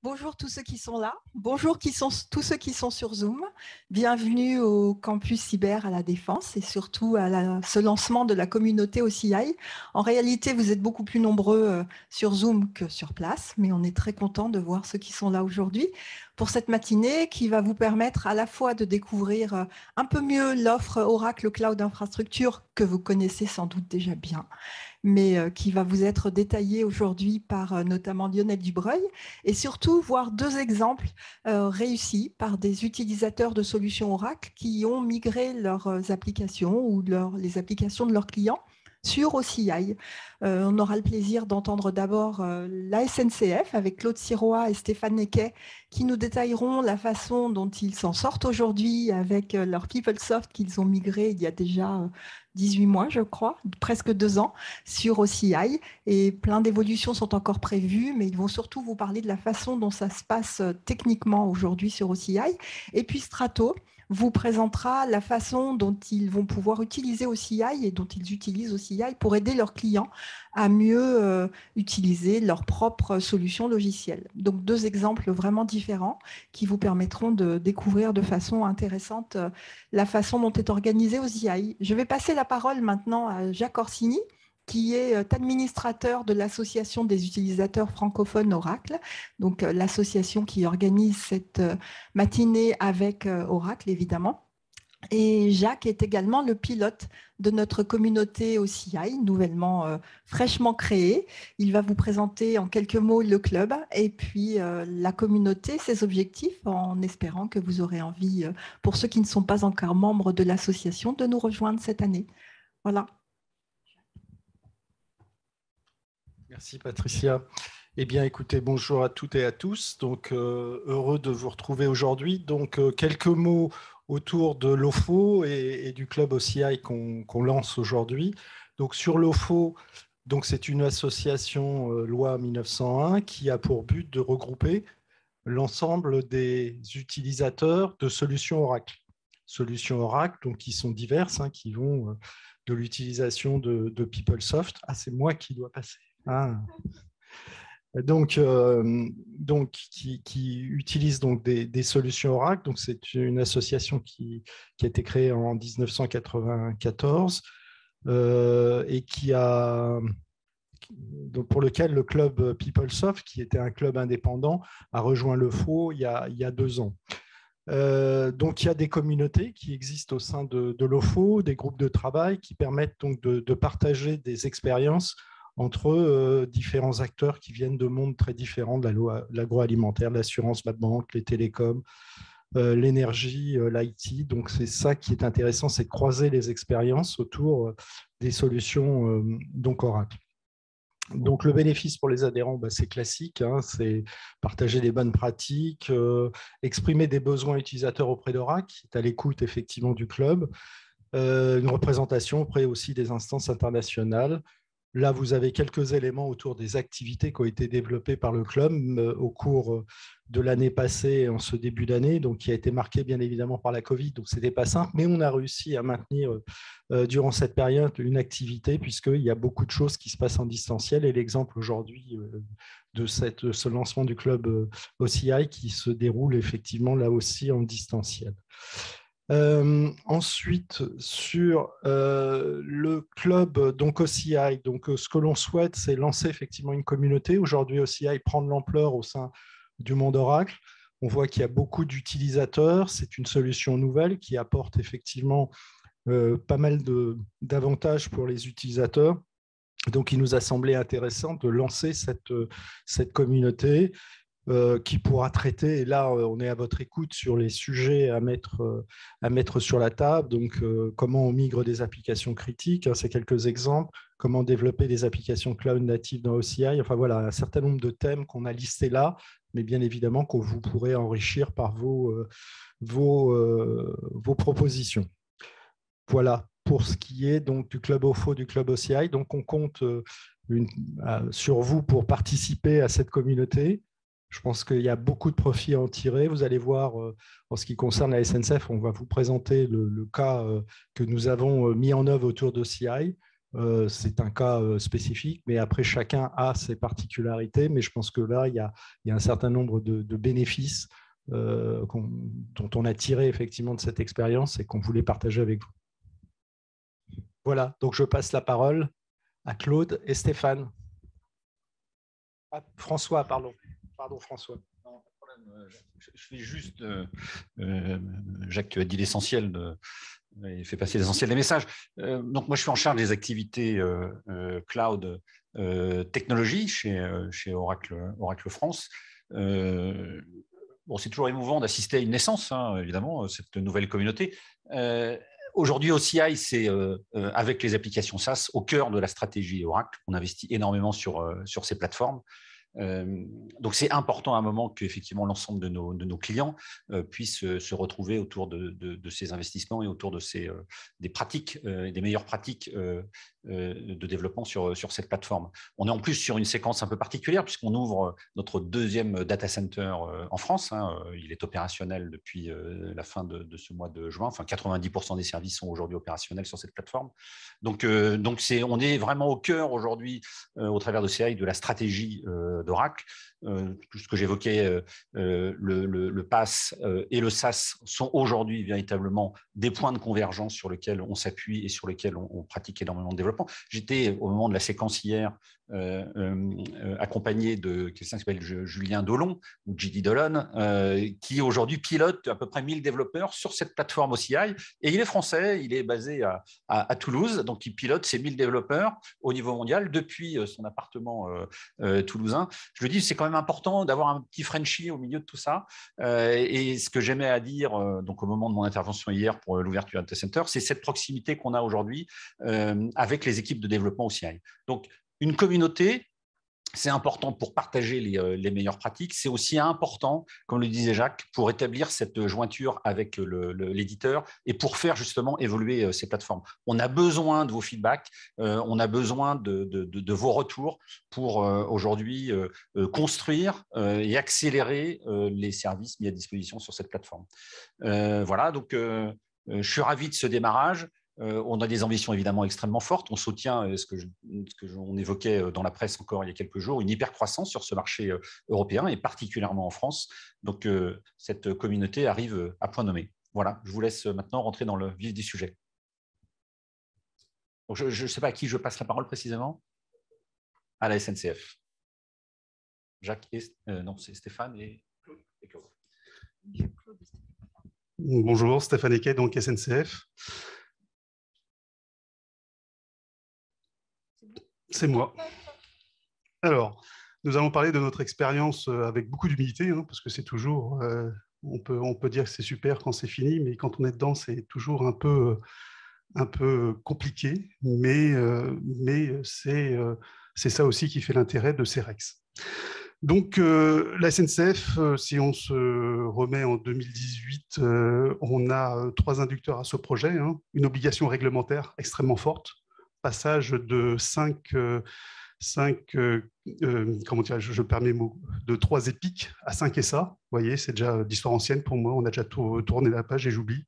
Bonjour tous ceux qui sont là, bonjour tous ceux qui sont sur Zoom. Bienvenue au campus cyber à la Défense et surtout à ce lancement de la communauté OCI. En réalité, vous êtes beaucoup plus nombreux sur Zoom que sur place, mais on est très content de voir ceux qui sont là aujourd'hui pour cette matinée qui va vous permettre à la fois de découvrir un peu mieux l'offre Oracle Cloud Infrastructure que vous connaissez sans doute déjà bien, mais qui va vous être détaillé aujourd'hui par notamment Lionel Dubreuil, et surtout voir deux exemples réussis par des utilisateurs de solutions Oracle qui ont migré leurs applications ou les applications de leurs clients sur OCI. On aura le plaisir d'entendre d'abord la SNCF avec Claude Sirois et Stéphane Nequet qui nous détailleront la façon dont ils s'en sortent aujourd'hui avec leur PeopleSoft qu'ils ont migré il y a déjà 18 mois, je crois, presque 2 ans, sur OCI. Et plein d'évolutions sont encore prévues, mais ils vont surtout vous parler de la façon dont ça se passe techniquement aujourd'hui sur OCI. Et puis Strato vous présentera la façon dont ils vont pouvoir utiliser OCI et dont ils utilisent OCI pour aider leurs clients à mieux utiliser leurs propres solutions logicielles. Donc deux exemples vraiment différents qui vous permettront de découvrir de façon intéressante la façon dont est organisé OCI. Je vais passer la parole maintenant à Jacques Orsini, qui est administrateur de l'Association des utilisateurs francophones Oracle, donc l'association qui organise cette matinée avec Oracle, évidemment. Et Jacques est également le pilote de notre communauté OCI, nouvellement fraîchement créée. Il va vous présenter en quelques mots le club et puis la communauté, ses objectifs, en espérant que vous aurez envie, pour ceux qui ne sont pas encore membres de l'association, de nous rejoindre cette année. Voilà. Merci Patricia. Eh bien, écoutez, bonjour à toutes et à tous. Donc, heureux de vous retrouver aujourd'hui. Donc, quelques mots autour de l'OFO et du club OCI qu'on lance aujourd'hui. Donc, sur l'OFO, c'est une association loi 1901 qui a pour but de regrouper l'ensemble des utilisateurs de solutions Oracle. Solutions Oracle, donc, qui sont diverses, qui vont de l'utilisation de PeopleSoft. Ah, c'est moi qui dois passer. Ah. Donc, qui utilise donc des solutions Oracle. Donc, c'est une association qui a été créée en 1994 et donc pour lequel le club PeopleSoft, qui était un club indépendant, a rejoint le FO il y a 2 ans. Donc, il y a des communautés qui existent au sein de l'OFO, des groupes de travail qui permettent donc de partager des expériences entre différents acteurs qui viennent de mondes très différents, de l'agroalimentaire, l'assurance, la banque, les télécoms, l'énergie, l'IT. Donc, c'est ça qui est intéressant, c'est de croiser les expériences autour des solutions donc Oracle. Donc, le bénéfice pour les adhérents, c'est classique, c'est partager des bonnes pratiques, exprimer des besoins utilisateurs auprès d'Oracle, qui est à l'écoute effectivement du club, une représentation auprès aussi des instances internationales. Là, vous avez quelques éléments autour des activités qui ont été développées par le club au cours de l'année passée, en ce début d'année, donc qui a été marqué bien évidemment par la Covid. Donc, ce n'était pas simple, mais on a réussi à maintenir durant cette période une activité, puisqu'il y a beaucoup de choses qui se passent en distanciel. Et l'exemple aujourd'hui de ce lancement du club OCI qui se déroule effectivement là aussi en distanciel. Ensuite, sur le club donc OCI, donc ce que l'on souhaite, c'est lancer effectivement une communauté. Aujourd'hui, OCI prend de l'ampleur au sein du monde Oracle. On voit qu'il y a beaucoup d'utilisateurs. C'est une solution nouvelle qui apporte effectivement pas mal d'avantages pour les utilisateurs. Donc, il nous a semblé intéressant de lancer cette communauté qui pourra traiter, et là on est à votre écoute sur les sujets à mettre sur la table, donc comment on migre des applications critiques, c'est quelques exemples, comment développer des applications cloud natives dans OCI, enfin voilà, un certain nombre de thèmes qu'on a listés là, mais bien évidemment que vous pourrez enrichir par vos propositions. Voilà pour ce qui est donc du club OFO, du club OCI, donc on compte sur vous pour participer à cette communauté. Je pense qu'il y a beaucoup de profits à en tirer. Vous allez voir, en ce qui concerne la SNCF, on va vous présenter le cas que nous avons mis en œuvre autour d'OCI. c'est un cas spécifique, mais après, chacun a ses particularités. Mais je pense que là, il y a un certain nombre de bénéfices dont on a tiré effectivement de cette expérience et qu'on voulait partager avec vous. Voilà, donc je passe la parole à Claude et Stéphane. Ah, François, pardon. Pardon, François. Non, pas de problème. Je fais juste, Jacques, tu as dit l'essentiel, il fait passer l'essentiel des messages. Donc moi, je suis en charge des activités cloud technologie chez Oracle France. Bon, c'est toujours émouvant d'assister à une naissance, hein, évidemment, cette nouvelle communauté. Aujourd'hui, OCI, c'est avec les applications SaaS au cœur de la stratégie Oracle. On investit énormément sur ces plateformes. Donc, c'est important à un moment qu'effectivement l'ensemble de nos clients puissent se retrouver autour de ces investissements et autour de des pratiques, des meilleures pratiques de développement sur cette plateforme. On est en plus sur une séquence un peu particulière puisqu'on ouvre notre deuxième data center en France. Hein. Il est opérationnel depuis la fin de ce mois de juin. Enfin, 90% des services sont aujourd'hui opérationnels sur cette plateforme. Donc on est vraiment au cœur aujourd'hui, au travers de CI, de la stratégie d'Oracle. Tout ce que j'évoquais, le PaaS et le SaaS sont aujourd'hui véritablement des points de convergence sur lesquels on s'appuie et sur lesquels on pratique énormément de développement. J'étais au moment de la séquence hier accompagné de quelqu'un qui s'appelle Julien Dolon, ou JD Dolon, qui aujourd'hui pilote à peu près 1000 développeurs sur cette plateforme OCI. Et il est français, il est basé à Toulouse, donc il pilote ces 1000 développeurs au niveau mondial depuis son appartement toulousain. Je le dis, c'est quand même important d'avoir un petit Frenchie au milieu de tout ça. Et ce que j'aimais à dire donc au moment de mon intervention hier pour l'ouverture du data center, c'est cette proximité qu'on a aujourd'hui avec les équipes de développement OCI. Donc, une communauté, c'est important pour partager les meilleures pratiques. C'est aussi important, comme le disait Jacques, pour établir cette jointure avec l'éditeur et pour faire justement évoluer ces plateformes. On a besoin de vos feedbacks, on a besoin de vos retours pour aujourd'hui construire et accélérer les services mis à disposition sur cette plateforme. Voilà, donc je suis ravi de ce démarrage. On a des ambitions évidemment extrêmement fortes. On soutient ce qu'on évoquait dans la presse encore il y a quelques jours, une hypercroissance sur ce marché européen et particulièrement en France. Donc, cette communauté arrive à point nommé. Voilà, je vous laisse maintenant rentrer dans le vif du sujet. Donc, je ne sais pas à qui je passe la parole précisément. À la SNCF. Jacques non, c'est Stéphane et Claude. Bonjour, Stéphane Equet, donc SNCF. C'est moi. Alors, nous allons parler de notre expérience avec beaucoup d'humilité, hein, parce que c'est toujours, on peut dire que c'est super quand c'est fini, mais quand on est dedans, c'est toujours un peu compliqué, mais c'est ça aussi qui fait l'intérêt de CEREX. Donc, la SNCF, si on se remet en 2018, on a 3 inducteurs à ce projet, hein, une obligation réglementaire extrêmement forte, passage de 3 épiques à 5 SA. Vous voyez, c'est déjà d'histoire ancienne pour moi. On a déjà tourné la page et j'oublie.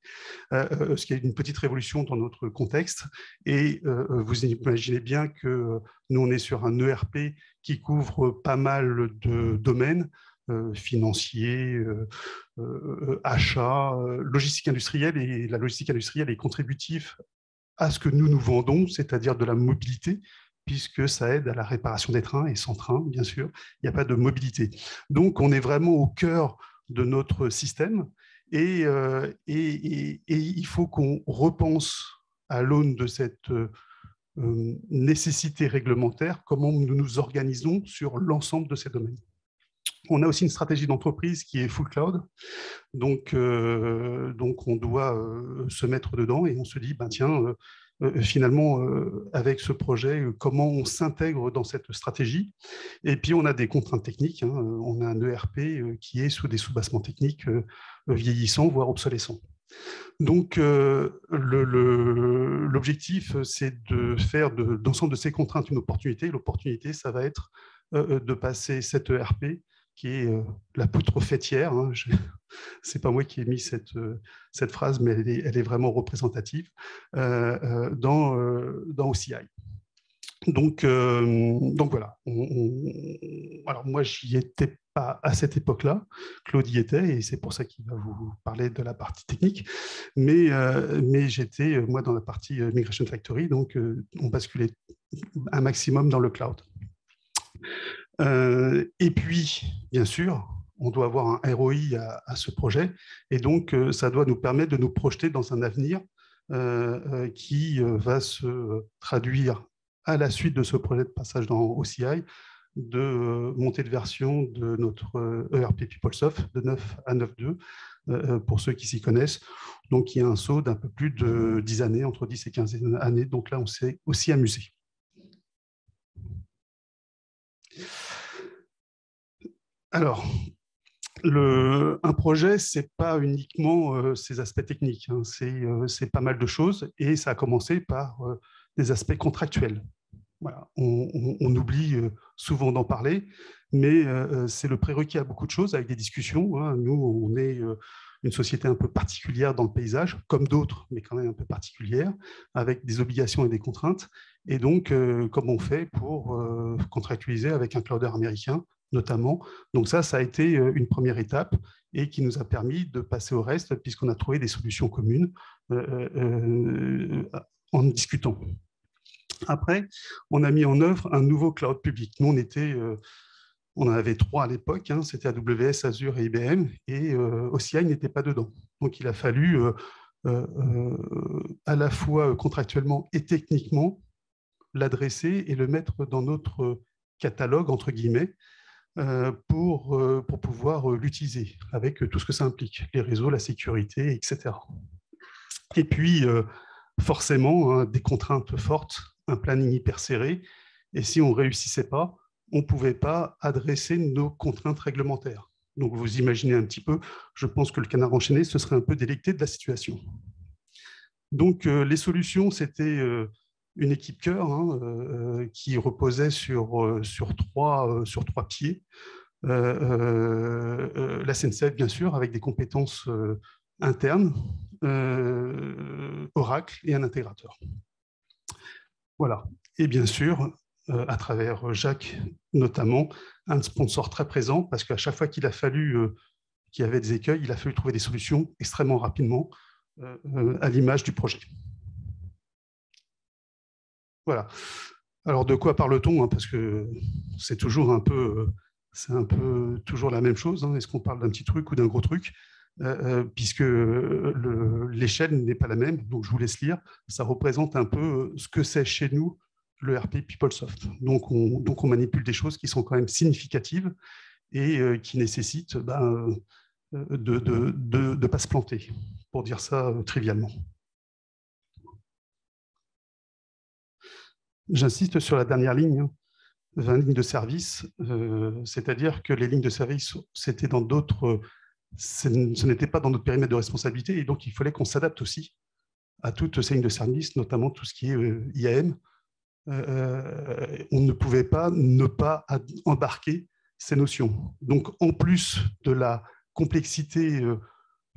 Ce qui est une petite révolution dans notre contexte. Et vous imaginez bien que nous, on est sur un ERP qui couvre pas mal de domaines, financiers, achats, logistique industrielle. Et la logistique industrielle est contributive à ce que nous vendons, c'est-à-dire de la mobilité, puisque ça aide à la réparation des trains, et sans train, bien sûr, il n'y a pas de mobilité. Donc, on est vraiment au cœur de notre système, et il faut qu'on repense à l'aune de cette nécessité réglementaire, comment nous nous organisons sur l'ensemble de ces domaines. On a aussi une stratégie d'entreprise qui est full cloud, donc on doit se mettre dedans et on se dit, ben tiens, finalement, avec ce projet, comment on s'intègre dans cette stratégie. Et puis, on a des contraintes techniques, hein. On a un ERP qui est sous des soubassements techniques vieillissants, voire obsolescents. Donc, l'objectif, c'est de faire de l'ensemble de ces contraintes une opportunité. L'opportunité, ça va être de passer cet ERP qui est la poutre fêtière. Hein. C'est pas moi qui ai mis cette phrase, mais elle est vraiment représentative dans OCI. Donc voilà. Alors moi, j'y étais pas à cette époque-là. Claude y était, et c'est pour ça qu'il va vous parler de la partie technique. Mais j'étais, moi, dans la partie Migration Factory, donc on basculait un maximum dans le cloud. Et puis, bien sûr, on doit avoir un ROI à ce projet, et donc ça doit nous permettre de nous projeter dans un avenir qui va se traduire à la suite de ce projet de passage dans OCI, de montée de version de notre ERP PeopleSoft de 9 à 9.2, pour ceux qui s'y connaissent. Donc, il y a un saut d'un peu plus de 10 années, entre 10 et 15 années. Donc là, on s'est aussi amusé. Alors, un projet, ce n'est pas uniquement ses aspects techniques, hein, c'est pas mal de choses, et ça a commencé par des aspects contractuels. Voilà. On oublie souvent d'en parler, mais c'est le prérequis à beaucoup de choses, avec des discussions. Hein. Nous, on est une société un peu particulière dans le paysage, comme d'autres, mais quand même un peu particulière, avec des obligations et des contraintes. Et donc, comment on fait pour contractualiser avec un clouder américain, notamment. Donc ça a été une première étape et qui nous a permis de passer au reste, puisqu'on a trouvé des solutions communes en discutant. Après, on a mis en œuvre un nouveau cloud public. Nous, on en avait 3 à l'époque, hein, c'était AWS, Azure et IBM, et OCI n'était pas dedans. Donc, il a fallu à la fois contractuellement et techniquement l'adresser et le mettre dans notre catalogue, entre guillemets, pour pouvoir l'utiliser, avec tout ce que ça implique, les réseaux, la sécurité, etc. Et puis, forcément, hein, des contraintes fortes, un planning hyper serré, et si on ne réussissait pas, on ne pouvait pas adresser nos contraintes réglementaires. Donc, vous imaginez un petit peu, je pense que le canard enchaîné se serait un peu délecté de la situation. Donc, les solutions, c'était une équipe cœur, hein, qui reposait sur 3 pieds. La SNCF, bien sûr, avec des compétences internes, Oracle et un intégrateur. Voilà. Et bien sûr, à travers Jacques notamment, un sponsor très présent, parce qu'à chaque fois qu'il a fallu, qu'il y avait des écueils, il a fallu trouver des solutions extrêmement rapidement, à l'image du projet. Voilà. Alors, de quoi parle-t-on, hein, parce que c'est toujours un peu toujours la même chose. Hein. Est-ce qu'on parle d'un petit truc ou d'un gros truc, puisque l'échelle n'est pas la même. Donc, je vous laisse lire. Ça représente un peu ce que c'est chez nous le RP PeopleSoft. Donc, on manipule des choses qui sont quand même significatives et qui nécessitent de ne pas se planter, pour dire ça trivialement. J'insiste sur la dernière ligne, hein, 20 lignes de service, c'est-à-dire que les lignes de service, c'était dans d'autres, ce n'était pas dans notre périmètre de responsabilité, et donc il fallait qu'on s'adapte aussi à toutes ces lignes de service, notamment tout ce qui est IAM. On ne pouvait pas ne pas embarquer ces notions. Donc, en plus de la complexité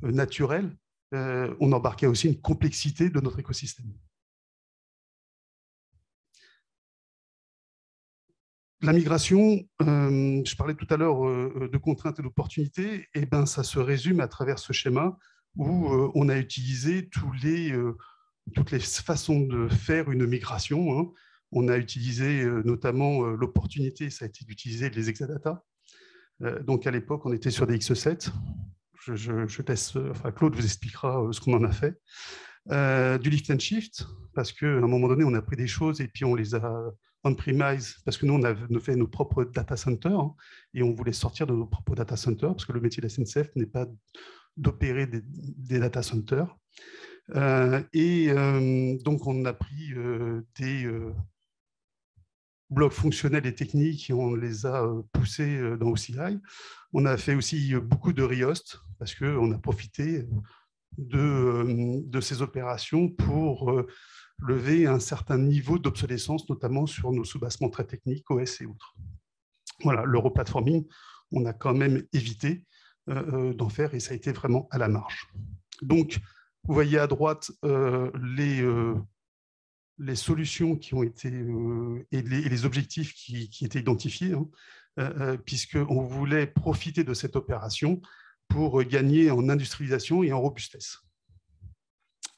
naturelle, on embarquait aussi une complexité de notre écosystème. La migration, je parlais tout à l'heure de contraintes et d'opportunités, et ben, ça se résume à travers ce schéma où on a utilisé toutes les façons de faire une migration. Hein. On a utilisé notamment l'opportunité, ça a été d'utiliser les Exadata. Donc à l'époque, on était sur des X7. Je laisse, Claude vous expliquera ce qu'on en a fait. Du lift and shift, parce qu'à un moment donné, on a pris des choses et puis on les a on-premise, parce que nous, on a fait nos propres data centers, hein, et on voulait sortir de nos propres data centers, parce que le métier de la SNCF n'est pas d'opérer des data centers. Donc, on a pris des blocs fonctionnels et techniques et on les a poussés dans OCI. On a fait aussi beaucoup de rehost, parce qu'on a profité de ces opérations pour lever un certain niveau d'obsolescence, notamment sur nos sous-bassements très techniques, OS et autres. Voilà, le replatforming, on a quand même évité d'en faire et ça a été vraiment à la marge. Donc, vous voyez à droite les les solutions qui ont été et les objectifs qui étaient identifiés, hein, puisqu'on voulait profiter de cette opération pour gagner en industrialisation et en robustesse.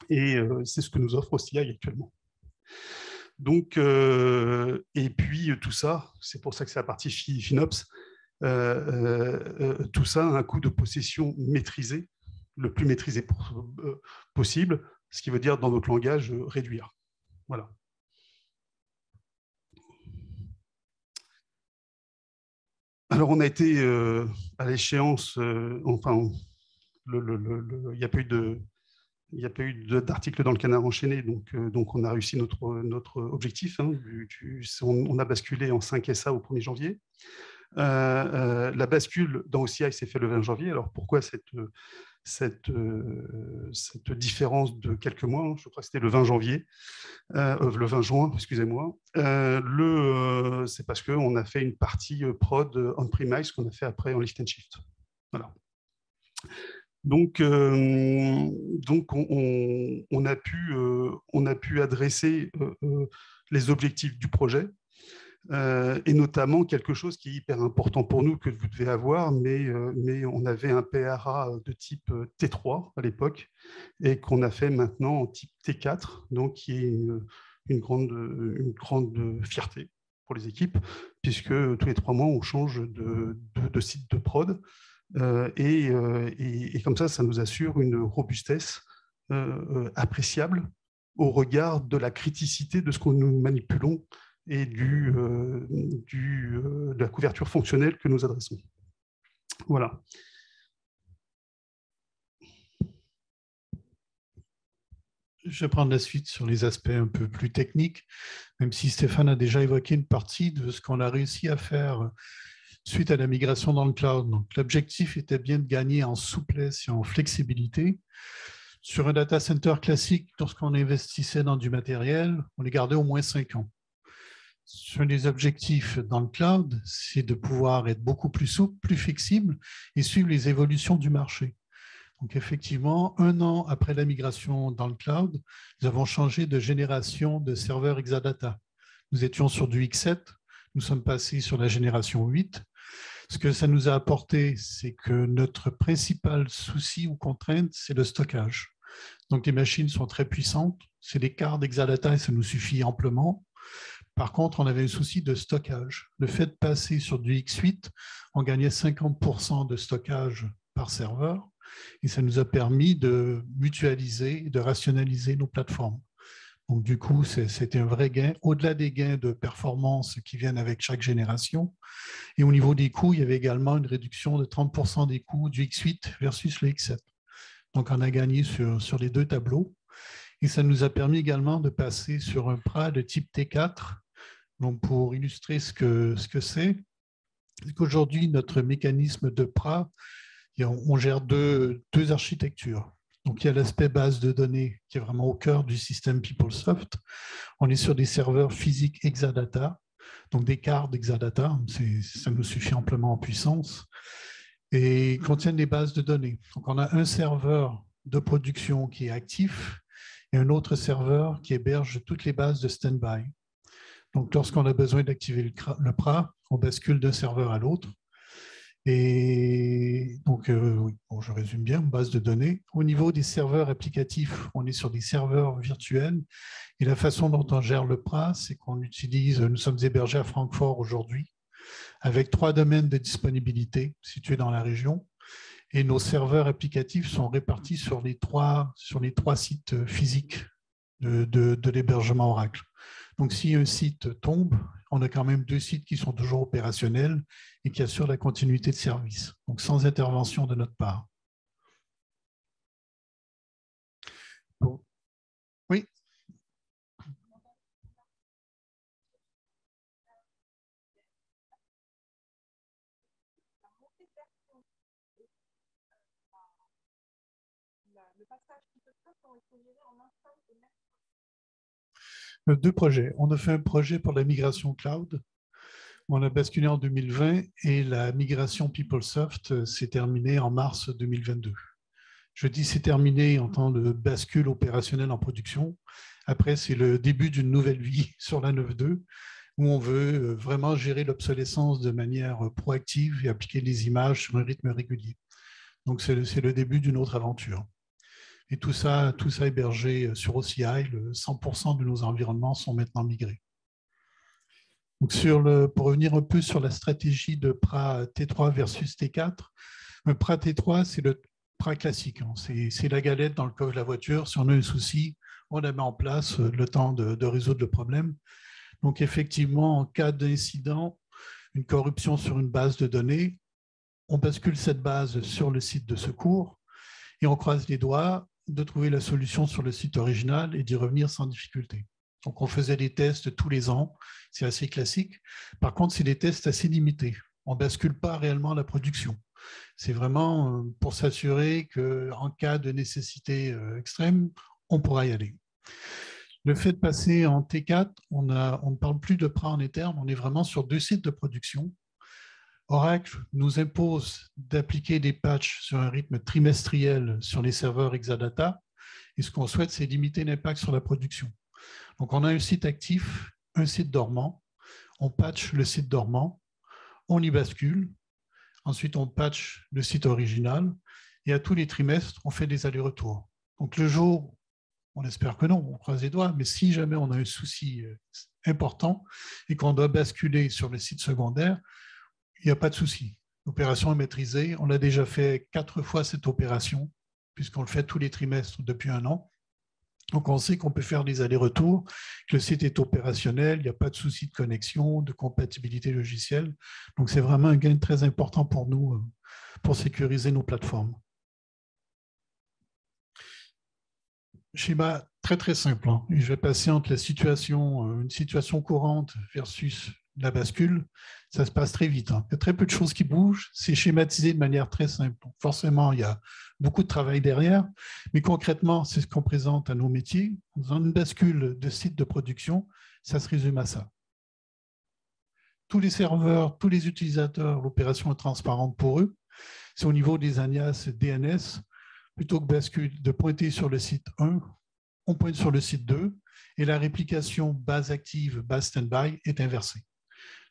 Et c'est ce que nous offre OCI actuellement. Donc, et puis tout ça, c'est pour ça que c'est la partie FinOps, tout ça a un coût de possession maîtrisé, le plus maîtrisé possible, ce qui veut dire dans notre langage réduire. Voilà. Alors on a été à l'échéance, enfin, il n'y a pas eu d'article dans le Canard enchaîné, donc on a réussi notre objectif. Hein, on a basculé en 5 SA au 1er janvier. La bascule dans OCI s'est faite le 20 janvier. Alors pourquoi cette différence de quelques mois, hein, je crois que c'était le 20 janvier, le 20 juin, excusez-moi. C'est parce qu'on a fait une partie prod on-premise qu'on a fait après en lift and shift. Voilà. Donc on a pu adresser les objectifs du projet, et notamment quelque chose qui est hyper important pour nous, que vous devez avoir, mais on avait un PRA de type T3 à l'époque, et qu'on a fait maintenant en type T4, donc qui est une grande fierté pour les équipes, puisque tous les 3 mois, on change de site de prod, et comme ça nous assure une robustesse appréciable au regard de la criticité de ce que nous manipulons et de la couverture fonctionnelle que nous adressons. Voilà. Je vais prendre la suite sur les aspects un peu plus techniques, même si Stéphane a déjà évoqué une partie de ce qu'on a réussi à faire suite à la migration dans le cloud. Donc, l'objectif était bien de gagner en souplesse et en flexibilité. Sur un data center classique, lorsqu'on investissait dans du matériel, on les gardait au moins 5 ans. Sur les objectifs dans le cloud, c'est de pouvoir être beaucoup plus souple, plus flexible et suivre les évolutions du marché. Donc effectivement, 1 an après la migration dans le cloud, nous avons changé de génération de serveurs Exadata. Nous étions sur du X7, nous sommes passés sur la génération 8. Ce que ça nous a apporté, c'est que notre principal souci ou contrainte, c'est le stockage. Donc les machines sont très puissantes, c'est des quarts d'Exadata et ça nous suffit amplement. Par contre, on avait un souci de stockage. Le fait de passer sur du X8, on gagnait 50% de stockage par serveur et ça nous a permis de mutualiser et de rationaliser nos plateformes. Donc, du coup, c'était un vrai gain, au-delà des gains de performance qui viennent avec chaque génération. Et au niveau des coûts, il y avait également une réduction de 30% des coûts du X8 versus le X7. Donc, on a gagné sur les 2 tableaux. Et ça nous a permis également de passer sur un PRA de type T4. Donc, pour illustrer ce que c'est qu'aujourd'hui, notre mécanisme de PRA, on gère deux architectures. Donc, il y a l'aspect base de données qui est vraiment au cœur du système PeopleSoft. On est sur des serveurs physiques Exadata, donc des quarts d'Exadata, ça nous suffit amplement en puissance, et contiennent des bases de données. Donc, on a un serveur de production qui est actif et un autre serveur qui héberge toutes les bases de stand-by. Donc, lorsqu'on a besoin d'activer le PRA, on bascule d'un serveur à l'autre. Et donc, oui, bon, je résume bien, base de données. Au niveau des serveurs applicatifs, on est sur des serveurs virtuels. Et la façon dont on gère le PRA, c'est qu'on utilise, nous sommes hébergés à Francfort aujourd'hui, avec 3 domaines de disponibilité situés dans la région. Et nos serveurs applicatifs sont répartis sur les 3 sites physiques de l'hébergement Oracle. Donc, si un site tombe, on a quand même 2 sites qui sont toujours opérationnels et qui assurent la continuité de service, donc sans intervention de notre part. Bon. Oui. Deux projets. On a fait un projet pour la migration cloud. On a basculé en 2020 et la migration PeopleSoft s'est terminée en mars 2022. Je dis c'est terminé en temps de bascule opérationnelle en production Après, c'est le début d'une nouvelle vie sur la 9.2 où on veut vraiment gérer l'obsolescence de manière proactive et appliquer les images sur un rythme régulier. Donc, c'est le début d'une autre aventure. Et tout ça hébergé sur OCI, 100% de nos environnements sont maintenant migrés. Donc pour revenir un peu sur la stratégie de PRA T3 versus T4, un PRA T3, c'est le PRA classique. C'est la galette dans le coffre de la voiture. Si on a un souci, on la met en place le temps de résoudre le problème. Donc effectivement, en cas d'incident, une corruption sur une base de données, on bascule cette base sur le site de secours et on croise les doigts de trouver la solution sur le site original et d'y revenir sans difficulté. Donc, on faisait des tests tous les ans, c'est assez classique. Par contre, c'est des tests assez limités. On ne bascule pas réellement la production. C'est vraiment pour s'assurer qu'en cas de nécessité extrême, on pourra y aller. Le fait de passer en T4, on ne parle plus de PRA en termes, on est vraiment sur 2 sites de production. Oracle nous impose d'appliquer des patchs sur un rythme trimestriel sur les serveurs Exadata. Et ce qu'on souhaite, c'est limiter l'impact sur la production. Donc, on a un site actif, un site dormant. On patch le site dormant, on y bascule. Ensuite, on patch le site original. Et à tous les trimestres, on fait des allers-retours. Donc, le jour, on espère que non, on croise les doigts, mais si jamais on a un souci important et qu'on doit basculer sur le site secondaire, il n'y a pas de souci. L'opération est maîtrisée. On a déjà fait 4 fois cette opération, puisqu'on le fait tous les trimestres depuis 1 an. Donc, on sait qu'on peut faire des allers-retours, que le site est opérationnel, il n'y a pas de souci de connexion, de compatibilité logicielle. Donc, c'est vraiment un gain très important pour nous, pour sécuriser nos plateformes. Schéma très, très simple. Je vais passer entre une situation courante versus la bascule. Ça se passe très vite. Il y a très peu de choses qui bougent. C'est schématisé de manière très simple. Donc, forcément, il y a beaucoup de travail derrière. Mais concrètement, c'est ce qu'on présente à nos métiers. Dans une bascule de site de production, ça se résume à ça. Tous les serveurs, tous les utilisateurs, l'opération est transparente pour eux. C'est au niveau des alias DNS. Plutôt que de pointer sur le site 1, on pointe sur le site 2 et la réplication base active, base stand-by est inversée.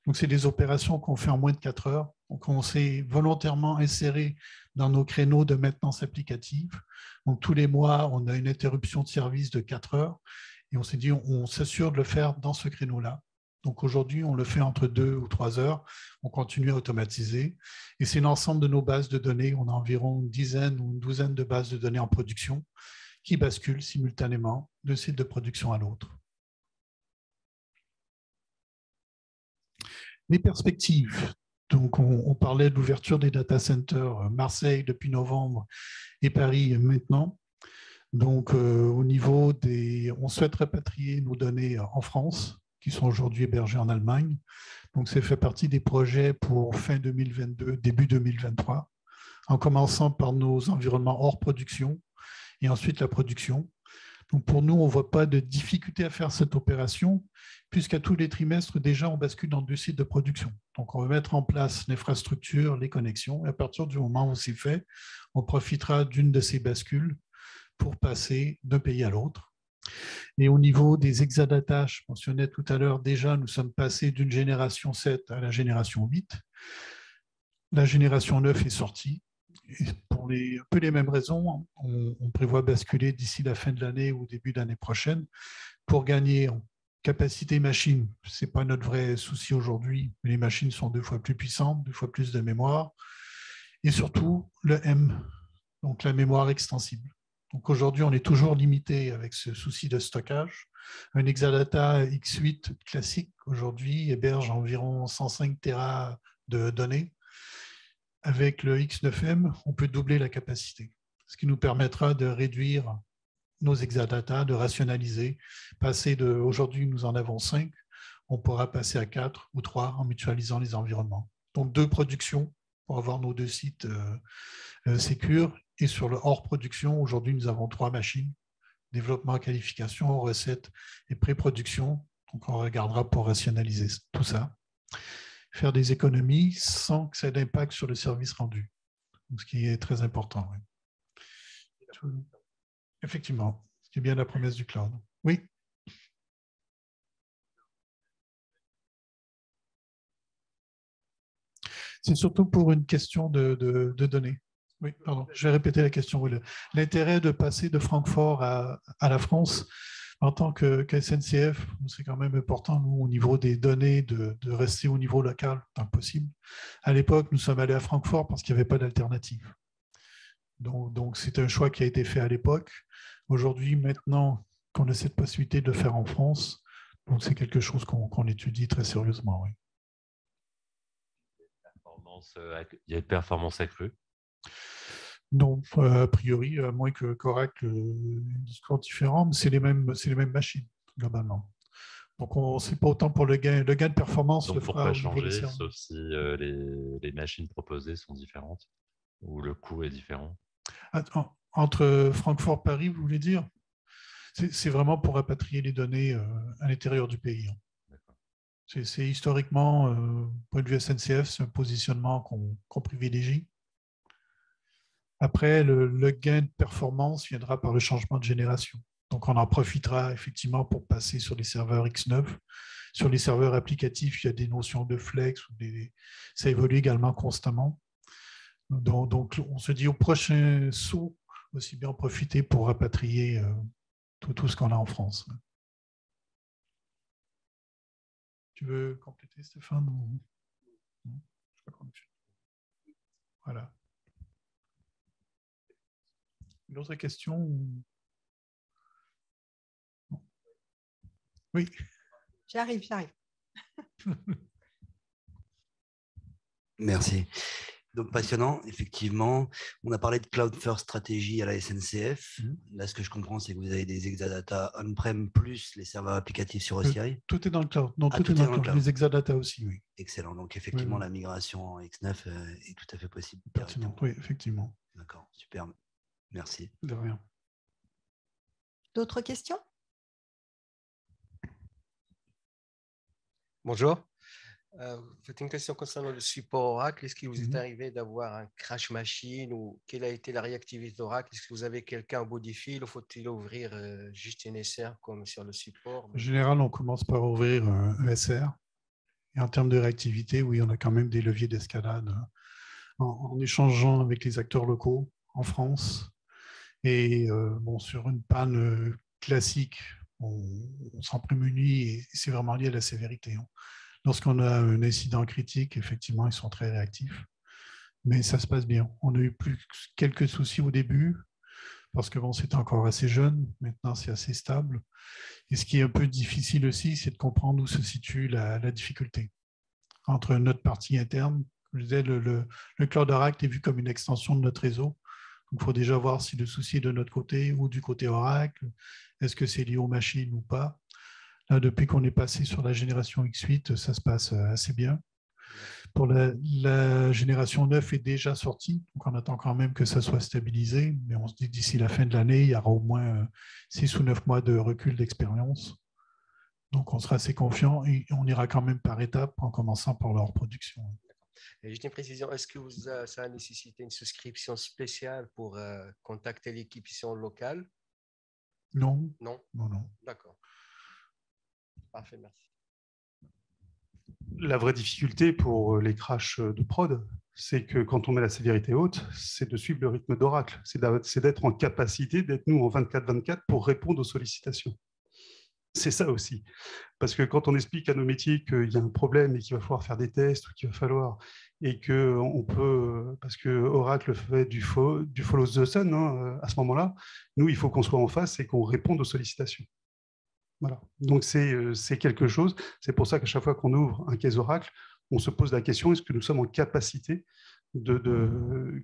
Donc, c'est des opérations qu'on fait en moins de 4 heures. Donc, on s'est volontairement inséré dans nos créneaux de maintenance applicative. Donc, tous les mois, on a une interruption de service de 4 heures et on s'est dit, on s'assure de le faire dans ce créneau-là. Donc, aujourd'hui, on le fait entre 2 ou 3 heures. On continue à automatiser. Et c'est l'ensemble de nos bases de données. On a environ une dizaine ou une douzaine de bases de données en production qui basculent simultanément d'un site de production à l'autre. Les perspectives. Donc, on parlait de l'ouverture des data centers Marseille depuis novembre et Paris maintenant. Donc, au niveau on souhaite rapatrier nos données en France, qui sont aujourd'hui hébergées en Allemagne. Donc, ça fait partie des projets pour fin 2022, début 2023, en commençant par nos environnements hors production et ensuite la production. Donc, pour nous, on ne voit pas de difficulté à faire cette opération, puisqu'à tous les trimestres, déjà, on bascule dans 2 sites de production. Donc, on va mettre en place l'infrastructure, les connexions, et à partir du moment où c'est fait, on profitera d'une de ces bascules pour passer d'un pays à l'autre. Et au niveau des exadata, je mentionnais tout à l'heure, déjà, nous sommes passés d'une génération 7 à la génération 8. La génération 9 est sortie. Et pour un peu les mêmes raisons, on prévoit basculer d'ici la fin de l'année ou début de l'année prochaine pour gagner en capacité machine. Ce n'est pas notre vrai souci aujourd'hui, mais les machines sont 2 fois plus puissantes, 2 fois plus de mémoire. Et surtout, le M, donc la mémoire extensible. Donc aujourd'hui, on est toujours limité avec ce souci de stockage. Un Exadata X8 classique, aujourd'hui, héberge environ 105 Tera de données. Avec le X9M, on peut doubler la capacité, ce qui nous permettra de réduire nos exadata, de rationaliser. Aujourd'hui, nous en avons 5, on pourra passer à 4 ou 3 en mutualisant les environnements. Donc 2 productions pour avoir nos 2 sites sécures. Et sur le hors production, aujourd'hui, nous avons 3 machines, développement, qualification, recette et pré-production. Donc, on regardera pour rationaliser tout ça. Faire des économies sans que ça ait d'impact sur le service rendu, ce qui est très important. Oui. Effectivement, c'est bien la promesse du cloud. Oui. C'est surtout pour une question de données. Oui, pardon, je vais répéter la question. L'intérêt de passer de Francfort à la France, en tant que SNCF, c'est quand même important, nous, au niveau des données, de rester au niveau local tant que possible. À l'époque, nous sommes allés à Francfort parce qu'il n'y avait pas d'alternative. Donc, c'est un choix qui a été fait à l'époque. Aujourd'hui, maintenant qu'on a cette possibilité de le faire en France, donc c'est quelque chose qu'on étudie très sérieusement. Oui. Il y a une performance accrue? Non, a priori, à moins que Oracle ait un discours différent, mais c'est les mêmes machines, globalement. Donc, c'est pas autant pour le gain. Le gain de performance, donc, le pour fera pas au niveau des changer, serveurs. sauf si les machines proposées sont différentes ou le coût est différent. Entre Francfort-Paris, vous voulez dire? C'est vraiment pour rapatrier les données à l'intérieur du pays. C'est historiquement, point de vue SNCF, c'est un positionnement qu'on privilégie. Après, le gain de performance viendra par le changement de génération. Donc, on en profitera effectivement pour passer sur les serveurs X9. Sur les serveurs applicatifs, il y a des notions de flex, ça évolue également constamment. Donc, on se dit au prochain saut, aussi bien en profiter pour rapatrier tout ce qu'on a en France. Tu veux compléter, Stéphane? Voilà. Une autre question? Oui. J'arrive. Merci. Donc, passionnant, effectivement. On a parlé de Cloud First Stratégie à la SNCF. Là, ce que je comprends, c'est que vous avez des Exadata on-prem plus les serveurs applicatifs sur OCI. Tout est dans le cloud. Non, tout est dans le cloud. Les Exadata aussi, oui. Excellent. Donc, effectivement, la migration en X9 est tout à fait possible. Pertinent, oui, effectivement. D'accord, superbe. Merci. De rien. D'autres questions? Bonjour. C'est une question concernant le support Oracle. Est-ce qu'il vous est arrivé d'avoir un crash machine ou quelle a été la réactivité d'Oracle? Est-ce que vous avez quelqu'un au bout du fil ou faut-il ouvrir juste un SR comme sur le support? En général, on commence par ouvrir un SR. Et en termes de réactivité, oui, on a quand même des leviers d'escalade en échangeant avec les acteurs locaux en France. Et sur une panne classique, on s'en prémunit et c'est vraiment lié à la sévérité. Lorsqu'on a un incident critique, effectivement, ils sont très réactifs. Mais ça se passe bien. On a eu quelques soucis au début parce que c'était encore assez jeune. Maintenant, c'est assez stable. Et ce qui est un peu difficile aussi, c'est de comprendre où se situe la difficulté. Entre notre partie interne, je disais, le Cloud Oracle est vu comme une extension de notre réseau. Donc, il faut déjà voir si le souci est de notre côté ou du côté Oracle. Est-ce que c'est lié aux machines ou pas? Là, depuis qu'on est passé sur la génération X8, ça se passe assez bien. Pour la génération 9 est déjà sortie, donc on attend quand même que ça soit stabilisé, mais on se dit d'ici la fin de l'année, il y aura au moins 6 ou 9 mois de recul d'expérience. Donc on sera assez confiant et on ira quand même par étapes en commençant par leur production. Et juste une précision, est-ce que ça a nécessité une souscription spéciale pour contacter l'équipe ici en local? Non. Non. D'accord. Parfait, merci. La vraie difficulté pour les crashs de prod, c'est que quand on met la sévérité haute, c'est de suivre le rythme d'Oracle. C'est d'être en capacité d'être nous en 24/24 pour répondre aux sollicitations. C'est ça aussi. Parce que quand on explique à nos métiers qu'il y a un problème et qu'il va falloir faire des tests ou qu'il va falloir, et qu'on peut, parce que Oracle fait du follow the sun à ce moment-là, nous, il faut qu'on soit en face et qu'on réponde aux sollicitations. Voilà. Donc, c'est quelque chose. C'est pour ça qu'à chaque fois qu'on ouvre un case Oracle, on se pose la question, est-ce que nous sommes en capacité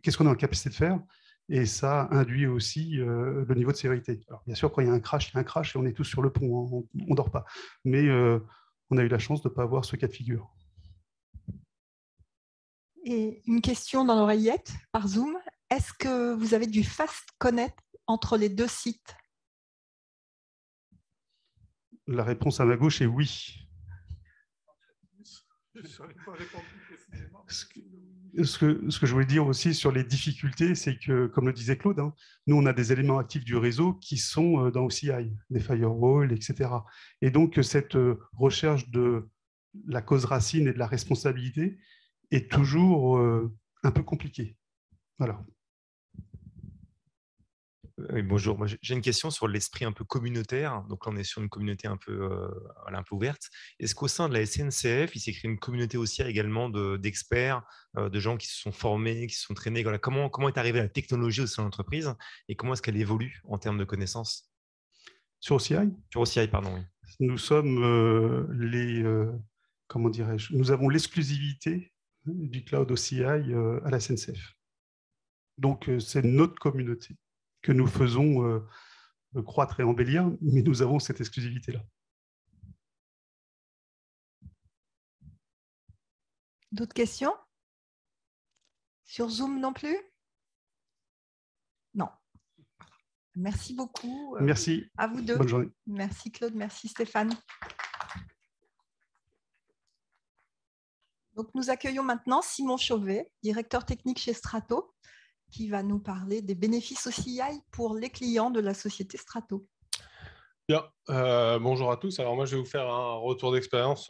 qu'est-ce qu'on est en capacité de faire? Et ça induit aussi le niveau de sévérité. Alors, bien sûr, quand il y a un crash et on est tous sur le pont, on ne dort pas. Mais on a eu la chance de ne pas avoir ce cas de figure. Et une question dans l'oreillette par Zoom. Est-ce que vous avez du fast connect entre les deux sites? La réponse à ma gauche est oui. Ce que je voulais dire aussi sur les difficultés, c'est que, comme le disait Claude, nous, on a des éléments actifs du réseau qui sont dans OCI, des firewalls, etc. Et donc, cette recherche de la cause racine et de la responsabilité est toujours un peu compliqué. Voilà. Oui, bonjour. Moi, j'ai une question sur l'esprit un peu communautaire. Donc là, on est sur une communauté un peu ouverte. Est-ce qu'au sein de la SNCF, il s'est créé une communauté aussi également d'experts, de gens qui se sont formés, qui se sont traînés? Voilà. Comment est arrivée la technologie au sein de l'entreprise et comment est-ce qu'elle évolue en termes de connaissances? Sur OCI? Sur OCI, pardon, oui. Nous sommes comment dirais-je, nous avons l'exclusivité du cloud OCI à la SNCF. Donc, c'est notre communauté que nous faisons croître et embellir, mais nous avons cette exclusivité-là. D'autres questions? Sur Zoom non plus? Non. Merci beaucoup. Merci. À vous deux. Bonne journée. Merci Claude, merci Stéphane. Donc, nous accueillons maintenant Simon Chauvet, directeur technique chez Strato, qui va nous parler des bénéfices OCI pour les clients de la société Strato. Bien, bonjour à tous. Alors moi, je vais vous faire un retour d'expérience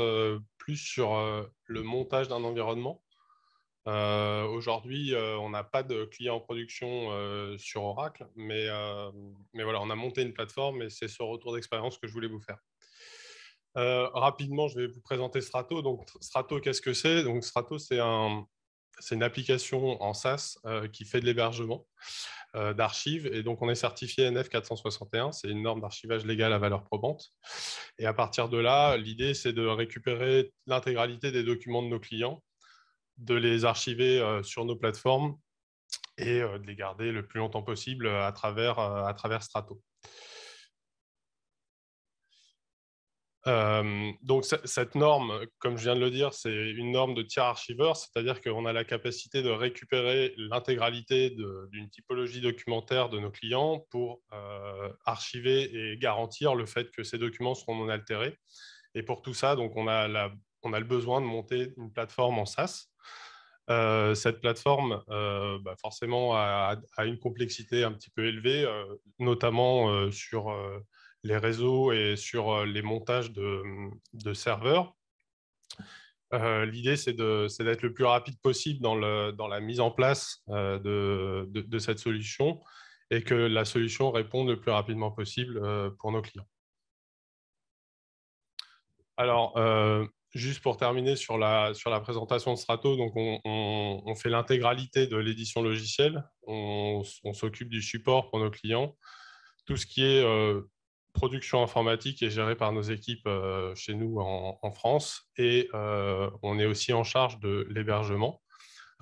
plus sur le montage d'un environnement. Aujourd'hui, on n'a pas de clients en production sur Oracle, mais voilà, on a monté une plateforme et c'est ce retour d'expérience que je voulais vous faire. Rapidement, je vais vous présenter Strato. Donc, Strato, qu'est-ce que c'est? Donc, Strato, c'est une application en SaaS qui fait de l'hébergement d'archives. Et donc, on est certifié NF 461. C'est une norme d'archivage légal à valeur probante. Et à partir de là, l'idée, c'est de récupérer l'intégralité des documents de nos clients, de les archiver sur nos plateformes et de les garder le plus longtemps possible à travers Strato. Donc, cette norme, comme je viens de le dire, c'est une norme de tiers archiveur, c'est-à-dire qu'on a la capacité de récupérer l'intégralité d'une typologie documentaire de nos clients pour archiver et garantir le fait que ces documents seront non altérés. Et pour tout ça, donc, on a le besoin de monter une plateforme en SaaS. Cette plateforme, forcément, a une complexité un petit peu élevée, notamment sur les réseaux et sur les montages de serveurs. L'idée, c'est d'être le plus rapide possible dans la mise en place de cette solution et que la solution réponde le plus rapidement possible pour nos clients. Alors, juste pour terminer sur la présentation de Strato, donc on fait l'intégralité de l'édition logicielle, on s'occupe du support pour nos clients. Tout ce qui est production informatique est géré par nos équipes chez nous en France et on est aussi en charge de l'hébergement.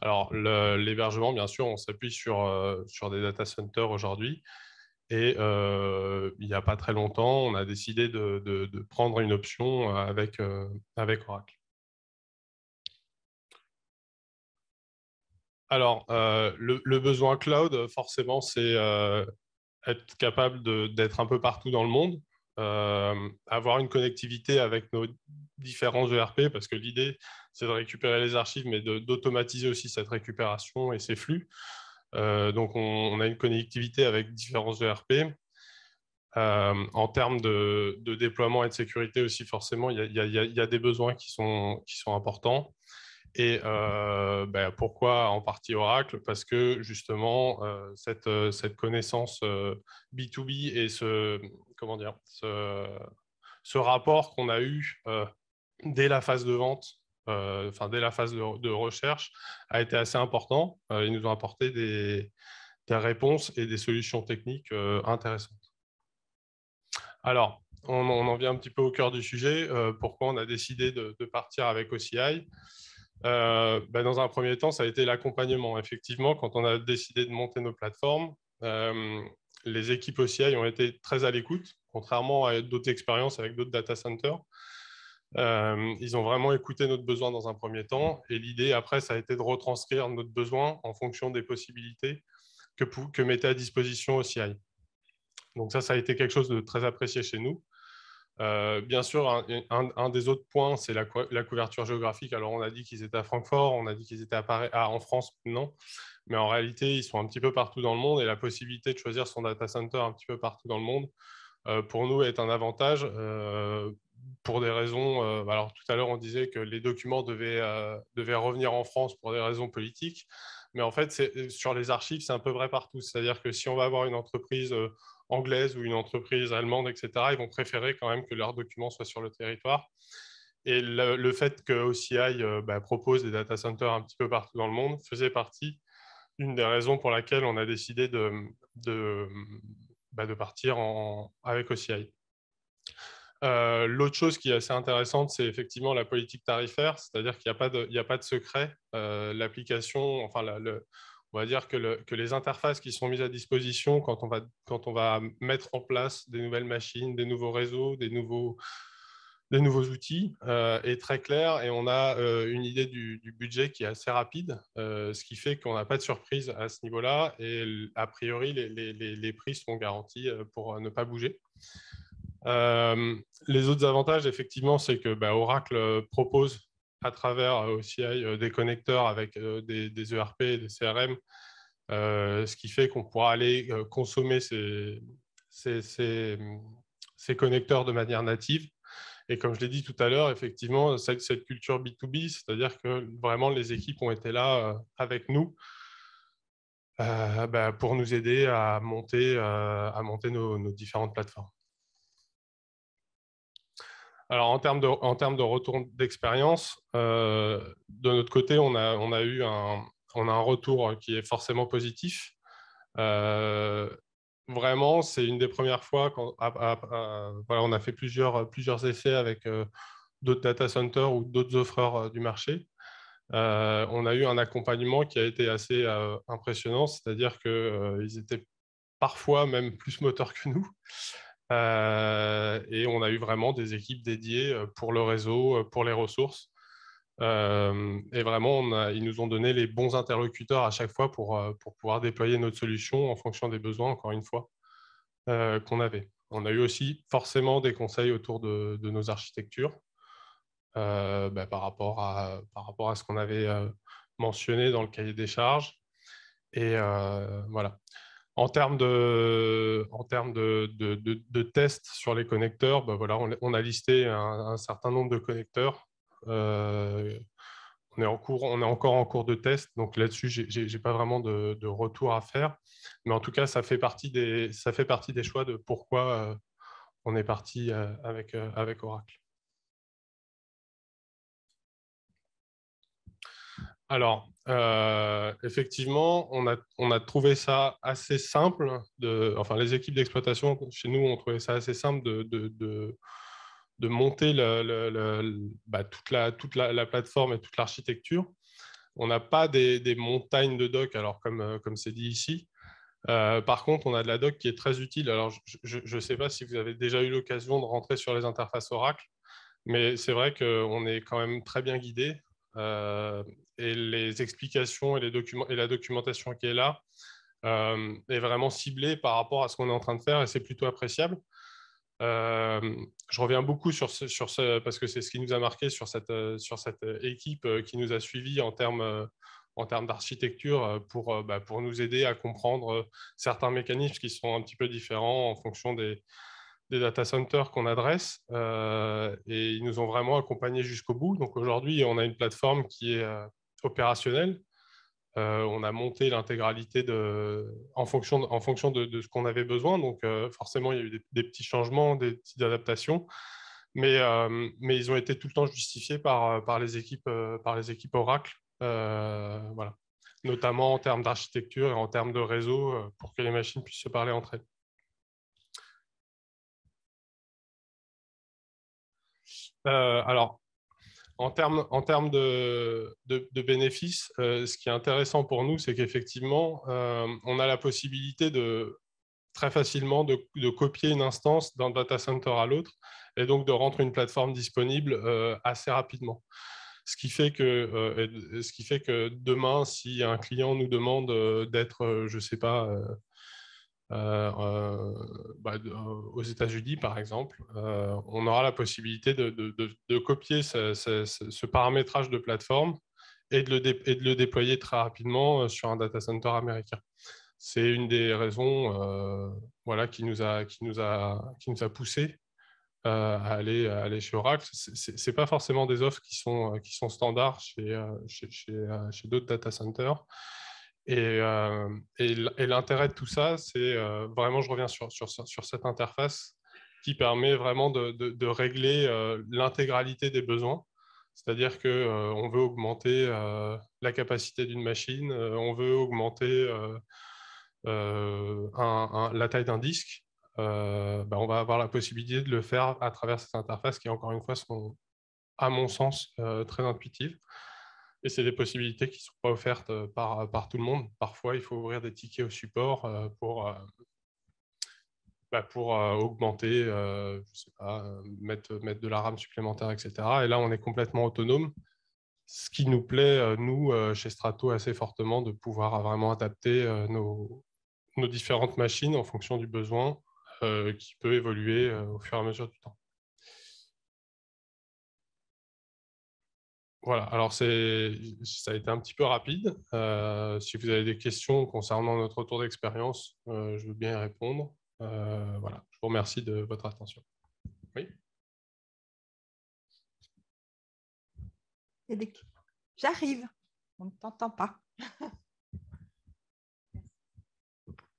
Alors, l'hébergement, bien sûr, on s'appuie sur des data centers aujourd'hui. Et il n'y a pas très longtemps, on a décidé de prendre une option avec Oracle. Alors, le besoin cloud, forcément, c'est être capable d'être un peu partout dans le monde, avoir une connectivité avec nos différents ERP, parce que l'idée, c'est de récupérer les archives, mais d'automatiser aussi cette récupération et ces flux. Donc, on a une connectivité avec différents ERP. En termes de déploiement et de sécurité aussi, forcément, il y a des besoins qui sont importants. Et pourquoi en partie Oracle? Parce que justement, cette connaissance B2B et ce rapport qu'on a eu dès la phase de vente, dès la phase de recherche, a été assez important. Ils nous ont apporté des réponses et des solutions techniques intéressantes. Alors, on en vient un petit peu au cœur du sujet. Pourquoi on a décidé de partir avec OCI? Dans un premier temps, ça a été l'accompagnement. Effectivement, quand on a décidé de monter nos plateformes, les équipes OCI ont été très à l'écoute, contrairement à d'autres expériences avec d'autres data centers. Ils ont vraiment écouté notre besoin dans un premier temps. Et l'idée, après, ça a été de retranscrire notre besoin en fonction des possibilités que mettait à disposition OCI. Donc ça a été quelque chose de très apprécié chez nous. Bien sûr, un des autres points, c'est la couverture géographique. Alors, on a dit qu'ils étaient à Francfort, on a dit qu'ils étaient à Paris, en France, non. Mais en réalité, ils sont un petit peu partout dans le monde et la possibilité de choisir son data center un petit peu partout dans le monde, pour nous, est un avantage pour des raisons… alors, tout à l'heure, on disait que les documents devaient revenir en France pour des raisons politiques. Mais en fait, sur les archives, c'est un peu vrai partout. C'est-à-dire que si on va avoir une entreprise anglaise ou une entreprise allemande, etc., ils vont préférer quand même que leurs documents soient sur le territoire. Et le fait que OCI propose des data centers un petit peu partout dans le monde faisait partie d'une des raisons pour laquelle on a décidé de partir avec OCI. L'autre chose qui est assez intéressante, c'est effectivement la politique tarifaire, c'est-à-dire qu'il n'y a pas de secret. L'application, enfin, on va dire que les interfaces qui sont mises à disposition quand on va mettre en place des nouvelles machines, des nouveaux réseaux, des nouveaux outils est très clair, et on a une idée du budget qui est assez rapide, ce qui fait qu'on n'a pas de surprise à ce niveau-là, et a priori, les prix sont garantis pour ne pas bouger. Les autres avantages, effectivement, c'est que Oracle propose à travers OCI des connecteurs avec des ERP et des CRM, ce qui fait qu'on pourra aller consommer ces connecteurs de manière native. Et comme je l'ai dit tout à l'heure, effectivement, cette culture B2B, c'est-à-dire que vraiment les équipes ont été là avec nous pour nous aider à monter nos différentes plateformes. Alors, en termes de retour d'expérience, de notre côté, on a eu un retour qui est forcément positif. Vraiment, c'est une des premières fois qu'on on a fait plusieurs essais avec d'autres data centers ou d'autres offreurs du marché. On a eu un accompagnement qui a été assez impressionnant, c'est-à-dire qu'ils étaient parfois même plus moteurs que nous. Et on a eu vraiment des équipes dédiées pour le réseau, pour les ressources. Et vraiment, ils nous ont donné les bons interlocuteurs à chaque fois pour pouvoir déployer notre solution en fonction des besoins, encore une fois, qu'on avait. On a eu aussi forcément des conseils autour de nos architectures par rapport à ce qu'on avait mentionné dans le cahier des charges. Et voilà. En termes de tests sur les connecteurs, voilà, on a listé un certain nombre de connecteurs. On est encore en cours de test, donc là-dessus, je n'ai pas vraiment de retour à faire. Mais en tout cas, ça fait partie des choix de pourquoi on est parti avec Oracle. Alors, effectivement, on a trouvé ça assez simple. Enfin, les équipes d'exploitation chez nous ont trouvé ça assez simple de monter toute la plateforme et toute l'architecture. On n'a pas des montagnes de doc, alors comme c'est dit ici. Par contre, on a de la doc qui est très utile. Alors, je ne sais pas si vous avez déjà eu l'occasion de rentrer sur les interfaces Oracle, mais c'est vrai qu'on est quand même très bien guidé. Et les explications et les documents et la documentation qui est là est vraiment ciblée par rapport à ce qu'on est en train de faire, et c'est plutôt appréciable. Je reviens beaucoup sur ce parce que c'est ce qui nous a marqué sur cette équipe qui nous a suivis en termes d'architecture pour nous aider à comprendre certains mécanismes qui sont un petit peu différents en fonction des data centers qu'on adresse, et ils nous ont vraiment accompagnés jusqu'au bout. Donc aujourd'hui, on a une plateforme qui est opérationnelle. On a monté l'intégralité en fonction de ce qu'on avait besoin. Donc forcément, il y a eu des petits changements, des petites adaptations, mais ils ont été tout le temps justifiés par les équipes Oracle, voilà. Notamment en termes d'architecture et en termes de réseau, pour que les machines puissent se parler entre elles. Alors, en termes de bénéfices, ce qui est intéressant pour nous, c'est qu'effectivement, on a la possibilité très facilement de copier une instance d'un data center à l'autre, et donc de rendre une plateforme disponible assez rapidement. Ce qui fait que demain, si un client nous demande d'être, je ne sais pas, aux États-Unis, par exemple, on aura la possibilité de copier ce paramétrage de plateforme et de le déployer très rapidement sur un data center américain. C'est une des raisons voilà, qui nous a poussé à aller chez Oracle. Ce n'est pas forcément des offres qui sont standards chez d'autres data centers. Et l'intérêt de tout ça, c'est vraiment, je reviens sur cette interface qui permet vraiment de régler l'intégralité des besoins. C'est-à-dire qu'on veut augmenter la capacité d'une machine, on veut augmenter la taille d'un disque. On va avoir la possibilité de le faire à travers cette interface qui, encore une fois, sont, à mon sens, très intuitives. Et c'est des possibilités qui ne sont pas offertes par tout le monde. Parfois, il faut ouvrir des tickets au support pour augmenter, je sais pas, mettre de la RAM supplémentaire, etc. Et là, on est complètement autonome. Ce qui nous plaît, nous, chez Strato, assez fortement, de pouvoir vraiment adapter nos différentes machines en fonction du besoin qui peut évoluer au fur et à mesure du temps. Voilà, alors ça a été un petit peu rapide. Si vous avez des questions concernant notre retour d'expérience, je veux bien y répondre. Voilà, je vous remercie de votre attention. Oui. J'arrive, on ne t'entend pas.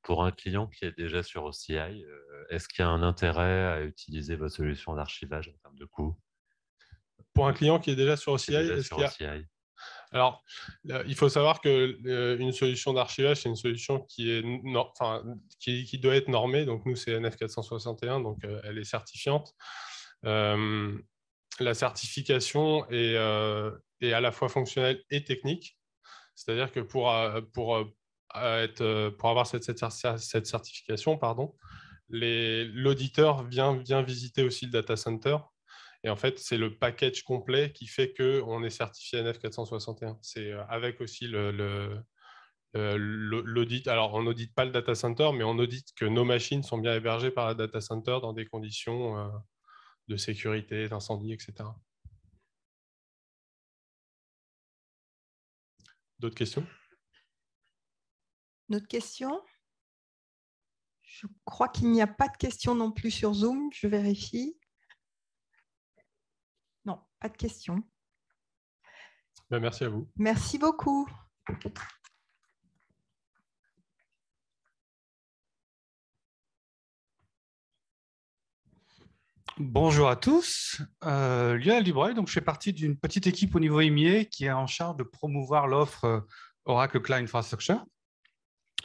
Pour un client qui est déjà sur OCI, est-ce qu'il y a un intérêt à utiliser votre solution d'archivage en termes de coût? Pour un client qui est déjà sur OCI, Alors, il faut savoir qu'une solution d'archivage, c'est une solution qui doit être normée. Donc, nous, c'est NF 461, donc elle est certifiante. La certification est à la fois fonctionnelle et technique. C'est-à-dire que pour avoir cette certification, l'auditeur vient visiter aussi le data center. Et en fait, c'est le package complet qui fait qu'on est certifié NF 461. C'est avec aussi l'audit. Alors, on n'audite pas le data center, mais on audite que nos machines sont bien hébergées par le data center dans des conditions de sécurité, d'incendie, etc. D'autres questions? D'autres questions? Je crois qu'il n'y a pas de questions non plus sur Zoom. Je vérifie. Non, pas de questions. Merci à vous. Merci beaucoup. Bonjour à tous, Lionel Dubreuil, donc je fais partie d'une petite équipe au niveau IMIE qui est en charge de promouvoir l'offre Oracle Cloud Infrastructure.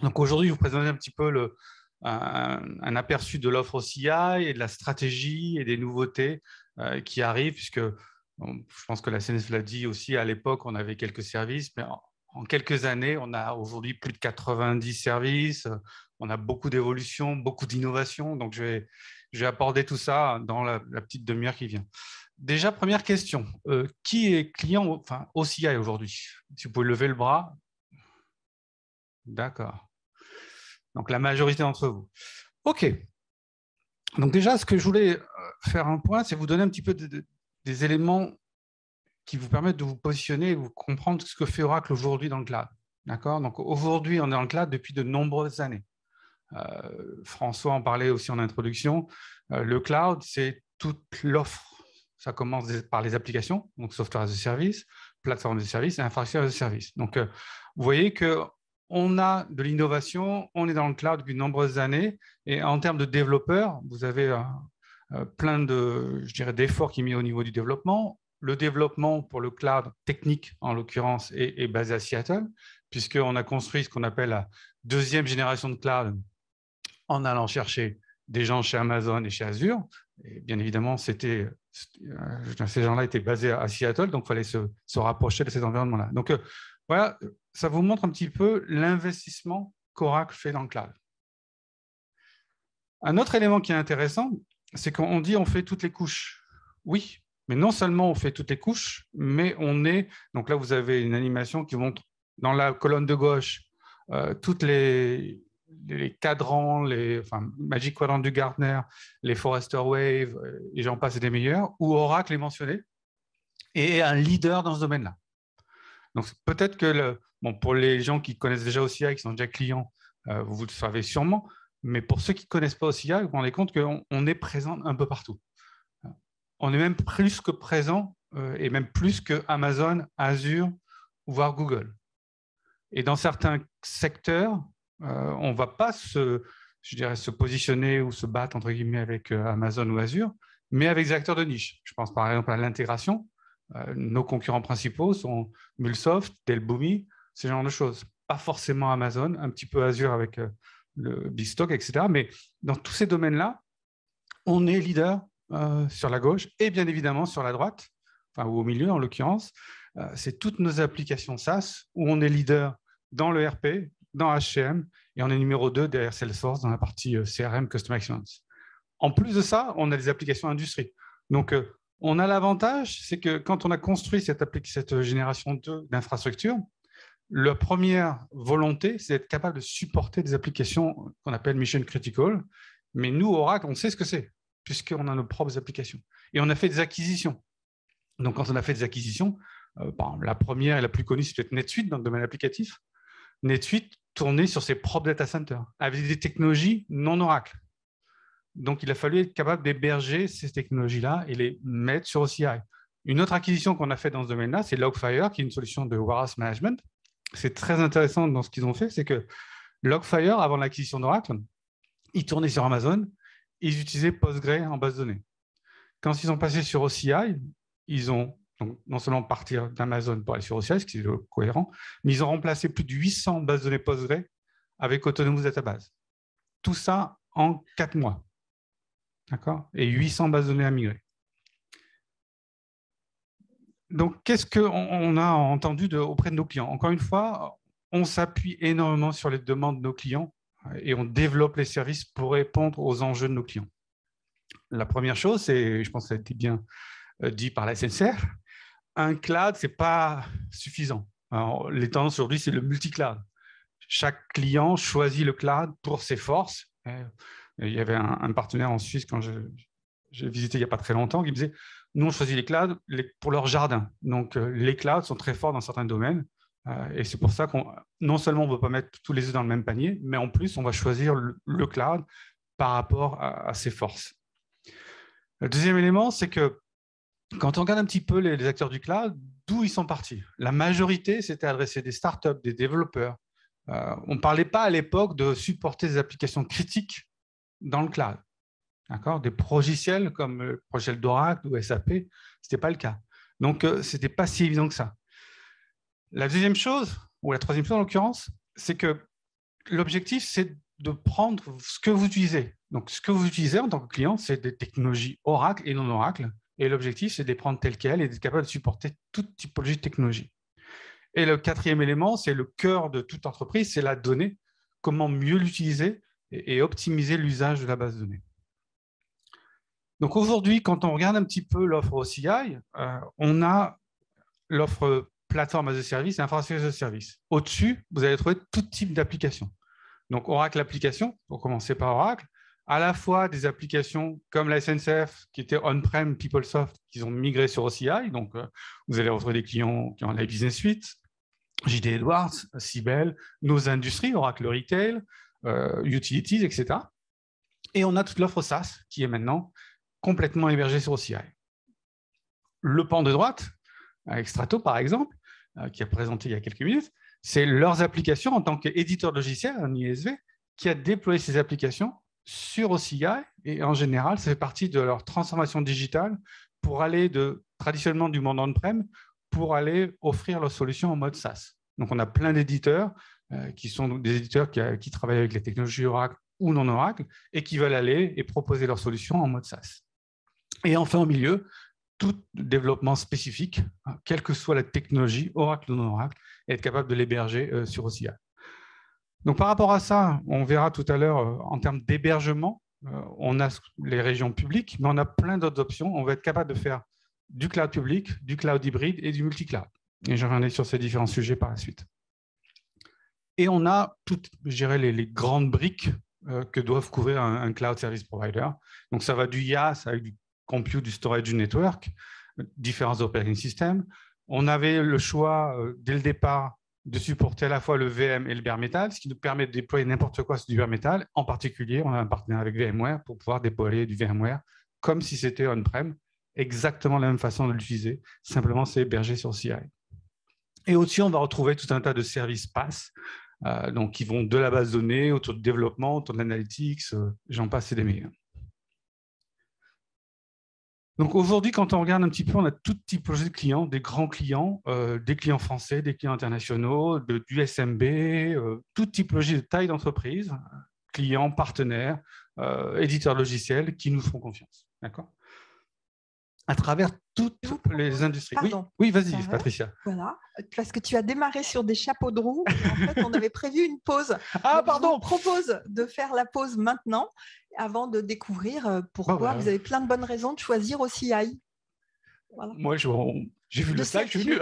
Donc aujourd'hui, je vous présente un petit peu un aperçu de l'offre OCI et de la stratégie et des nouveautés qui arrivent, puisque je pense que la CNF l'a dit aussi, à l'époque, on avait quelques services, mais en quelques années, on a aujourd'hui plus de 90 services, on a beaucoup d'évolutions, beaucoup d'innovations, donc je vais aborder tout ça dans la petite demi-heure qui vient. Déjà, première question, qui est client OCI aujourd'hui? Si vous pouvez lever le bras. D'accord. Donc, la majorité d'entre vous. OK. Donc déjà, ce que je voulais faire un point, c'est vous donner un petit peu des éléments qui vous permettent de vous positionner et vous comprendre ce que fait Oracle aujourd'hui dans le cloud. D'accord? Donc aujourd'hui, on est dans le cloud depuis de nombreuses années. François en parlait aussi en introduction. Le cloud, c'est toute l'offre. Ça commence par les applications, donc software as a service, plateforme as a service et infrastructure as a service. Donc, vous voyez qu'on a de l'innovation, on est dans le cloud depuis de nombreuses années. Et en termes de développeurs, vous avez plein d'efforts qui sont mis au niveau du développement. Le développement pour le cloud technique, en l'occurrence, est basé à Seattle, puisqu'on a construit ce qu'on appelle la deuxième génération de cloud en allant chercher des gens chez Amazon et chez Azure. Et bien évidemment, ces gens-là étaient basés à Seattle, donc il fallait se rapprocher de cet environnement-là. Donc voilà, ça vous montre un petit peu l'investissement qu'Oracle fait dans le cloud. Un autre élément qui est intéressant, c'est qu'on dit on fait toutes les couches. Oui, mais non seulement on fait toutes les couches, mais on est… Donc là, vous avez une animation qui montre dans la colonne de gauche toutes les cadrans, Magic Quadrant du Gartner, les Forrester Wave, et j'en passe et des meilleurs, où Oracle est mentionné et est un leader dans ce domaine-là. Donc peut-être que, pour les gens qui connaissent déjà OCI, qui sont déjà clients, vous le savez sûrement, mais pour ceux qui ne connaissent pas OCI, vous vous rendez compte qu'on est présent un peu partout. on est même plus que présent et même plus que Amazon, Azure, voire Google. Et dans certains secteurs, on ne va pas se positionner ou se battre entre guillemets avec Amazon ou Azure, mais avec des acteurs de niche. Je pense par exemple à l'intégration. Nos concurrents principaux sont Mulsoft, Dell Boomi, ce genre de choses. Pas forcément Amazon, un petit peu Azure avec le Bigstock, etc. Mais dans tous ces domaines-là, on est leader sur la gauche et bien évidemment sur la droite, enfin, ou au milieu en l'occurrence. C'est toutes nos applications SaaS où on est leader dans le RP, dans HCM, et on est numéro 2 derrière Salesforce dans la partie CRM Customer Excellence. En plus de ça, on a des applications industrie. Donc, on a l'avantage, c'est que quand on a construit cette génération 2 d'infrastructures, la première volonté, c'est d'être capable de supporter des applications qu'on appelle mission critical. Mais nous, Oracle, on sait ce que c'est, puisqu'on a nos propres applications. Et on a fait des acquisitions. Donc, quand on a fait des acquisitions, la première et la plus connue, c'est peut-être NetSuite dans le domaine applicatif. NetSuite tournait sur ses propres data centers, avec des technologies non Oracle. Donc, il a fallu être capable d'héberger ces technologies-là et les mettre sur OCI. Une autre acquisition qu'on a faite dans ce domaine-là, c'est Logfire, qui est une solution de warehouse management. C'est très intéressant dans ce qu'ils ont fait, c'est que Logfire, avant l'acquisition d'Oracle, ils tournaient sur Amazon, ils utilisaient Postgre en base de données. Quand ils ont passé sur OCI, ils ont donc non seulement partir d'Amazon pour aller sur OCI, ce qui est cohérent, mais ils ont remplacé plus de 800 bases de données Postgre avec Autonomous Database. Tout ça en 4 mois. D'accord ? Et 800 bases de données à migrer. Donc, qu'est-ce qu'on a entendu auprès de nos clients ? Encore une fois, on s'appuie énormément sur les demandes de nos clients et on développe les services pour répondre aux enjeux de nos clients. La première chose, c'est, je pense que ça a été bien dit par la SNCF, un cloud, ce n'est pas suffisant. Alors, les tendances aujourd'hui, c'est le multi-cloud. Chaque client choisit le cloud pour ses forces. Il y avait un partenaire en Suisse, quand j'ai visité il n'y a pas très longtemps, qui me disait « Nous, on choisit les clouds pour leur jardin. » Donc, les clouds sont très forts dans certains domaines. Et c'est pour ça qu'on, non seulement on ne veut pas mettre tous les œufs dans le même panier, mais en plus, on va choisir le cloud par rapport à ses forces. Le deuxième élément, c'est que quand on regarde un petit peu les acteurs du cloud, d'où ils sont partis. La majorité, c'était adressé des startups, des développeurs. On ne parlait pas à l'époque de supporter des applications critiques dans le cloud. Des progiciels comme le progiciel d'Oracle ou SAP, ce n'était pas le cas. Donc, ce n'était pas si évident que ça. La deuxième chose, ou la troisième chose en l'occurrence, c'est que l'objectif, c'est de prendre ce que vous utilisez. Donc, ce que vous utilisez en tant que client, c'est des technologies Oracle et non Oracle. Et l'objectif, c'est de les prendre telles quelles et d'être capable de supporter toute typologie de technologie. Et le quatrième élément, c'est le cœur de toute entreprise, c'est la donnée. Comment mieux l'utiliser et optimiser l'usage de la base de données. Donc aujourd'hui, quand on regarde un petit peu l'offre OCI, on a l'offre plateforme as a service et infrastructure as a service. Au-dessus, vous allez trouver tout type d'applications. Donc Oracle Applications, pour commencer par Oracle, à la fois des applications comme la SNCF qui était on-prem PeopleSoft, qui ont migré sur OCI. Donc vous allez retrouver des clients qui ont la Business Suite, JD Edwards, Siebel, nos industries, Oracle Retail, Utilities, etc. Et on a toute l'offre SaaS qui est maintenant complètement hébergée sur OCI. Le pan de droite, avec Strato par exemple, qui a présenté il y a quelques minutes, c'est leurs applications en tant qu'éditeur de logiciel, un ISV, qui a déployé ces applications sur OCI et en général, ça fait partie de leur transformation digitale pour aller traditionnellement du monde on-prem pour aller offrir leurs solutions en mode SaaS. Donc, on a plein d'éditeurs qui sont des éditeurs qui travaillent avec les technologies Oracle ou non Oracle et qui veulent aller et proposer leurs solutions en mode SaaS. Et enfin, au milieu, tout développement spécifique, quelle que soit la technologie, Oracle ou non Oracle, et être capable de l'héberger sur OCI. Donc, par rapport à ça, on verra tout à l'heure, en termes d'hébergement, on a les régions publiques, mais on a plein d'autres options. On va être capable de faire du cloud public, du cloud hybride et du multi-cloud. Et je reviendrai sur ces différents sujets par la suite. Et on a toutes, je dirais, les grandes briques que doivent couvrir un cloud service provider. Donc, ça va du IaaS avec du compute, du storage, du network, différents operating systems. On avait le choix, dès le départ, de supporter à la fois le VM et le bare metal, ce qui nous permet de déployer n'importe quoi sur du bare metal. En particulier, on a un partenaire avec VMware pour pouvoir déployer du VMware comme si c'était on-prem exactement la même façon de l'utiliser. Simplement, c'est hébergé sur CI. Et au-dessus, on va retrouver tout un tas de services PaaS, donc qui vont de la base de données, autour du développement, autour de l'analytics, j'en passe et des meilleurs. Donc aujourd'hui, quand on regarde un petit peu, on a toute typologie de clients, des grands clients, des clients français, des clients internationaux, du SMB, toute typologie de taille d'entreprise, clients, partenaires, éditeurs logiciels qui nous font confiance. D'accord ? À travers toutes les industries. Pardon. Oui, vas-y, Patricia. Voilà, parce que tu as démarré sur des chapeaux de roue. Et en fait, on avait prévu une pause. Ah, donc, pardon. je vous propose de faire la pause maintenant, avant de découvrir pourquoi vous avez plein de bonnes raisons de choisir OCI. Voilà. Moi, j'ai vu le slide, je suis venu.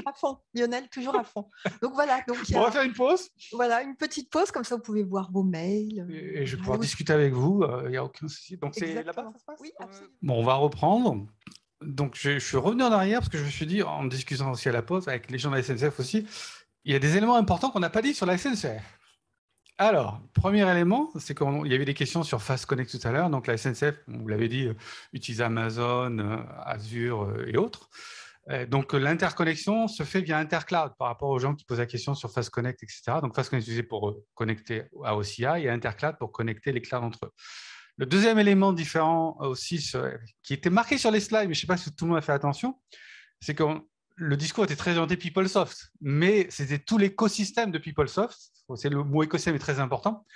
À fond, Lionel, toujours à fond. Donc voilà. Donc, on va faire une pause. Voilà, une petite pause, comme ça vous pouvez voir vos mails. Et je vais pouvoir discuter avec vous, il n'y a aucun souci. Donc c'est là-bas, ça se passe ? Oui, absolument. Bon, on va reprendre. Donc je suis revenu en arrière parce que je me suis dit, en discutant aussi à la pause, avec les gens de la SNCF aussi, il y a des éléments importants qu'on n'a pas dit sur la SNCF. Alors, premier élément, c'est qu'il y avait des questions sur Fast Connect tout à l'heure. Donc la SNCF, vous l'avez dit, utilise Amazon, Azure et autres. Donc l'interconnexion se fait via Intercloud par rapport aux gens qui posent la question sur Fast Connect, etc. Donc Fast Connect est utilisé pour connecter à OCI et Intercloud pour connecter les clouds entre eux. Le deuxième élément différent aussi, qui était marqué sur les slides, mais je ne sais pas si tout le monde a fait attention, c'est que le discours était très orienté PeopleSoft, mais c'était tout l'écosystème de PeopleSoft. Le mot écosystème est très important.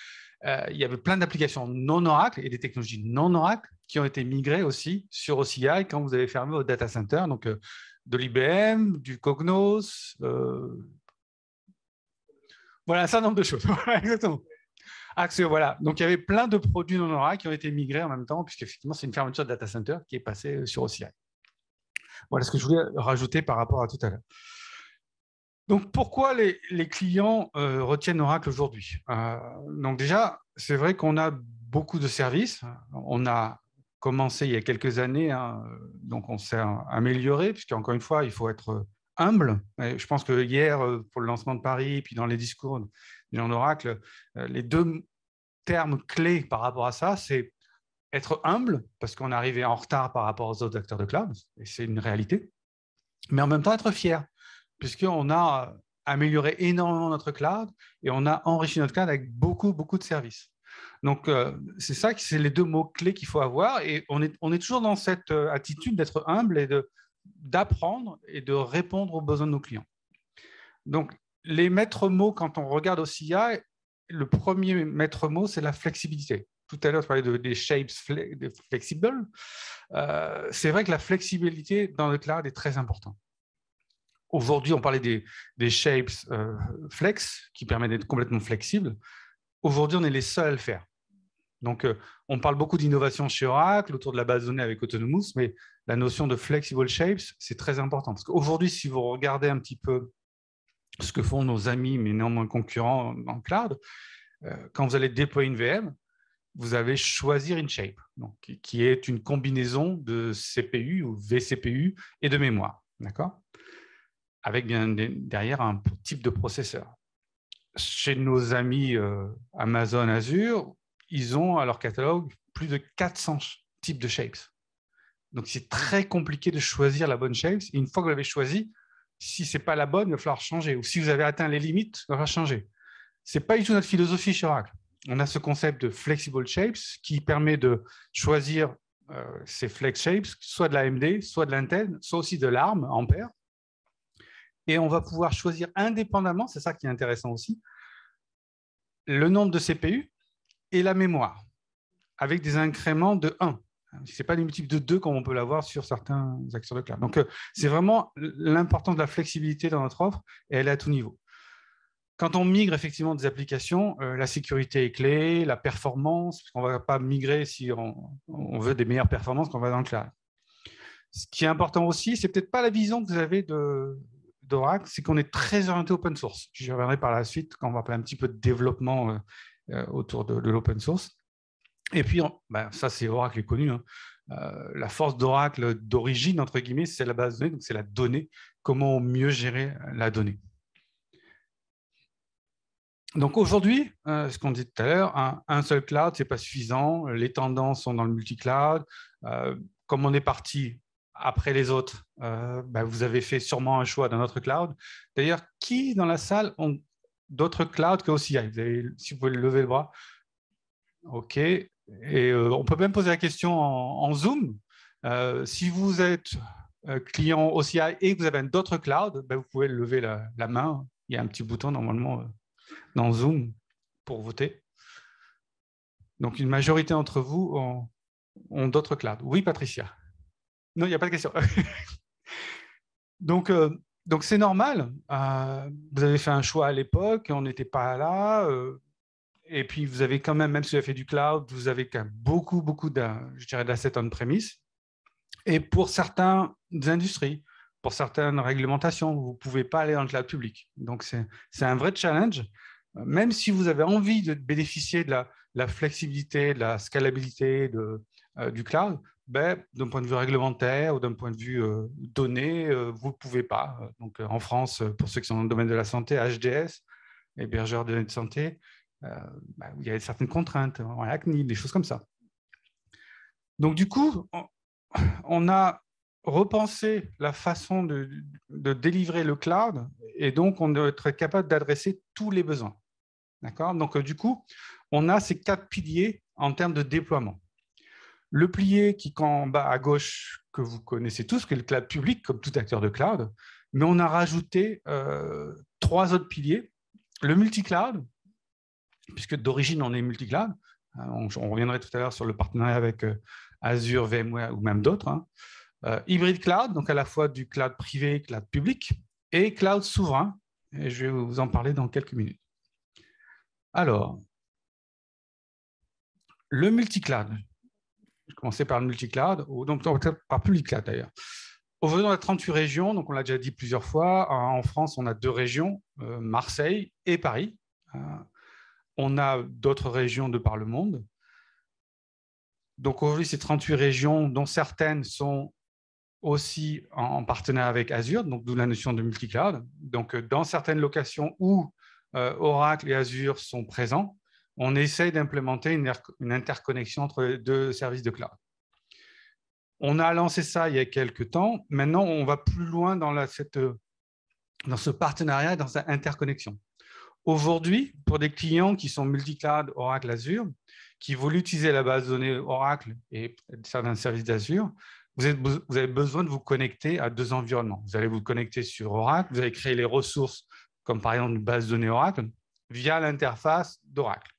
Il y avait plein d'applications non Oracle et des technologies non Oracle qui ont été migrées aussi sur OCI quand vous avez fermé votre data center. Donc, de l'IBM, du Cognos, voilà un certain nombre de choses. Exactement. Axio, voilà. Donc, il y avait plein de produits non Oracle qui ont été migrés en même temps, puisqu'effectivement, c'est une fermeture de data center qui est passée sur OCI. Voilà ce que je voulais rajouter par rapport à tout à l'heure. Donc, pourquoi les clients retiennent Oracle aujourd'hui ? Donc déjà, c'est vrai qu'on a beaucoup de services. On a commencé il y a quelques années, donc on s'est amélioré, puisqu'encore une fois, il faut être humble. Et je pense que hier, pour le lancement de Paris, puis dans les discours des gens d'Oracle, les deux termes clés par rapport à ça, c'est être humble, parce qu'on est arrivé en retard par rapport aux autres acteurs de cloud, et c'est une réalité, mais en même temps être fier, puisqu'on a amélioré énormément notre cloud et on a enrichi notre cloud avec beaucoup, beaucoup de services. Donc, c'est ça, c'est les deux mots-clés qu'il faut avoir. Et on est toujours dans cette attitude d'être humble et d'apprendre et de répondre aux besoins de nos clients. Donc, les maîtres mots, quand on regarde OCI, le premier maître mot, c'est la flexibilité. Tout à l'heure, je parlais des shapes flexibles. C'est vrai que la flexibilité dans le cloud est très importante. Aujourd'hui, on parlait des shapes flex qui permettent d'être complètement flexibles. Aujourd'hui, on est les seuls à le faire. Donc, on parle beaucoup d'innovation chez Oracle autour de la base de données avec Autonomous, mais la notion de flexible shapes, c'est très important. Parce qu'aujourd'hui, si vous regardez un petit peu ce que font nos amis, mais néanmoins concurrents dans le cloud, quand vous allez déployer une VM, vous allez choisir une shape, donc, qui est une combinaison de CPU ou vCPU et de mémoire. D'accord ? Avec bien derrière un type de processeur. Chez nos amis Amazon Azure, ils ont à leur catalogue plus de 400 types de shapes. Donc, c'est très compliqué de choisir la bonne shape. Et une fois que vous l'avez choisie, si ce n'est pas la bonne, il va falloir changer. Ou si vous avez atteint les limites, il va falloir changer. Ce n'est pas du tout notre philosophie chez Oracle. On a ce concept de flexible shapes qui permet de choisir ces flex shapes, soit de l'AMD, soit de l'Intel, soit aussi de l'ARM, Ampere. Et on va pouvoir choisir indépendamment, c'est ça qui est intéressant aussi, le nombre de CPU et la mémoire, avec des incréments de 1. Ce n'est pas des multiples de 2 comme on peut l'avoir sur certains acteurs de cloud. Donc, c'est vraiment l'importance de la flexibilité dans notre offre, et elle est à tout niveau. Quand on migre effectivement des applications, la sécurité est clé, la performance, parce qu'on ne va pas migrer si on veut des meilleures performances quand on va dans le cloud. Ce qui est important aussi, c'est peut-être pas la vision que vous avez d'Oracle, c'est qu'on est très orienté open source. J'y reviendrai par la suite quand on va parler un petit peu de développement autour de l'open source. Et puis, ça c'est Oracle est connu. La force d'Oracle d'origine, entre guillemets, c'est la base de données, donc c'est la donnée. Comment mieux gérer la donnée. Donc aujourd'hui, ce qu'on dit tout à l'heure, un seul cloud, ce n'est pas suffisant. Les tendances sont dans le multi-cloud. comme on est parti après les autres, vous avez fait sûrement un choix d'un autre cloud. D'ailleurs, qui dans la salle ont d'autres clouds que OCI? Si vous pouvez lever le bras. OK. Et on peut même poser la question en Zoom. Si vous êtes client OCI et que vous avez d'autres clouds, vous pouvez lever la main. Il y a un petit bouton normalement dans Zoom pour voter. Donc, une majorité d'entre vous ont d'autres clouds. Oui, Patricia? Non, il n'y a pas de question. Donc, c'est normal. Vous avez fait un choix à l'époque, on n'était pas là. Et puis, vous avez quand même si vous avez fait du cloud, vous avez quand même beaucoup d'assets on-premise. Et pour certaines industries, pour certaines réglementations, vous ne pouvez pas aller dans le cloud public. Donc, c'est un vrai challenge. Même si vous avez envie de bénéficier de la flexibilité, de la scalabilité du cloud, d'un point de vue réglementaire ou d'un point de vue données, vous ne pouvez pas. Donc, en France, pour ceux qui sont dans le domaine de la santé, HDS, hébergeur de données de santé, il y a certaines contraintes, la CNIL, des choses comme ça. Donc, du coup, on a repensé la façon de délivrer le cloud et donc on doit être capable d'adresser tous les besoins. D'accord? Donc, du coup, on a ces 4 piliers en termes de déploiement. Le pilier qui est en bas à gauche, que vous connaissez tous, qui est le cloud public, comme tout acteur de cloud, mais on a rajouté 3 autres piliers. Le multi-cloud, puisque d'origine, on est multi-cloud. On reviendrait tout à l'heure sur le partenariat avec Azure, VMware ou même d'autres. Hybrid cloud, donc à la fois du cloud privé, cloud public, et cloud souverain. Et je vais vous en parler dans quelques minutes. Alors, le multi-cloud. Je vais commencer par le multi-cloud, donc par public cloud d'ailleurs. Aujourd'hui, on a 38 régions, donc on l'a déjà dit plusieurs fois. En France, on a 2 régions, Marseille et Paris. On a d'autres régions de par le monde. Donc aujourd'hui, ces 38 régions, dont certaines sont aussi en partenariat avec Azure, donc d'où la notion de multi-cloud. Donc dans certaines locations où Oracle et Azure sont présents, on essaye d'implémenter une interconnexion entre les 2 services de cloud. On a lancé ça il y a quelques temps. Maintenant, on va plus loin dans ce partenariat, dans cette interconnexion. Aujourd'hui, pour des clients qui sont multi-cloud Oracle Azure, qui veulent utiliser la base de données Oracle et certains services d'Azure, vous avez besoin de vous connecter à 2 environnements. Vous allez vous connecter sur Oracle, vous allez créer les ressources, comme par exemple une base de données Oracle, via l'interface d'Oracle.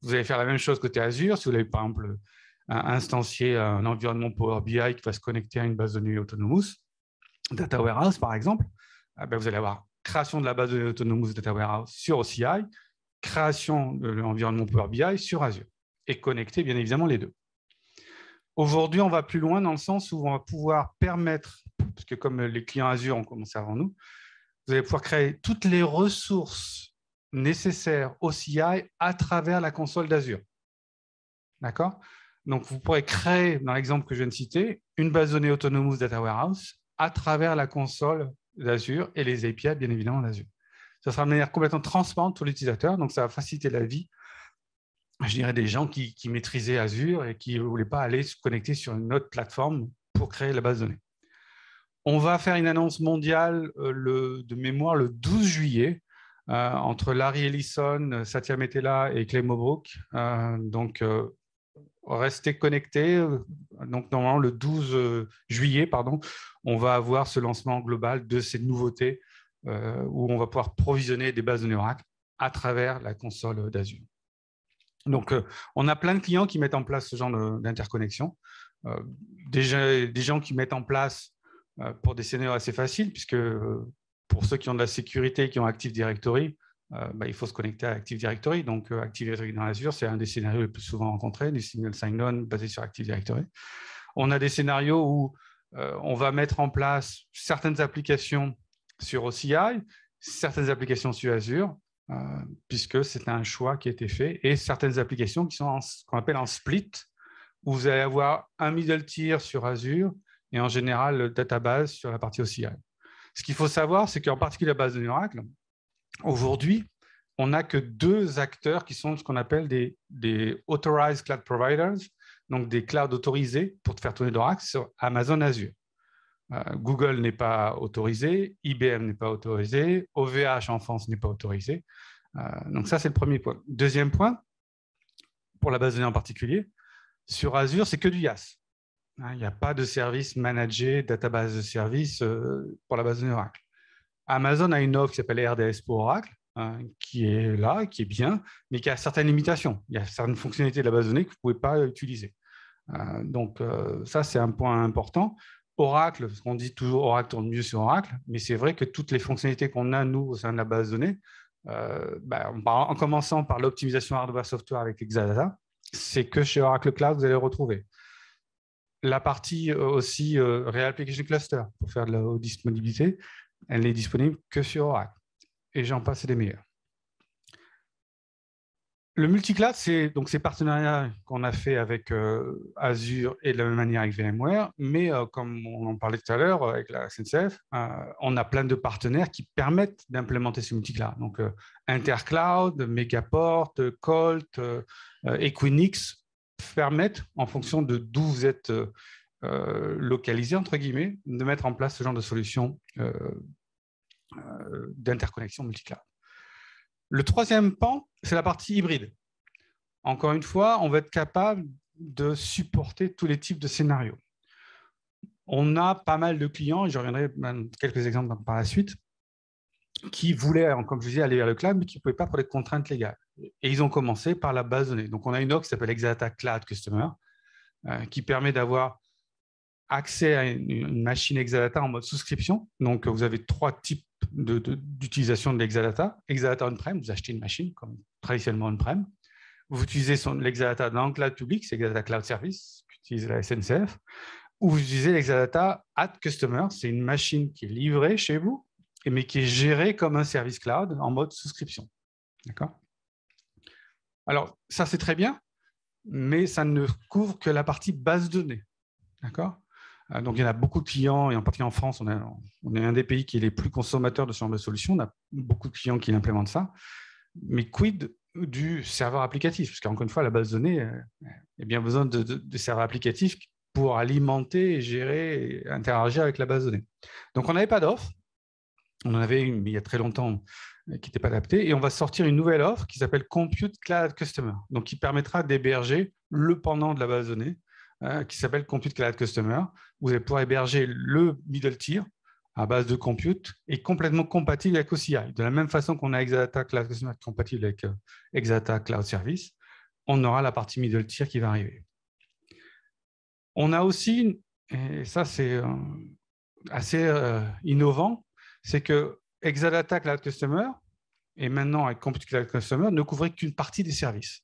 Vous allez faire la même chose côté Azure. Si vous avez par exemple instancié un environnement Power BI qui va se connecter à une base de données Autonomous, Data Warehouse par exemple, vous allez avoir création de la base de données Autonomous Data Warehouse sur OCI, création de l'environnement Power BI sur Azure et connecter bien évidemment les 2. Aujourd'hui, on va plus loin dans le sens où on va pouvoir permettre, parce que comme les clients Azure ont commencé avant nous, vous allez pouvoir créer toutes les ressources nécessaires OCI à travers la console d'Azure. D'accord? Donc, vous pourrez créer, dans l'exemple que je viens de citer, une base de données Autonomous Data Warehouse à travers la console d'Azure et les API, bien évidemment, d'Azure. Ça sera de manière complètement transparente pour l'utilisateur, donc ça va faciliter la vie, je dirais, des gens qui maîtrisaient Azure et qui ne voulaient pas aller se connecter sur une autre plateforme pour créer la base de données. On va faire une annonce mondiale de mémoire le 12 juillet entre Larry Ellison, Satya Nadella et Clay Mobrook. Donc, restez connectés. Donc, normalement, le 12 juillet, on va avoir ce lancement global de ces nouveautés où on va pouvoir provisionner des bases de données Oracle à travers la console d'Azure. Donc, on a plein de clients qui mettent en place ce genre d'interconnexion. Des gens qui mettent en place pour des scénarios assez faciles, puisque pour ceux qui ont de la sécurité, qui ont Active Directory, il faut se connecter à Active Directory. Donc, Active Directory dans Azure, c'est un des scénarios les plus souvent rencontrés, du single sign-on basé sur Active Directory. On a des scénarios où on va mettre en place certaines applications sur OCI, certaines applications sur Azure, puisque c'est un choix qui a été fait, et certaines applications qui sont ce qu'on appelle en split, où vous allez avoir un middle tier sur Azure et en général le database sur la partie OCI. Ce qu'il faut savoir, c'est qu'en particulier la base de données Oracle, aujourd'hui, on n'a que 2 acteurs qui sont ce qu'on appelle des Authorized Cloud Providers, donc des clouds autorisés pour faire tourner d'Oracle sur Amazon Azure. Google n'est pas autorisé, IBM n'est pas autorisé, OVH en France n'est pas autorisé. Donc ça, c'est le premier point. Deuxième point, pour la base de données en particulier, sur Azure, c'est que du IaaS. Il n'y a pas de service managé, database de service pour la base de données Oracle. Amazon a une offre qui s'appelle RDS pour Oracle, qui est là, qui est bien, mais qui a certaines limitations. Il y a certaines fonctionnalités de la base de données que vous ne pouvez pas utiliser. Donc ça, c'est un point important. Oracle, parce qu'on dit toujours Oracle tourne mieux sur Oracle, mais c'est vrai que toutes les fonctionnalités qu'on a, nous, au sein de la base de données, en commençant par l'optimisation hardware-software avec Exadata, c'est que chez Oracle Cloud, vous allez le retrouver. La partie aussi Real Application Cluster, pour faire de la haute disponibilité, elle n'est disponible que sur Oracle. Et j'en passe des meilleurs. Le multicloud, c'est donc ces partenariats qu'on a fait avec Azure et de la même manière avec VMware, mais comme on en parlait tout à l'heure avec la SNCF, on a plein de partenaires qui permettent d'implémenter ce multicloud. Donc Intercloud, Megaport, Colt, Equinix permettent, en fonction de d'où vous êtes localisé, entre guillemets, de mettre en place ce genre de solution d'interconnexion multicloud. Le troisième pan, c'est la partie hybride. Encore une fois, on va être capable de supporter tous les types de scénarios. On a pas mal de clients, et je reviendrai quelques exemples par la suite, qui voulaient, comme je disais, aller vers le cloud, mais qui ne pouvaient pas pour des contraintes légales. Et ils ont commencé par la base de données. Donc, on a une offre qui s'appelle Exadata Cloud Customer, qui permet d'avoir accès à une machine Exadata en mode souscription. Donc, vous avez 3 types d'utilisation de l'Exadata. Exadata on-prem, vous achetez une machine, comme traditionnellement on-prem. Vous utilisez l'Exadata dans le cloud public, c'est Exadata Cloud Service, qu'utilise la SNCF. Ou vous utilisez l'Exadata at Customer, c'est une machine qui est livrée chez vous, mais qui est gérée comme un service cloud en mode souscription. D'accord ? Alors, ça, c'est très bien, mais ça ne couvre que la partie base de données. D'accord ? Donc, il y en a beaucoup de clients, et en particulier en France, on est un des pays qui est les plus consommateurs de ce genre de solutions. On a beaucoup de clients qui implémentent ça. Mais quid du serveur applicatif? Parce qu'encore une fois, la base de données a bien besoin de serveurs applicatifs pour alimenter, gérer et interagir avec la base de données. Donc, on n'avait pas d'offre. On en avait une, mais il y a très longtemps, qui n'était pas adaptée. Et on va sortir une nouvelle offre qui s'appelle Compute Cloud Customer, donc qui permettra d'héberger le pendant de la base de données, qui s'appelle Compute Cloud Customer. Vous allez pouvoir héberger le middle tier à base de compute et complètement compatible avec OCI. De la même façon qu'on a Exadata Cloud Customer compatible avec Exadata Cloud Service, on aura la partie middle tier qui va arriver. On a aussi, et ça c'est assez innovant, c'est que Exadata Cloud Customer, et maintenant avec Compute Cloud Customer, ne couvrait qu'une partie des services.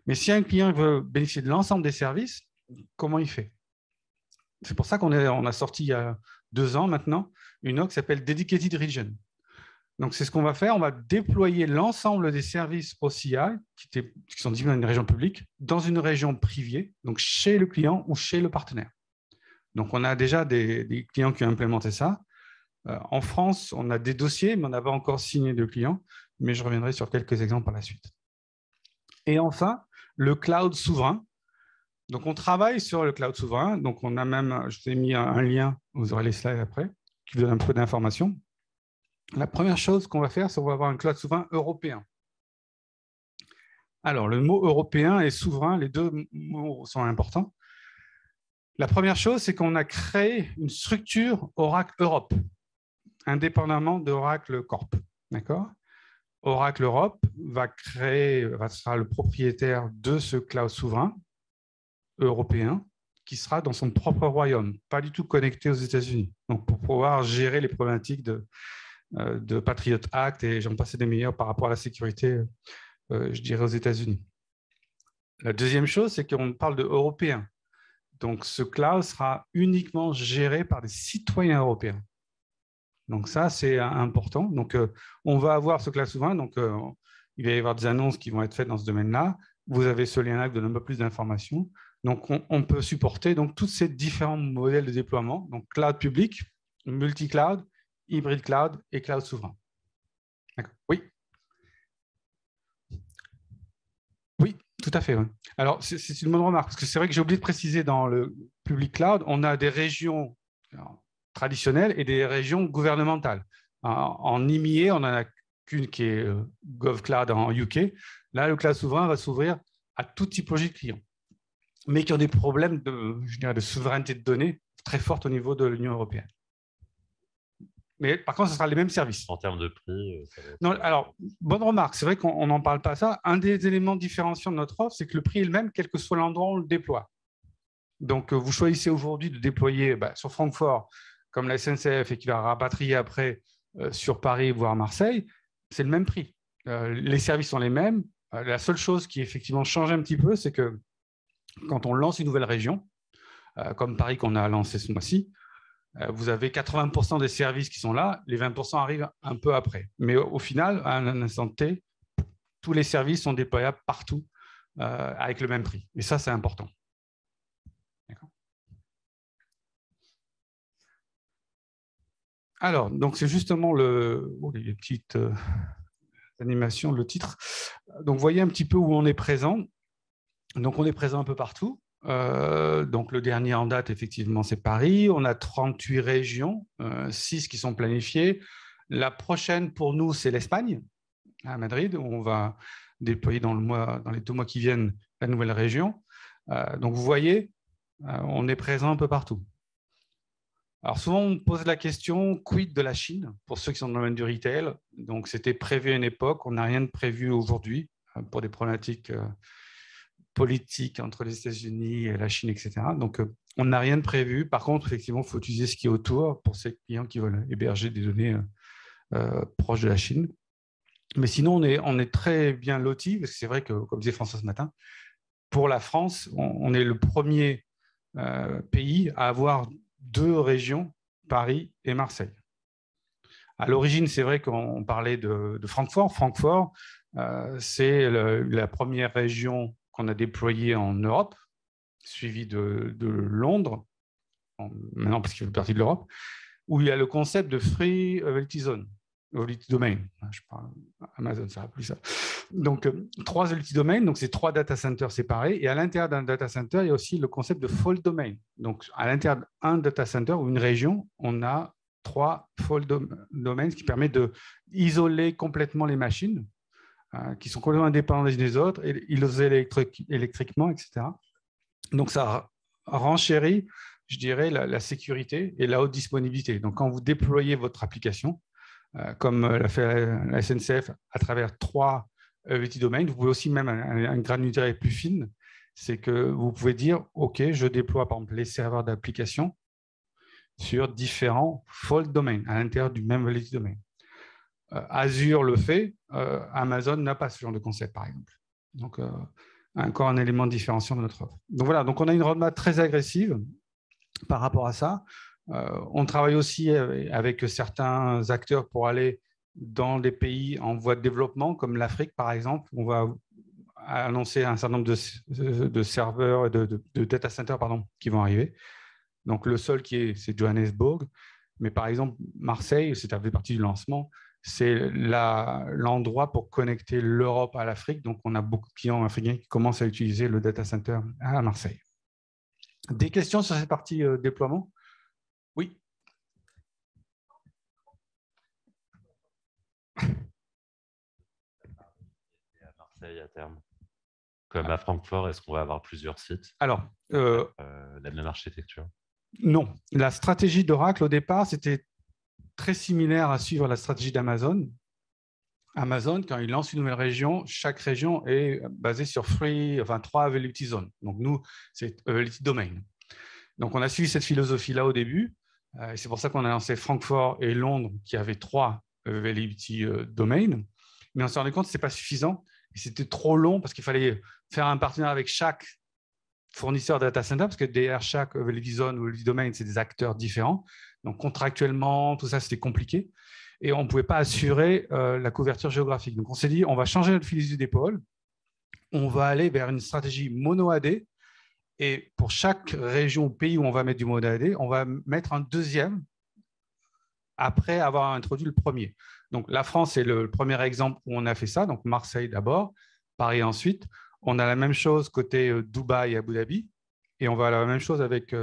Mais si un client veut bénéficier de l'ensemble des services, comment il fait? C'est pour ça qu'on a sorti il y a 2 ans maintenant une offre qui s'appelle Dedicated Region. Donc, c'est ce qu'on va faire. On va déployer l'ensemble des services OCI qui sont disponibles dans une région publique dans une région privée, donc chez le client ou chez le partenaire. Donc, on a déjà des clients qui ont implémenté ça. En France, on a des dossiers, mais on n'a pas encore signé de clients. Mais je reviendrai sur quelques exemples par la suite. Et enfin, le cloud souverain. Donc, on travaille sur le cloud souverain. Donc, on a même, je vous ai mis un lien, vous aurez les slides après, qui vous donne un peu d'informations. La première chose qu'on va faire, c'est qu'on va avoir un cloud souverain européen. Alors, le mot européen et souverain, les 2 mots sont importants. La première chose, c'est qu'on a créé une structure Oracle Europe, indépendamment d'Oracle Corp. D'accord ? Oracle Europe sera le propriétaire de ce cloud souverain européen qui sera dans son propre royaume, pas du tout connecté aux États-Unis. Donc, pour pouvoir gérer les problématiques de Patriot Act et j'en passe des meilleurs par rapport à la sécurité, je dirais, aux États-Unis. La deuxième chose, c'est qu'on parle de européens. Donc, ce cloud sera uniquement géré par des citoyens européens. Donc, ça, c'est important. Donc, on va avoir ce cloud souverain. Donc, il va y avoir des annonces qui vont être faites dans ce domaine-là. Vous avez ce lien-là qui donne un peu plus d'informations. Donc, on peut supporter donc, tous ces différents modèles de déploiement. Donc, cloud public, multi-cloud, hybride cloud et cloud souverain. D'accord. Oui. Oui. Tout à fait, oui. Alors, c'est une bonne remarque, parce que c'est vrai que j'ai oublié de préciser dans le public cloud, on a des régions traditionnelles et des régions gouvernementales. En IMIA, on n'en a qu'une qui est GovCloud en UK. Là, le cloud souverain va s'ouvrir à toute typologie de clients, mais qui ont des problèmes de souveraineté de données très fortes au niveau de l'Union européenne. Mais par contre, ce sera les mêmes services. En termes de prix, non, alors, bonne remarque. C'est vrai qu'on n'en parle pas ça. Un des éléments différenciants de notre offre, c'est que le prix est le même, quel que soit l'endroit où on le déploie. Donc, vous choisissez aujourd'hui de déployer sur Francfort, comme la SNCF, et qui va rapatrier après sur Paris, voire Marseille, c'est le même prix. Les services sont les mêmes. La seule chose qui effectivement change un petit peu, c'est que quand on lance une nouvelle région, comme Paris qu'on a lancé ce mois-ci, vous avez 80% des services qui sont là, les 20% arrivent un peu après. Mais au final, à un instant T, tous les services sont déployables partout avec le même prix. Et ça, c'est important. Alors, donc c'est justement les petites animations, le titre. Donc, vous voyez un petit peu où on est présent. Donc, on est présent un peu partout. Donc, le dernier en date, effectivement, c'est Paris. On a 38 régions, 6 qui sont planifiées. La prochaine, pour nous, c'est l'Espagne, à Madrid, où on va déployer dans les 2 mois qui viennent la nouvelle région. Donc, vous voyez, on est présent un peu partout. Alors, souvent, on pose la question, quid de la Chine, pour ceux qui sont dans le domaine du retail. Donc, c'était prévu à une époque. On n'a rien de prévu aujourd'hui pour des problématiques politique entre les États-Unis et la Chine, etc. Donc, on n'a rien de prévu. Par contre, effectivement, il faut utiliser ce qui est autour pour ces clients qui veulent héberger des données proches de la Chine. Mais sinon, on est très bien lotis, parce que c'est vrai que, comme disait François ce matin, pour la France, on est le premier pays à avoir 2 régions, Paris et Marseille. À l'origine, c'est vrai qu'on parlait de Francfort. Francfort, c'est la première région qu'on a déployé en Europe, suivi de Londres, maintenant parce qu'il fait partie de l'Europe, où il y a le concept de Free Availability Zone, Availability Domain. Je parle Amazon, ça plus ça. Donc, 3 Availability Domain, donc c'est 3 data centers séparés, et à l'intérieur d'un data center, il y a aussi le concept de Fault Domain. Donc, à l'intérieur d'un data center ou une région, on a 3 Fault Domains qui permettent d'isoler complètement les machines, qui sont complètement indépendants les unes des autres, et isolés électriquement, etc. Donc, ça renchérit, je dirais, la sécurité et la haute disponibilité. Donc, quand vous déployez votre application, comme l'a fait la SNCF à travers 3 petits domaines, vous pouvez aussi même une granularité plus fine, c'est que vous pouvez dire, OK, je déploie par exemple les serveurs d'application sur différents fault domains à l'intérieur du même validity domain. Azure le fait, Amazon n'a pas ce genre de concept, par exemple. Donc, encore un élément différenciant de notre offre. Donc, voilà, donc on a une roadmap très agressive par rapport à ça. On travaille aussi avec certains acteurs pour aller dans des pays en voie de développement, comme l'Afrique, par exemple. On va annoncer un certain nombre de serveurs et de data centers qui vont arriver. Donc, le seul c'est Johannesburg. Mais par exemple, Marseille, ça fait partie du lancement, c'est l'endroit pour connecter l'Europe à l'Afrique. Donc, on a beaucoup de clients africains qui commencent à utiliser le data center à Marseille. Des questions sur cette partie déploiement? Oui. À Marseille à terme. Comme à Francfort, est-ce qu'on va avoir plusieurs sites? Alors, la même architecture? Non. La stratégie d'Oracle, au départ, c'était très similaire à suivre la stratégie d'Amazon. Amazon, quand il lance une nouvelle région, chaque région est basée sur 3 Availability Zones. Donc, nous, c'est Availability Domain. Donc, on a suivi cette philosophie-là au début. C'est pour ça qu'on a lancé Francfort et Londres, qui avaient 3 Availability Domain. Mais on s'est rendu compte que ce n'était pas suffisant. Et c'était trop long parce qu'il fallait faire un partenariat avec chaque fournisseur de data center, parce que derrière chaque Availability Zone ou Availability Domain, c'est des acteurs différents. Donc, contractuellement, tout ça, c'était compliqué. Et on ne pouvait pas assurer la couverture géographique. Donc, on s'est dit, on va changer notre fusil d'épaule. On va aller vers une stratégie mono-AD. Et pour chaque région ou pays où on va mettre du mono-AD, on va mettre un deuxième après avoir introduit le premier. Donc, la France est le premier exemple où on a fait ça. Donc, Marseille d'abord, Paris ensuite. On a la même chose côté Dubaï et Abu Dhabi. Et on va avoir la même chose avec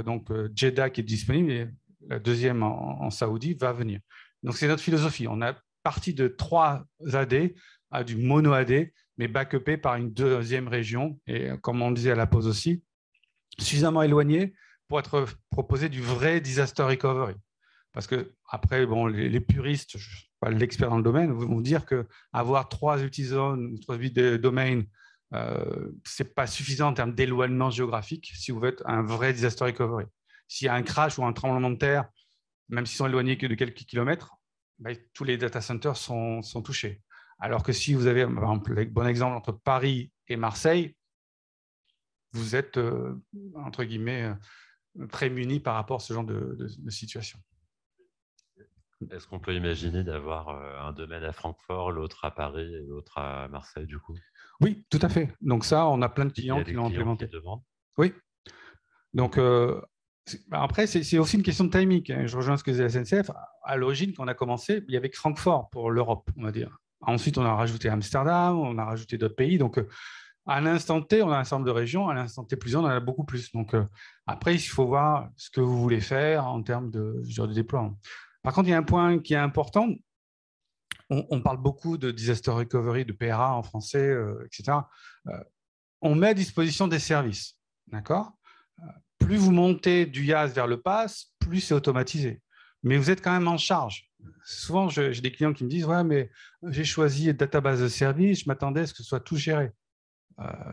Jeddah qui est disponible et la deuxième en Saoudi va venir. Donc, c'est notre philosophie. On a parti de 3 AD à du mono AD, mais backupé par une deuxième région. Et comme on disait à la pause aussi, suffisamment éloigné pour être proposé du vrai disaster recovery. Parce que après, bon, les puristes, je ne suis pas l'expert dans le domaine, vont dire qu'avoir 3 multi-zones ou 3 domaines, ce n'est pas suffisant en termes d'éloignement géographique si vous faites un vrai disaster recovery. S'il y a un crash ou un tremblement de terre, même s'ils sont éloignés que de quelques kilomètres, tous les data centers sont touchés. Alors que si vous avez, par exemple, le bon exemple entre Paris et Marseille, vous êtes, entre guillemets, prémunis par rapport à ce genre de situation. Est-ce qu'on peut imaginer d'avoir un domaine à Francfort, l'autre à Paris et l'autre à Marseille, du coup? Oui, tout à fait. Donc ça, on a plein de clients qui l'ont implémenté. Oui. Donc, après, c'est aussi une question de timing. Hein. Je rejoins ce que disait la SNCF. À l'origine, quand on a commencé, il n'y avait que Francfort pour l'Europe, on va dire. Ensuite, on a rajouté Amsterdam, on a rajouté d'autres pays. Donc, à l'instant T, on a un certain nombre de régions. À l'instant T plus 1, on en a beaucoup plus. Donc, après, il faut voir ce que vous voulez faire en termes de déploiement. Par contre, il y a un point qui est important. On parle beaucoup de disaster recovery, de PRA en français, etc. On met à disposition des services. D'accord ? Plus vous montez du IaaS vers le PaaS, plus c'est automatisé. Mais vous êtes quand même en charge. Souvent, j'ai des clients qui me disent « Ouais, mais j'ai choisi database de service, je m'attendais à ce que ce soit tout géré. »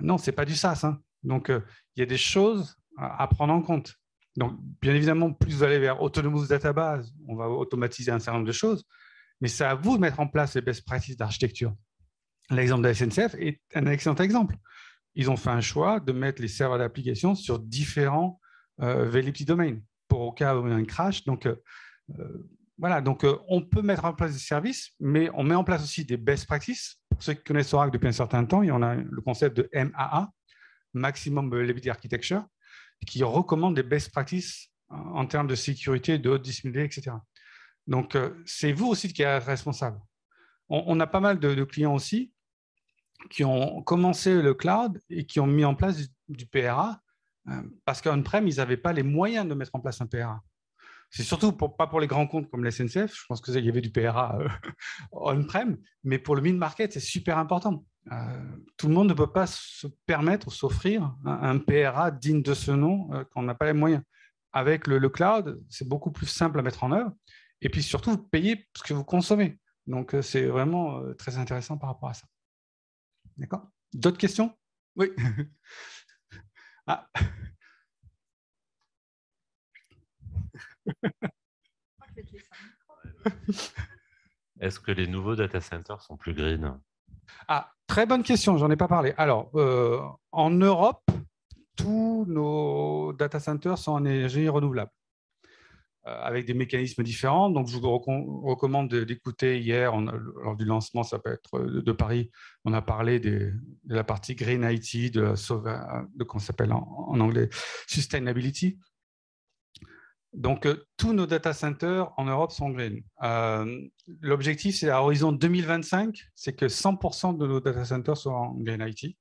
Non, ce n'est pas du SaaS. Hein. Donc, il y a des choses à prendre en compte. Donc, bien évidemment, plus vous allez vers Autonomous Database, on va automatiser un certain nombre de choses, mais c'est à vous de mettre en place les best practices d'architecture. L'exemple de la SNCF est un excellent exemple. Ils ont fait un choix de mettre les serveurs d'application sur différents velocity domains pour au cas où il y a un crash. Donc, voilà. Donc, on peut mettre en place des services, mais on met en place aussi des best practices. Pour ceux qui connaissent Oracle depuis un certain temps, il y en a le concept de MAA, Maximum Availability Architecture, qui recommande des best practices en termes de sécurité, de haute disponibilité, etc. Donc, c'est vous aussi qui êtes responsable. On a pas mal de clients aussi qui ont commencé le cloud et qui ont mis en place du PRA parce qu'on-prem, ils n'avaient pas les moyens de mettre en place un PRA. C'est surtout pas pour les grands comptes comme la SNCF, je pense qu'il y avait du PRA on-prem, mais pour le mid-market, c'est super important. Tout le monde ne peut pas se permettre ou s'offrir un PRA digne de ce nom quand on n'a pas les moyens. Avec le cloud, c'est beaucoup plus simple à mettre en œuvre et puis surtout, vous payez ce que vous consommez. Donc, c'est vraiment très intéressant par rapport à ça. D'accord ? D'autres questions ? Oui. Ah. Est-ce que les nouveaux data centers sont plus green? Ah, très bonne question, j'en ai pas parlé. Alors, en Europe, tous nos data centers sont en énergie renouvelable, avec des mécanismes différents. Donc, je vous recommande d'écouter hier, lors du lancement, ça peut être de Paris, on a parlé de la partie Green IT, de comment ça s'appelle en anglais, Sustainability. Donc, tous nos data centers en Europe sont green. L'objectif, c'est à horizon 2025, c'est que 100% de nos data centers soient en Green IT.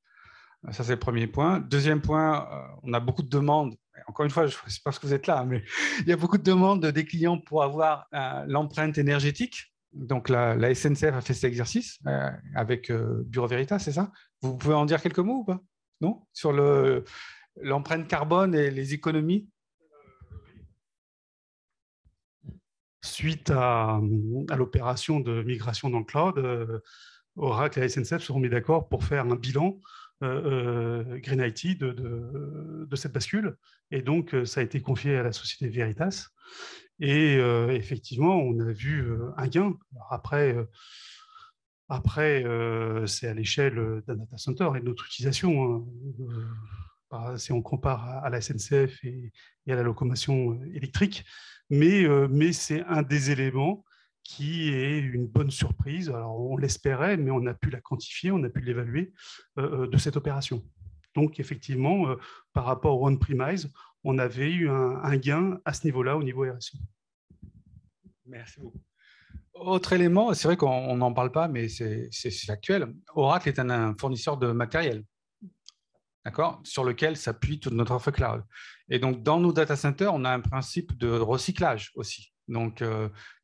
Ça, c'est le premier point. Deuxième point, on a beaucoup de demandes. Encore une fois, je ne sais pas ce que vous êtes là, mais il y a beaucoup de demandes des clients pour avoir l'empreinte énergétique. Donc, la SNCF a fait cet exercice avec Bureau Veritas, c'est ça? Vous pouvez en dire quelques mots ou pas? Non? Sur l'empreinte carbone et les économies? Suite à l'opération de migration dans le cloud, Oracle et la SNCF se sont mis d'accord pour faire un bilan Green IT de cette bascule. Et donc, ça a été confié à la société Veritas. Et effectivement, on a vu un gain. Alors après, c'est à l'échelle d'un data center et de notre utilisation. Hein. Si on compare à la SNCF et à la locomotion électrique. Mais c'est un des éléments qui est une bonne surprise. Alors, on l'espérait, mais on a pu la quantifier, on a pu l'évaluer de cette opération. Donc, effectivement, par rapport au on-premise, on avait eu un gain à ce niveau-là, au niveau RSE. Merci beaucoup. Autre élément, c'est vrai qu'on n'en parle pas, mais c'est factuel. Oracle est un fournisseur de matériel. d'accord, sur lequel s'appuie toute notre offre cloud. Et donc, dans nos data centers, on a un principe de recyclage aussi. Donc,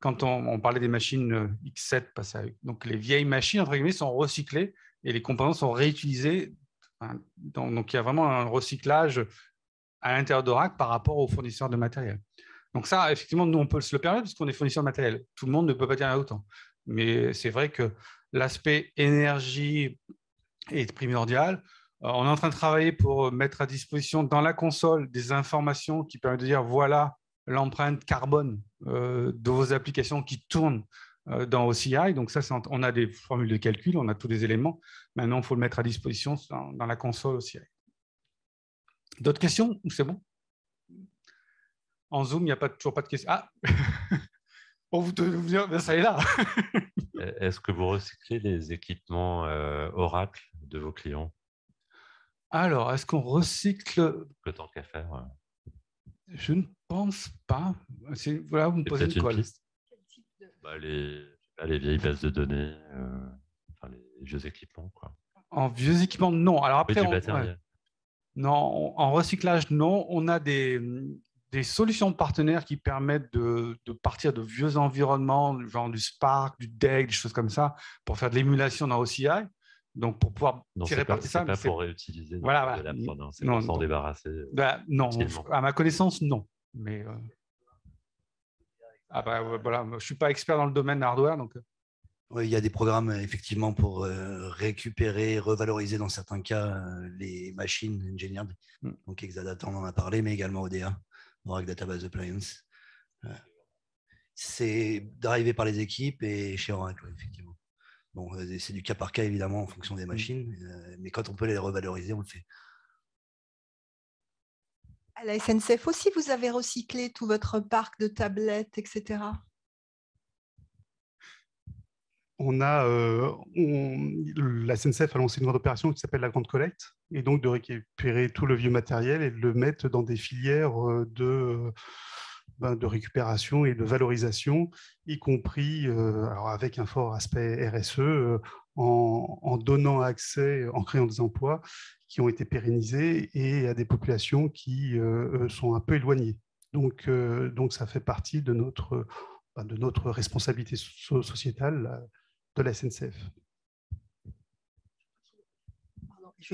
quand on parlait des machines X7, donc les vieilles machines, entre guillemets, sont recyclées et les composants sont réutilisés. Donc, il y a vraiment un recyclage à l'intérieur d'Oracle par rapport aux fournisseurs de matériel. Donc ça, effectivement, nous, on peut se le permettre puisqu'on est fournisseur de matériel. Tout le monde ne peut pas dire autant. Mais c'est vrai que l'aspect énergie est primordial. On est en train de travailler pour mettre à disposition dans la console des informations qui permettent de dire voilà l'empreinte carbone de vos applications qui tournent dans OCI. Donc ça, on a des formules de calcul, on a tous les éléments. Maintenant, il faut le mettre à disposition dans la console OCI. D'autres questions ou c'est bon? En Zoom, il n'y a toujours pas de questions. Ah on vous dire, ça est là. Est-ce que vous recyclez les équipements Oracle de vos clients? Alors, est-ce qu'on recycle? Le temps qu'à faire. Je ne pense pas. Voilà, vous me posez une colle. Les vieilles bases de données, les vieux équipements, quoi. En vieux équipements, non. Alors après, ouais. Non, en recyclage, non. On a des solutions partenaires qui permettent de partir de vieux environnements, genre du Spark, du DEG, des choses comme ça, pour faire de l'émulation dans OCI. Donc, pour pouvoir tirer parti ça. C'est pas pour réutiliser. Voilà. C'est pour s'en débarrasser. Non, à ma connaissance, non. Mais voilà, je ne suis pas expert dans le domaine hardware. Donc... Oui, il y a des programmes effectivement pour récupérer, revaloriser dans certains cas les machines engineered. Donc Exadata, on en a parlé, mais également ODA, Oracle Database Appliance. C'est drivé par les équipes et chez Oracle, effectivement. Bon, c'est du cas par cas évidemment en fonction des machines, mais quand on peut les revaloriser, on le fait. À la SNCF aussi, vous avez recyclé tout votre parc de tablettes, etc. La SNCF a lancé une grande opération qui s'appelle la Grande Collecte, et donc de récupérer tout le vieux matériel et de le mettre dans des filières de récupération et de valorisation, y compris alors avec un fort aspect RSE, en donnant accès, en créant des emplois qui ont été pérennisés et à des populations qui sont un peu éloignées. Donc ça fait partie de notre responsabilité sociétale de la SNCF.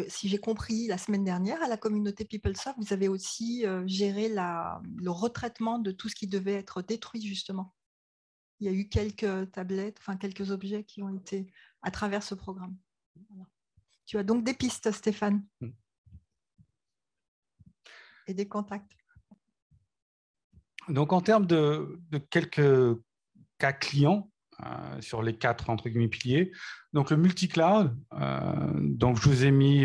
Si j'ai compris, la semaine dernière, à la communauté PeopleSoft, vous avez aussi géré le retraitement de tout ce qui devait être détruit, justement. Il y a eu quelques tablettes, enfin quelques objets qui ont été à travers ce programme. Voilà. Tu as donc des pistes, Stéphane, et des contacts. Donc, en termes de quelques cas clients, sur les 4 entre guillemets piliers. Donc le multi-cloud, donc je vous ai mis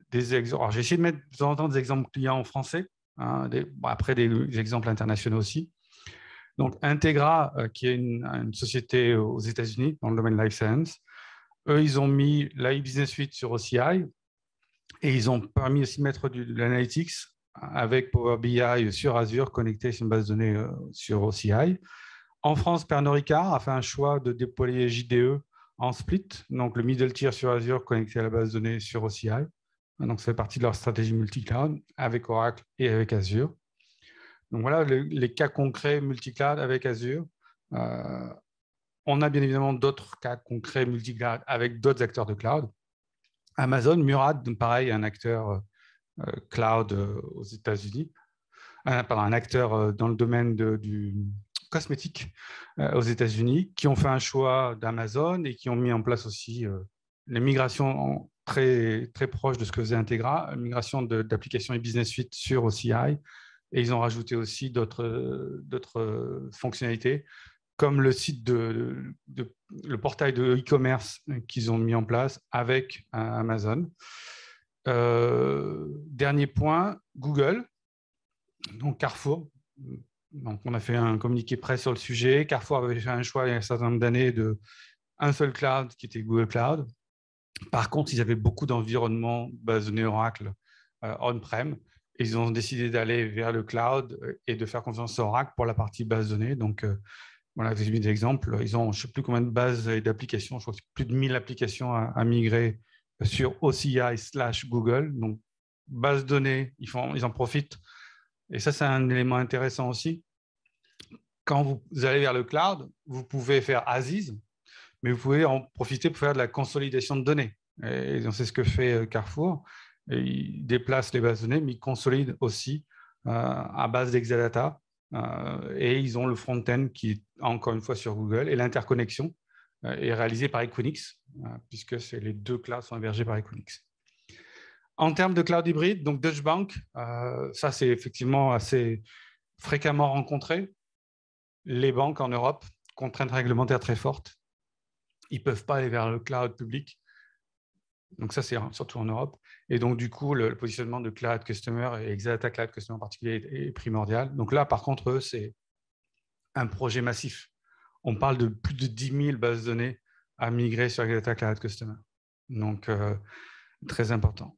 des exemples. Alors j'ai essayé de mettre de temps en temps des exemples clients en français, après des exemples internationaux aussi. Donc Integra, qui est une société aux États-Unis dans le domaine life science, eux ils ont mis l'AI Business Suite sur OCI et ils ont permis aussi de mettre de l'analytics avec Power BI sur Azure connecté sur une base de données sur OCI. En France, Pernod Ricard a fait un choix de déployer JDE en split, donc le middle tier sur Azure connecté à la base de données sur OCI. Donc, ça fait partie de leur stratégie multi-cloud avec Oracle et avec Azure. Donc, voilà les cas concrets multi-cloud avec Azure. On a bien évidemment d'autres cas concrets multi-cloud avec d'autres acteurs de cloud. Amazon, Murad, pareil, un acteur cloud aux États-Unis. Un acteur dans le domaine du cosmétiques aux États-Unis, qui ont fait un choix d'Amazon et qui ont mis en place aussi les migrations très, très proches de ce que faisait Integra, migration d'applications et Business Suite sur OCI, et ils ont rajouté aussi d'autres fonctionnalités, comme le site le portail de e-commerce qu'ils ont mis en place avec Amazon. Dernier point, Google, donc Carrefour. Donc, on a fait un communiqué presse sur le sujet. Carrefour avait fait un choix il y a un certain nombre d'années d'un seul cloud qui était Google Cloud. Par contre, ils avaient beaucoup d'environnements base de données Oracle on-prem. Et ils ont décidé d'aller vers le cloud et de faire confiance à Oracle pour la partie base de données. Donc, voilà, j'ai mis des exemples. Ils ont, je ne sais plus combien de bases et d'applications. Je crois que c'est plus de 1000 applications à migrer sur OCI/Google. Donc, base de données, ils en profitent. Et ça, c'est un élément intéressant aussi. Quand vous allez vers le cloud, vous pouvez faire Aziz, mais vous pouvez en profiter pour faire de la consolidation de données. Et c'est ce que fait Carrefour. Et ils déplacent les bases de données, mais ils consolident aussi à base d'Exadata. Et ils ont le front-end qui est encore une fois sur Google. Et l'interconnexion est réalisée par Equinix, puisque les deux clouds sont hébergés par Equinix. En termes de cloud hybride, donc Deutsche Bank, ça c'est effectivement assez fréquemment rencontré. Les banques en Europe, contraintes réglementaires très fortes, ils ne peuvent pas aller vers le cloud public. Donc ça, c'est surtout en Europe. Et donc, du coup, le positionnement de Cloud Customer et Exadata Cloud Customer en particulier est primordial. Donc là, par contre, c'est un projet massif. On parle de plus de 10 000 bases de données à migrer sur Exadata Cloud Customer. Donc, très important.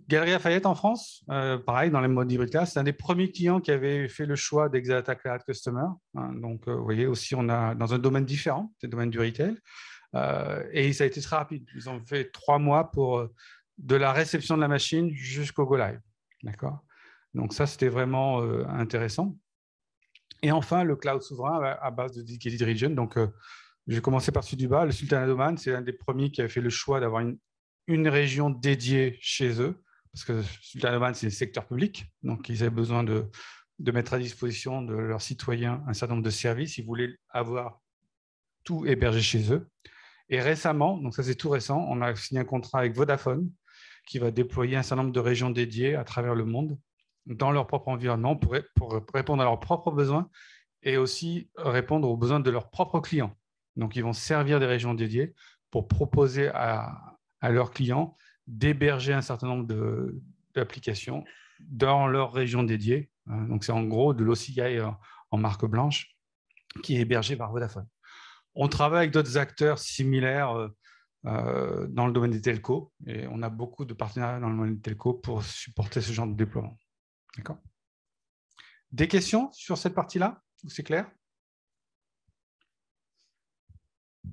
Galeries Lafayette en France, pareil, dans les modes hybrides, c'est un des premiers clients qui avait fait le choix d'Exadata Cloud Customer. Donc, vous voyez, aussi, on a dans un domaine différent, c'est le domaine du retail. Et ça a été très rapide. Ils ont fait 3 mois pour de la réception de la machine jusqu'au go live. D'accord ? Donc ça, c'était vraiment intéressant. Et enfin, le cloud souverain à base de Dedicated Region. Donc, je vais commencer par celui du bas. Le Sultanat d'Oman, c'est un des premiers qui a fait le choix d'avoir une région dédiée chez eux, parce que le Sultanat d'Oman, c'est le secteur public. Donc, ils avaient besoin de mettre à disposition de leurs citoyens un certain nombre de services. Ils voulaient avoir tout hébergé chez eux. Et récemment, donc ça c'est tout récent, on a signé un contrat avec Vodafone qui va déployer un certain nombre de régions dédiées à travers le monde dans leur propre environnement pour répondre à leurs propres besoins et aussi répondre aux besoins de leurs propres clients. Donc, ils vont servir des régions dédiées pour proposer à leurs clients d'héberger un certain nombre d'applications dans leur région dédiée. Donc, c'est en gros de l'OCI en marque blanche qui est hébergé par Vodafone. On travaille avec d'autres acteurs similaires dans le domaine des telcos et on a beaucoup de partenariats dans le domaine des telcos pour supporter ce genre de déploiement. D'accord ? Des questions sur cette partie-là ? C'est clair ?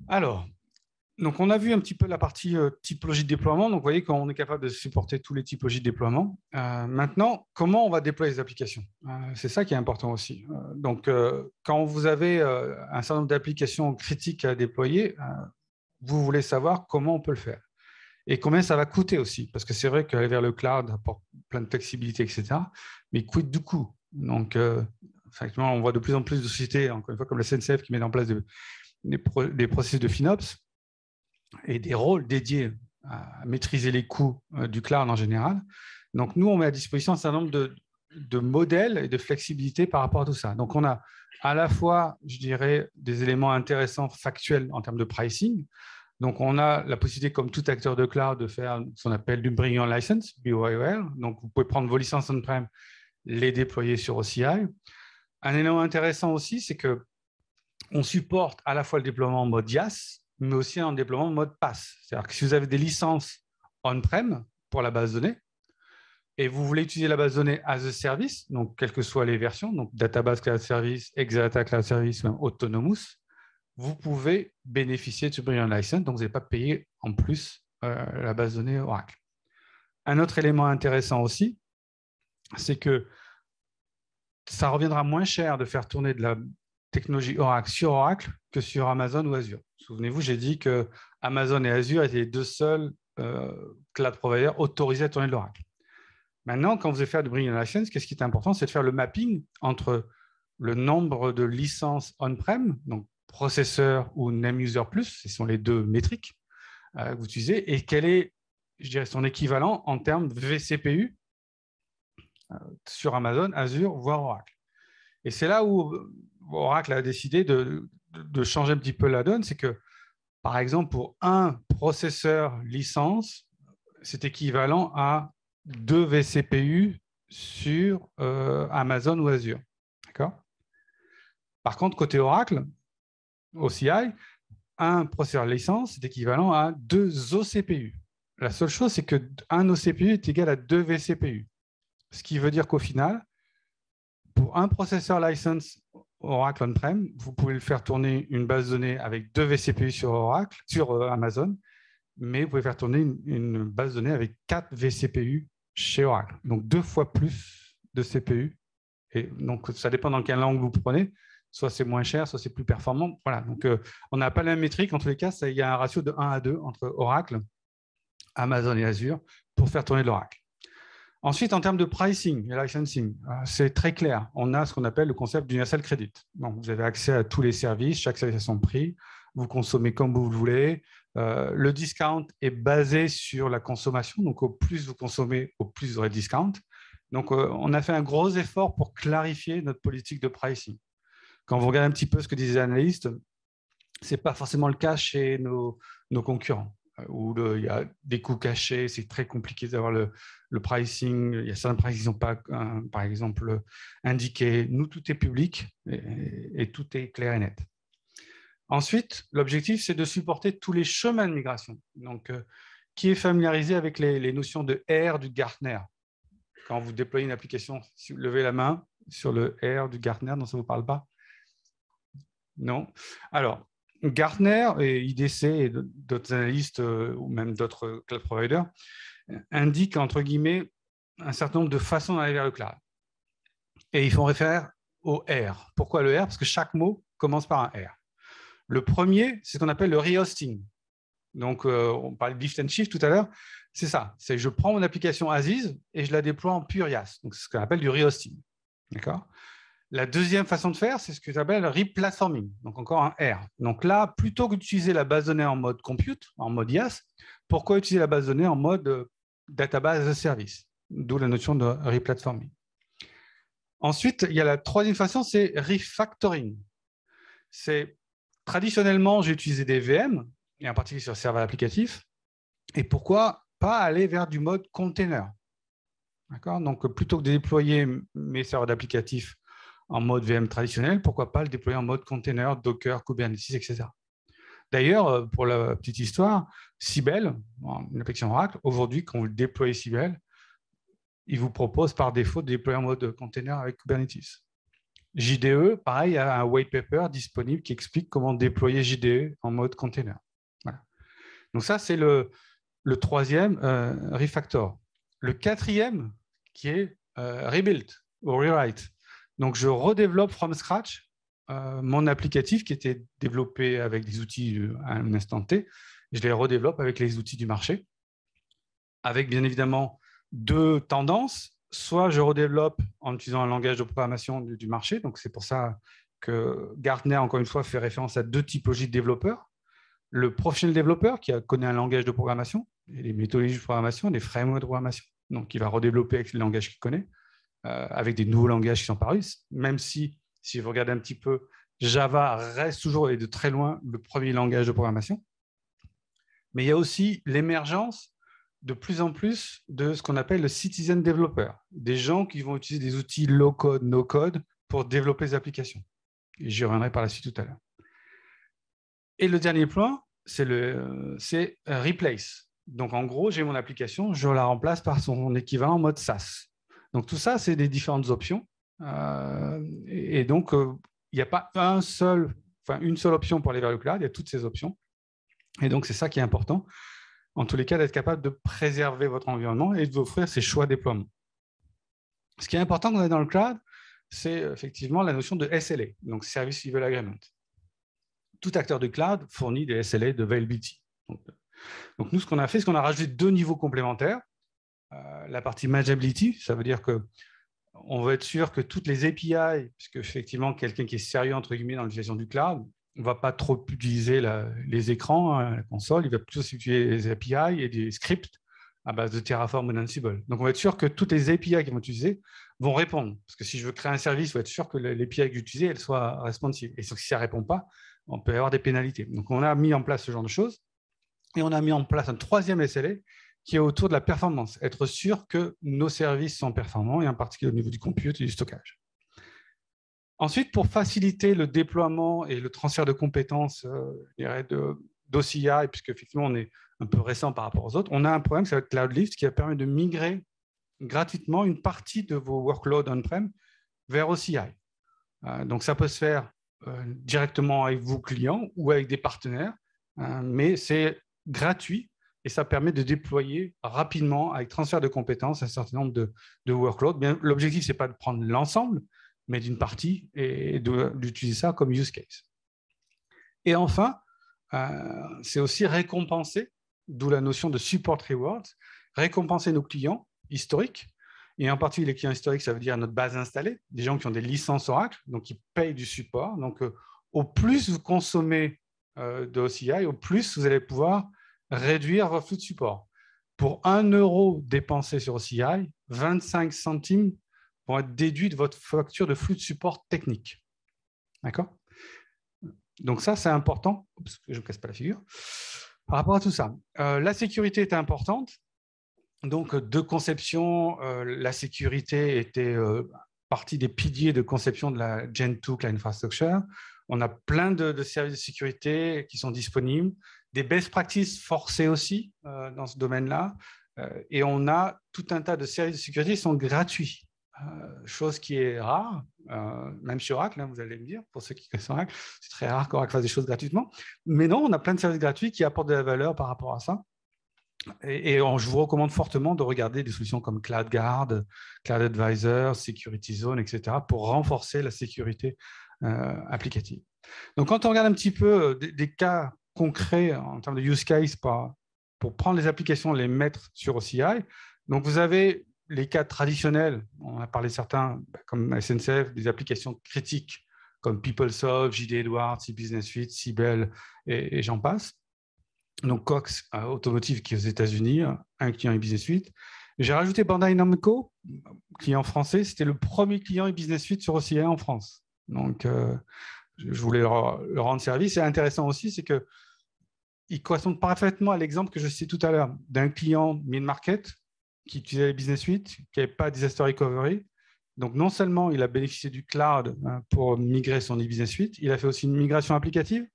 Alors, donc on a vu un petit peu la partie typologie de déploiement. Donc, vous voyez qu'on est capable de supporter tous les typologies de déploiement. Maintenant, comment on va déployer les applications ? C'est ça qui est important aussi. Donc, quand vous avez un certain nombre d'applications critiques à déployer, vous voulez savoir comment on peut le faire. Et combien ça va coûter aussi. Parce que c'est vrai qu'aller vers le cloud apporte plein de flexibilité, etc. Mais quid du coût ? Donc, effectivement, on voit de plus en plus de sociétés, encore une fois, comme la SNCF, qui met en place des processus de FinOps et des rôles dédiés à maîtriser les coûts du cloud en général. Donc, nous, on met à disposition un certain nombre de modèles et de flexibilité par rapport à tout ça. Donc, on a à la fois, je dirais, des éléments intéressants factuels en termes de pricing. Donc, on a la possibilité, comme tout acteur de cloud, de faire ce qu'on appelle du Bring Your License, BYOL. Donc, vous pouvez prendre vos licences on-prem, les déployer sur OCI. Un élément intéressant aussi, c'est qu'on supporte à la fois le déploiement en mode IaaS, mais aussi en déploiement en mode PaaS. C'est-à-dire que si vous avez des licences on-prem pour la base de données, et vous voulez utiliser la base de données as a service, donc quelles que soient les versions, donc Database Cloud Service, Exadata Cloud Service, même Autonomous, vous pouvez bénéficier de ce Bring Your License, donc vous n'allez pas payer en plus la base de données Oracle. Un autre élément intéressant aussi, c'est que ça reviendra moins cher de faire tourner de la technologie Oracle sur Oracle que sur Amazon ou Azure. Souvenez-vous, j'ai dit que Amazon et Azure étaient les deux seuls cloud providers autorisés à tourner de l'Oracle. Maintenant, quand vous allez faire du Bring Your License, qu'est-ce qui est important, c'est de faire le mapping entre le nombre de licences on-prem, donc processeur ou name user plus, ce sont les deux métriques que vous utilisez, et quel est, je dirais, son équivalent en termes de vCPU sur Amazon, Azure, voire Oracle. Et c'est là où Oracle a décidé de changer un petit peu la donne, c'est que, par exemple, pour un processeur licence, c'est équivalent à 2 vCPU sur Amazon ou Azure. D'accord ? Par contre, côté Oracle, OCI, un processeur licence est équivalent à 2 OCPU. La seule chose, c'est qu'un OCPU est égal à 2 vCPU. Ce qui veut dire qu'au final, pour un processeur license Oracle on-prem, vous pouvez le faire tourner une base de données avec 2 vCPU sur Amazon, mais vous pouvez faire tourner une base de données avec 4 vCPU chez Oracle. Donc 2 fois plus de CPU. Et donc ça dépend dans quelle langue vous prenez. Soit c'est moins cher, soit c'est plus performant. Voilà. Donc on n'a pas la même métrique. En tous les cas, il y a un ratio de 1 à 2 entre Oracle, Amazon et Azure pour faire tourner l'Oracle. Ensuite, en termes de pricing et licensing, c'est très clair. On a ce qu'on appelle le concept d'universal credit. Donc, vous avez accès à tous les services, chaque service a son prix, vous consommez comme vous le voulez. Le discount est basé sur la consommation. Donc, au plus vous consommez, au plus vous aurez de discount. Donc, on a fait un gros effort pour clarifier notre politique de pricing. Quand vous regardez un petit peu ce que disent les analystes, ce n'est pas forcément le cas chez nos concurrents, où il y a des coûts cachés, c'est très compliqué d'avoir le pricing. Il y a certains pricing qui ne sont pas, par exemple, indiqués. Nous, tout est public et tout est clair et net. Ensuite, l'objectif, c'est de supporter tous les chemins de migration. Donc, qui est familiarisé avec les notions de R du Gartner? Quand vous déployez une application, si vous levez la main sur le R du Gartner, non, ça ne vous parle pas? Non. Alors, Gartner et IDC et d'autres analystes ou même d'autres cloud providers indiquent, entre guillemets, un certain nombre de façons d'aller vers le cloud. Et ils font référence au R. Pourquoi le R? Parce que chaque mot commence par un R. Le premier, c'est ce qu'on appelle le rehosting. Donc, on parlait de lift and shift tout à l'heure. C'est ça. C'est je prends mon application Aziz et je la déploie en pure IaaS. Donc, c'est ce qu'on appelle du rehosting. D'accord? La deuxième façon de faire, c'est ce que j'appelle replatforming, donc encore un R. Donc là, plutôt que d'utiliser la base de données en mode compute, en mode IaaS, pourquoi utiliser la base de données en mode database as a service? D'où la notion de replatforming. Ensuite, il y a la troisième façon, c'est refactoring. Traditionnellement, j'ai utilisé des VM, et en particulier sur le serveur applicatif, et pourquoi pas aller vers du mode container? D'accord? Donc, plutôt que de déployer mes serveurs d'applicatifs en mode VM traditionnel, pourquoi pas le déployer en mode container, Docker, Kubernetes, etc. D'ailleurs, pour la petite histoire, Cybele, une application Oracle, aujourd'hui, quand vous déployez Cybele, il vous propose par défaut de déployer en mode container avec Kubernetes. JDE, pareil, il y a un white paper disponible qui explique comment déployer JDE en mode container. Voilà. Donc ça, c'est le troisième refactor. Le quatrième, qui est rebuild ou rewrite. Donc, je redéveloppe from scratch mon applicatif qui était développé avec des outils à un instant T. Je les redéveloppe avec les outils du marché, avec bien évidemment 2 tendances. Soit je redéveloppe en utilisant un langage de programmation du marché. Donc, c'est pour ça que Gartner, encore une fois, fait référence à 2 typologies de développeurs. Le professionnel développeur qui connaît un langage de programmation, et les méthodologies de programmation, des frameworks de programmation. Donc, il va redévelopper avec le langage qu'il connaît. Avec des nouveaux langages qui sont parus, même si vous regardez un petit peu, Java reste toujours et de très loin le premier langage de programmation. Mais il y a aussi l'émergence de plus en plus de ce qu'on appelle le citizen developer, des gens qui vont utiliser des outils low-code, no-code pour développer des applications. Et j'y reviendrai par la suite tout à l'heure. Et le dernier point, c'est replace. Donc en gros, j'ai mon application, je la remplace par son équivalent en mode SaaS. Donc, tout ça, c'est des différentes options. Et donc, il n'y a pas une seule option pour aller vers le cloud, il y a toutes ces options. Et donc, c'est ça qui est important, en tous les cas, d'être capable de préserver votre environnement et de vous offrir ces choix de déploiement. Ce qui est important quand on est dans le cloud, c'est effectivement la notion de SLA, donc Service Level Agreement. Tout acteur de cloud fournit des SLA de availability. Donc, nous, ce qu'on a fait, c'est qu'on a rajouté 2 niveaux complémentaires. La partie manageability, ça veut dire qu'on veut être sûr que toutes les API, puisque effectivement, quelqu'un qui est sérieux, entre guillemets, dans l'utilisation du cloud, ne va pas trop utiliser les écrans, la console, il va plutôt utiliser les API et des scripts à base de Terraform ou d'Ansible. Donc, on va être sûr que toutes les API qu'ils vont utiliser vont répondre. Parce que si je veux créer un service, il faut être sûr que l'API que j'utilise, elle soit responsive. Et si ça ne répond pas, on peut avoir des pénalités. Donc, on a mis en place ce genre de choses. Et on a mis en place un 3e SLA qui est autour de la performance, être sûr que nos services sont performants, et en particulier au niveau du compute et du stockage. Ensuite, pour faciliter le déploiement et le transfert de compétences d'OCI, puisque effectivement on est un peu récent par rapport aux autres, on a un programme qui s'appelle Cloudlift qui va permettre de migrer gratuitement une partie de vos workloads on-prem vers OCI. Donc ça peut se faire directement avec vos clients ou avec des partenaires, mais c'est gratuit et ça permet de déployer rapidement, avec transfert de compétences, un certain nombre de workloads. L'objectif, ce n'est pas de prendre l'ensemble, mais d'une partie et d'utiliser ça comme use case. Et enfin, c'est aussi récompenser, d'où la notion de support rewards, récompenser nos clients historiques, et en particulier les clients historiques, ça veut dire notre base installée, des gens qui ont des licences Oracle, donc qui payent du support. Donc, au plus vous consommez de OCI, au plus vous allez pouvoir réduire votre flux de support. Pour 1 € dépensé sur OCI, 25 centimes vont être déduits de votre facture de flux de support technique. D'accord? Donc ça, c'est important, parce que je ne me casse pas la figure. Par rapport à tout ça, la sécurité était importante. Donc, de conception, la sécurité était partie des piliers de conception de la Gen 2 Cloud Infrastructure. On a plein de services de sécurité qui sont disponibles, des best practices forcées aussi dans ce domaine-là. Et on a tout un tas de services de sécurité qui sont gratuits. Chose qui est rare, même chez Oracle, hein, vous allez me dire, pour ceux qui connaissent Oracle, c'est très rare qu'Oracle fasse des choses gratuitement. Mais non, on a plein de services gratuits qui apportent de la valeur par rapport à ça. Et je vous recommande fortement de regarder des solutions comme CloudGuard, Cloud Advisor, Security Zone, etc., pour renforcer la sécurité applicative. Donc, quand on regarde un petit peu des cas concrets en termes de use case pour prendre les applications et les mettre sur OCI, donc vous avez les cas traditionnels, on a parlé de certains, comme SNCF, des applications critiques comme PeopleSoft, JD Edwards, eBusiness Suite, Siebel et j'en passe. Donc Cox Automotive qui est aux États-Unis, un client eBusiness Suite. J'ai rajouté Bandai Namco, client français, c'était le premier client eBusiness Suite sur OCI en France. Donc je voulais leur rendre service. Et intéressant aussi, c'est qu'ils correspondent parfaitement à l'exemple que je citais tout à l'heure d'un client mid-market qui utilisait les Business Suite, qui n'avait pas de disaster recovery. Donc, non seulement il a bénéficié du cloud pour migrer son e-business suite, il a fait aussi une migration applicative.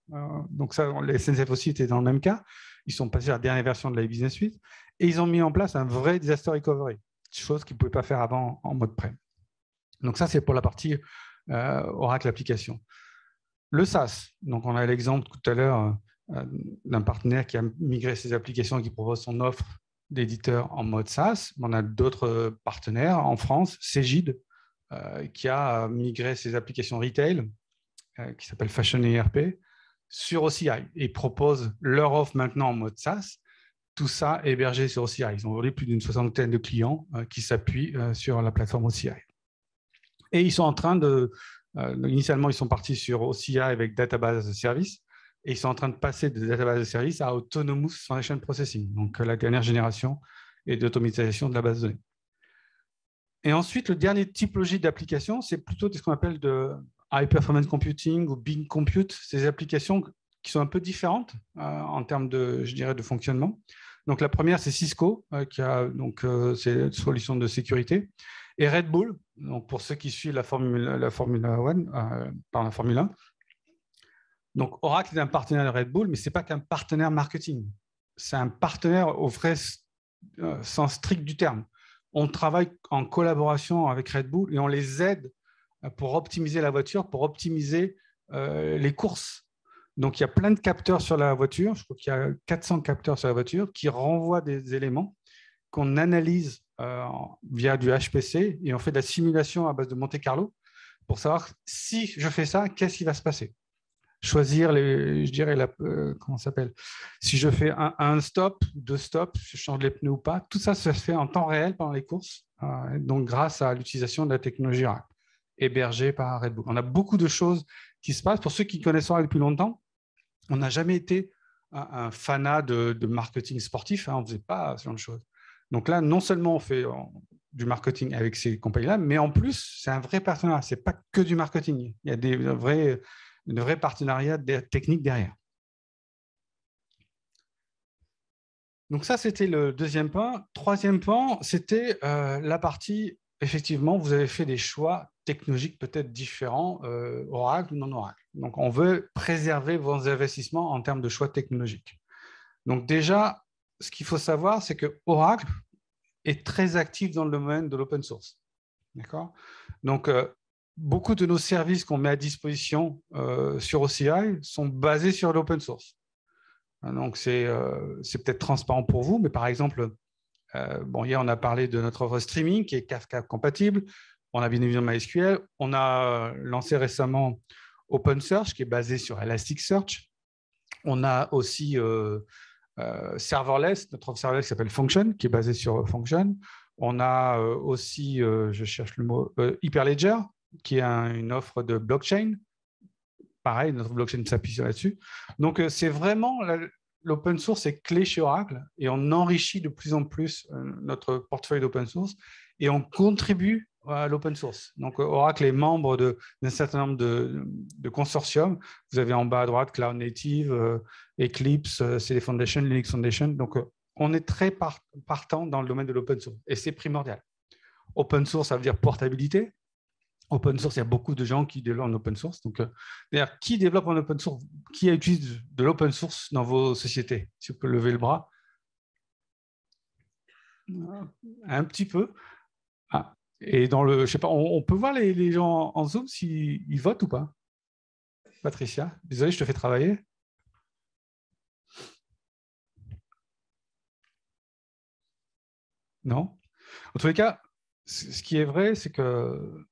Donc, ça, les SNCF aussi étaient dans le même cas. Ils sont passés à la dernière version de la e-business suite et ils ont mis en place un vrai disaster recovery, chose qu'ils ne pouvaient pas faire avant en mode prêt. Donc, ça, c'est pour la partie Oracle application. Le SaaS, donc on a l'exemple tout à l'heure d'un partenaire qui a migré ses applications et qui propose son offre d'éditeur en mode SaaS. On a d'autres partenaires en France, Cegid, qui a migré ses applications retail, qui s'appelle Fashion ERP, sur OCI et propose leur offre maintenant en mode SaaS. Tout ça hébergé sur OCI. Ils ont aujourd'hui plus d'une 60aine de clients qui s'appuient sur la plateforme OCI. Et ils sont en train initialement, ils sont partis sur OCI avec Database as a Service. Et ils sont en train de passer de database de service à Autonomous Foundation Processing, donc la dernière génération et d'automatisation de la base de données. Et ensuite, le dernier typologie d'application, c'est plutôt ce qu'on appelle de High Performance Computing ou Big Compute, ces applications qui sont un peu différentes en termes de, je dirais, de fonctionnement. Donc, la première, c'est Cisco, qui a c'est une solution de sécurité, et Red Bull, donc pour ceux qui suivent la Formule 1. Donc, Oracle est un partenaire de Red Bull, mais ce n'est pas qu'un partenaire marketing. C'est un partenaire au vrai sens strict du terme. On travaille en collaboration avec Red Bull et on les aide pour optimiser la voiture, pour optimiser les courses. Donc, il y a plein de capteurs sur la voiture. Je crois qu'il y a 400 capteurs sur la voiture qui renvoient des éléments qu'on analyse via du HPC et on fait de la simulation à base de Monte Carlo pour savoir si je fais ça, qu'est-ce qui va se passer. Choisir je dirais, comment ça s'appelle? Si je fais un stop, 2 stops, je change les pneus ou pas, tout ça se fait en temps réel pendant les courses, donc grâce à l'utilisation de la technologie Oracle, hébergée par Red Bull. On a beaucoup de choses qui se passent. Pour ceux qui connaissent Oracle depuis longtemps, on n'a jamais été un fanat de marketing sportif, on ne faisait pas ce genre de choses. Donc là, non seulement on fait du marketing avec ces compagnies-là, mais en plus, c'est un vrai partenariat. Ce n'est pas que du marketing. Il y a des vrais partenariats techniques derrière. Donc ça, c'était le deuxième point. Troisième point, c'était la partie, effectivement, vous avez fait des choix technologiques peut-être différents, Oracle ou non Oracle. Donc, on veut préserver vos investissements en termes de choix technologiques. Donc déjà, ce qu'il faut savoir, c'est que Oracle est très actif dans le domaine de l'open source. D'accord ? Donc, beaucoup de nos services qu'on met à disposition sur OCI sont basés sur l'open source. Donc, c'est peut-être transparent pour vous, mais par exemple, hier, on a parlé de notre offre streaming qui est Kafka compatible. On a bien évidemment MySQL. On a lancé récemment OpenSearch qui est basé sur Elasticsearch. On a aussi Serverless, notre offre serverless qui s'appelle Function, qui est basée sur Function. On a aussi, je cherche le mot, Hyperledger, qui est une offre de blockchain. Pareil, notre blockchain s'appuie là-dessus. Donc, c'est vraiment l'open source est clé chez Oracle et on enrichit de plus en plus notre portefeuille d'open source et on contribue à l'open source. Donc, Oracle est membre d'un certain nombre de consortiums. Vous avez en bas à droite Cloud Native, Eclipse, CD Foundation, Linux Foundation. Donc, on est très partant dans le domaine de l'open source et c'est primordial. Open source, ça veut dire portabilité. Open source, il y a beaucoup de gens qui développent en open source. Donc, d'ailleurs, qui développe en open source? Qui utilise de l'open source dans vos sociétés? Si vous pouvez lever le bras. Un petit peu. Ah. Et dans le, je sais pas, on peut voir les gens en Zoom s'ils votent ou pas? Patricia, désolé, je te fais travailler. Non? En tous les cas, ce qui est vrai, c'est que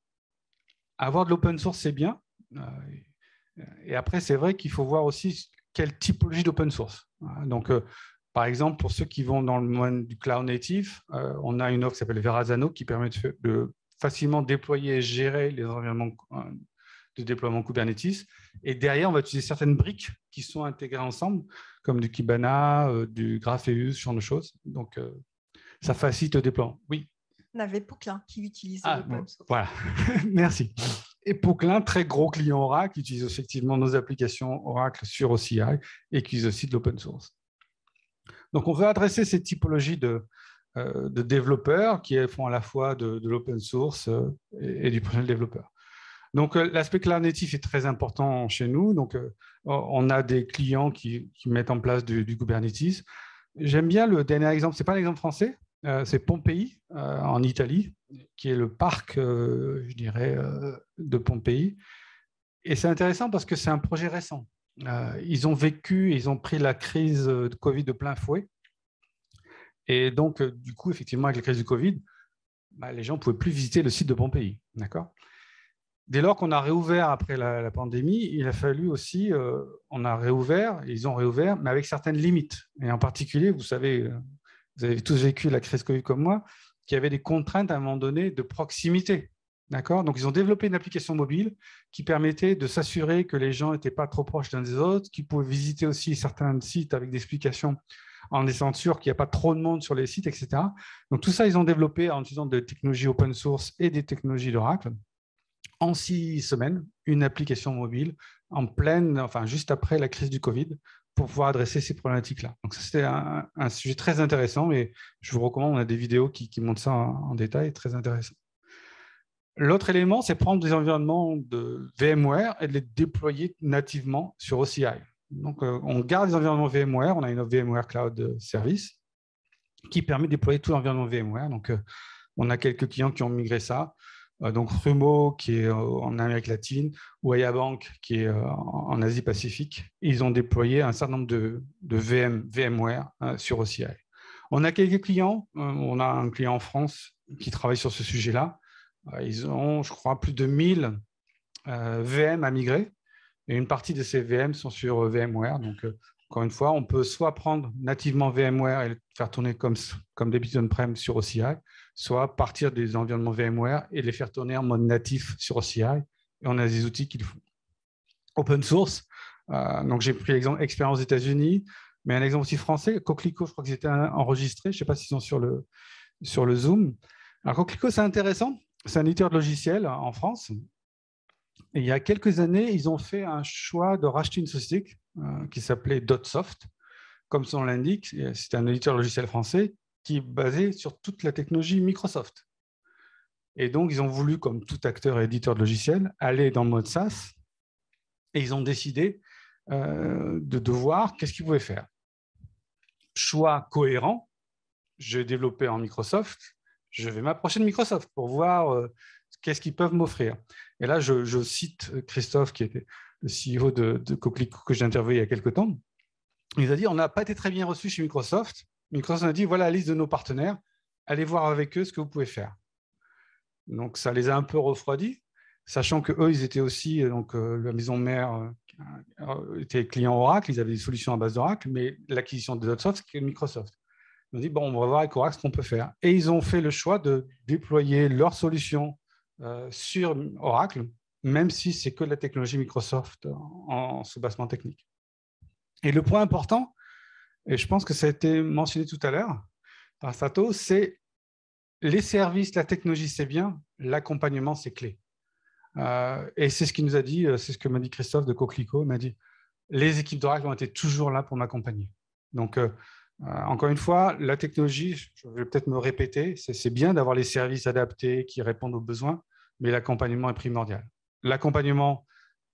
avoir de l'open source, c'est bien. Et après, c'est vrai qu'il faut voir aussi quelle typologie d'open source. Donc, par exemple, pour ceux qui vont dans le monde du cloud native, on a une offre qui s'appelle Verrazano qui permet de facilement déployer et gérer les environnements de déploiement Kubernetes. Et derrière, on va utiliser certaines briques qui sont intégrées ensemble, comme du Kibana, du Grapheus, ce genre de choses. Donc, ça facilite le déploiement. Oui. On avait Pouclin qui utilise l'open source. Voilà, merci. Et Pouclin, très gros client Oracle, utilise effectivement nos applications Oracle sur OCI et qui utilise aussi de l'open source. Donc, on veut adresser ces typologies de développeurs qui font à la fois de l'open source et du professionnel développeur. Donc, l'aspect cloud native est très important chez nous. Donc, on a des clients qui mettent en place du Kubernetes. J'aime bien le dernier exemple, ce n'est pas un exemple français, c'est Pompéi en Italie, qui est le parc, je dirais, de Pompéi. Et c'est intéressant parce que c'est un projet récent. Ils ont pris la crise de Covid de plein fouet. Et donc, du coup, effectivement, avec la crise du Covid, les gens ne pouvaient plus visiter le site de Pompéi. D'accord ? Dès lors qu'on a réouvert après la pandémie, il a fallu aussi, ils ont réouvert, mais avec certaines limites. Et en particulier, vous savez, vous avez tous vécu la crise Covid comme moi, qu'il y avait des contraintes à un moment donné de proximité. D'accord ? Donc, ils ont développé une application mobile qui permettait de s'assurer que les gens n'étaient pas trop proches l'un des autres, qu'ils pouvaient visiter aussi certains sites avec des explications en étant sûr qu'il n'y a pas trop de monde sur les sites, etc. Donc, tout ça, ils ont développé en utilisant des technologies open source et des technologies d'Oracle. En 6 semaines, une application mobile juste après la crise du Covid pour pouvoir adresser ces problématiques-là. Donc, ça, c'était un sujet très intéressant et je vous recommande, on a des vidéos qui montrent ça en détail, très intéressant. L'autre élément, c'est prendre des environnements de VMware et de les déployer nativement sur OCI. Donc, on garde les environnements VMware, on a une VMware Cloud Service qui permet de déployer tout l'environnement VMware. Donc, on a quelques clients qui ont migré ça. Donc, Rumo, qui est en Amérique latine, ou Ayabank, qui est en Asie-Pacifique. Ils ont déployé un certain nombre de VMware sur OCI. On a quelques clients. On a un client en France qui travaille sur ce sujet-là. Ils ont, je crois, plus de 1000 VM à migrer. Et une partie de ces VM sont sur VMware. Donc, encore une fois, on peut soit prendre nativement VMware et le faire tourner comme d'habitude on-prem sur OCI, soit partir des environnements VMware et les faire tourner en mode natif sur OCI. Et on a des outils qui le font. Open source. Donc, j'ai pris l'exemple expérience aux États-Unis, mais un exemple aussi français. Coquelicot, je crois qu'ils étaient enregistrés. Je ne sais pas s'ils sont sur le Zoom. Alors, Coquelicot, c'est intéressant. C'est un éditeur de logiciels en France. Et il y a quelques années, ils ont fait un choix de racheter une société qui s'appelait Dotsoft. Comme son nom l'indique, c'est un éditeur de logiciels français qui est basé sur toute la technologie Microsoft. Et donc, ils ont voulu, comme tout acteur et éditeur de logiciels, aller dans le mode SaaS. Et ils ont décidé de voir qu'est-ce qu'ils pouvaient faire. Choix cohérent. Je vais développer en Microsoft. Je vais m'approcher de Microsoft pour voir qu'est-ce qu'ils peuvent m'offrir. Et là, je cite Christophe, qui était le CEO de Coquelicot que j'ai interviewé il y a quelques temps. Il nous a dit, on n'a pas été très bien reçu chez Microsoft. Microsoft a dit, voilà la liste de nos partenaires, allez voir avec eux ce que vous pouvez faire. Donc, ça les a un peu refroidis, sachant qu'eux, ils étaient aussi, la maison mère était client Oracle, ils avaient des solutions à base d'Oracle, mais l'acquisition de Dotsoft, c'est Microsoft. Ils ont dit, bon, on va voir avec Oracle ce qu'on peut faire. Et ils ont fait le choix de déployer leur solution sur Oracle, même si c'est que de la technologie Microsoft en sous-bassement technique. Et le point important, et je pense que ça a été mentionné tout à l'heure par Sato, c'est les services, la technologie, c'est bien, l'accompagnement, c'est clé. Et c'est ce qu'il nous a dit, c'est ce que m'a dit Christophe de Coquelicot, il m'a dit, les équipes d'Oracle ont été toujours là pour m'accompagner. Donc, encore une fois, la technologie, je vais peut-être me répéter, c'est bien d'avoir les services adaptés qui répondent aux besoins, mais l'accompagnement est primordial. L'accompagnement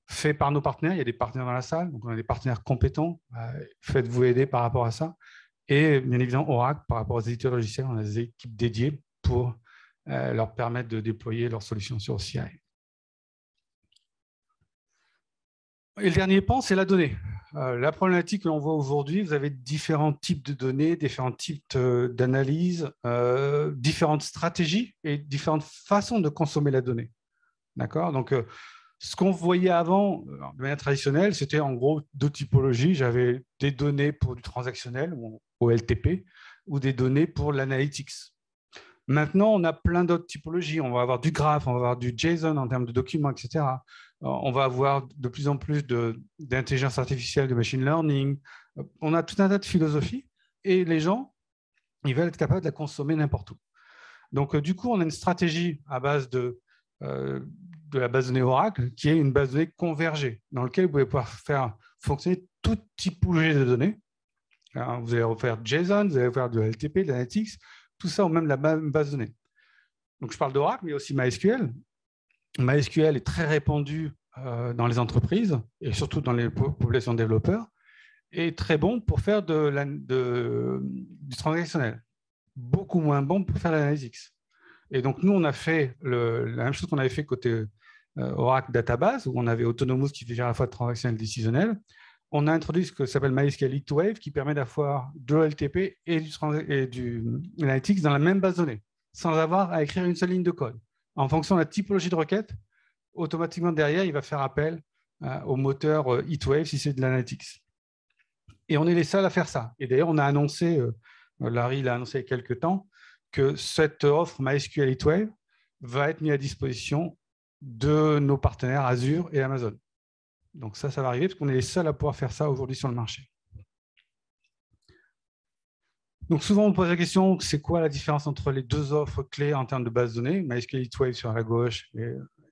fait par nos partenaires, il y a des partenaires dans la salle, donc on a des partenaires compétents, faites-vous aider par rapport à ça. Et bien évidemment, Oracle, par rapport aux éditeurs logiciels, on a des équipes dédiées pour leur permettre de déployer leurs solutions sur OCI. Et le dernier pan, c'est la donnée. La problématique que l'on voit aujourd'hui, vous avez différents types de données, différents types d'analyses, différentes stratégies et différentes façons de consommer la donnée. D'accord ? Donc, ce qu'on voyait avant, de manière traditionnelle, c'était en gros deux typologies. J'avais des données pour du transactionnel, ou OLTP, ou des données pour l'analytics. Maintenant, on a plein d'autres typologies. On va avoir du graph, on va avoir du JSON en termes de documents, etc. On va avoir de plus en plus d'intelligence artificielle, de machine learning. On a tout un tas de philosophies et les gens, ils veulent être capables de la consommer n'importe où. Donc, du coup, on a une stratégie à base de la base de données Oracle, qui est une base de données convergée, dans laquelle vous pouvez pouvoir faire fonctionner toute typologie de données. Alors, vous allez faire JSON, vous allez faire du LTP, de l'analytics, tout ça au même la même base de données. Donc, je parle d'Oracle, mais aussi MySQL. MySQL est très répandu dans les entreprises et surtout dans les populations de développeurs et très bon pour faire du transactionnel. Beaucoup moins bon pour faire l'analytics. Et donc, nous, on a fait la même chose qu'on avait fait côté Oracle Database, où on avait Autonomous qui fait à la fois de transactionnel et décisionnel. On a introduit ce que s'appelle MySQL HeatWave, qui permet d'avoir de l'OLTP et du Analytics dans la même base de données, sans avoir à écrire une seule ligne de code. En fonction de la typologie de requête, automatiquement derrière, il va faire appel au moteur HeatWave si c'est de l'Analytics. Et on est les seuls à faire ça. Et d'ailleurs, on a annoncé, Larry l'a annoncé il y a quelques temps, que cette offre MySQL HeatWave va être mise à disposition de nos partenaires Azure et Amazon. Donc ça va arriver parce qu'on est les seuls à pouvoir faire ça aujourd'hui sur le marché. Donc souvent, on pose la question, c'est quoi la différence entre les deux offres clés en termes de base de données, MySQL HeatWave sur la gauche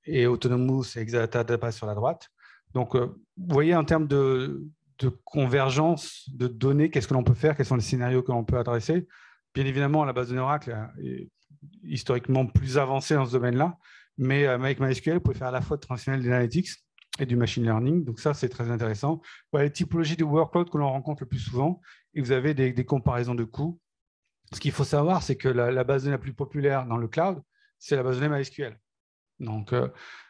et Autonomous et Exadata Database sur la droite. Donc, vous voyez, en termes de convergence de données, qu'est-ce que l'on peut faire, quels sont les scénarios que l'on peut adresser. Bien évidemment, la base de données Oracle est historiquement plus avancée dans ce domaine-là, mais avec MySQL, vous pouvez faire à la fois de transactionnel, de l'analytics et du machine learning. Donc ça, c'est très intéressant. Voilà les typologies de workload que l'on rencontre le plus souvent, et vous avez des comparaisons de coûts. Ce qu'il faut savoir, c'est que la base de données la plus populaire dans le cloud, c'est la base de données MySQL. Donc,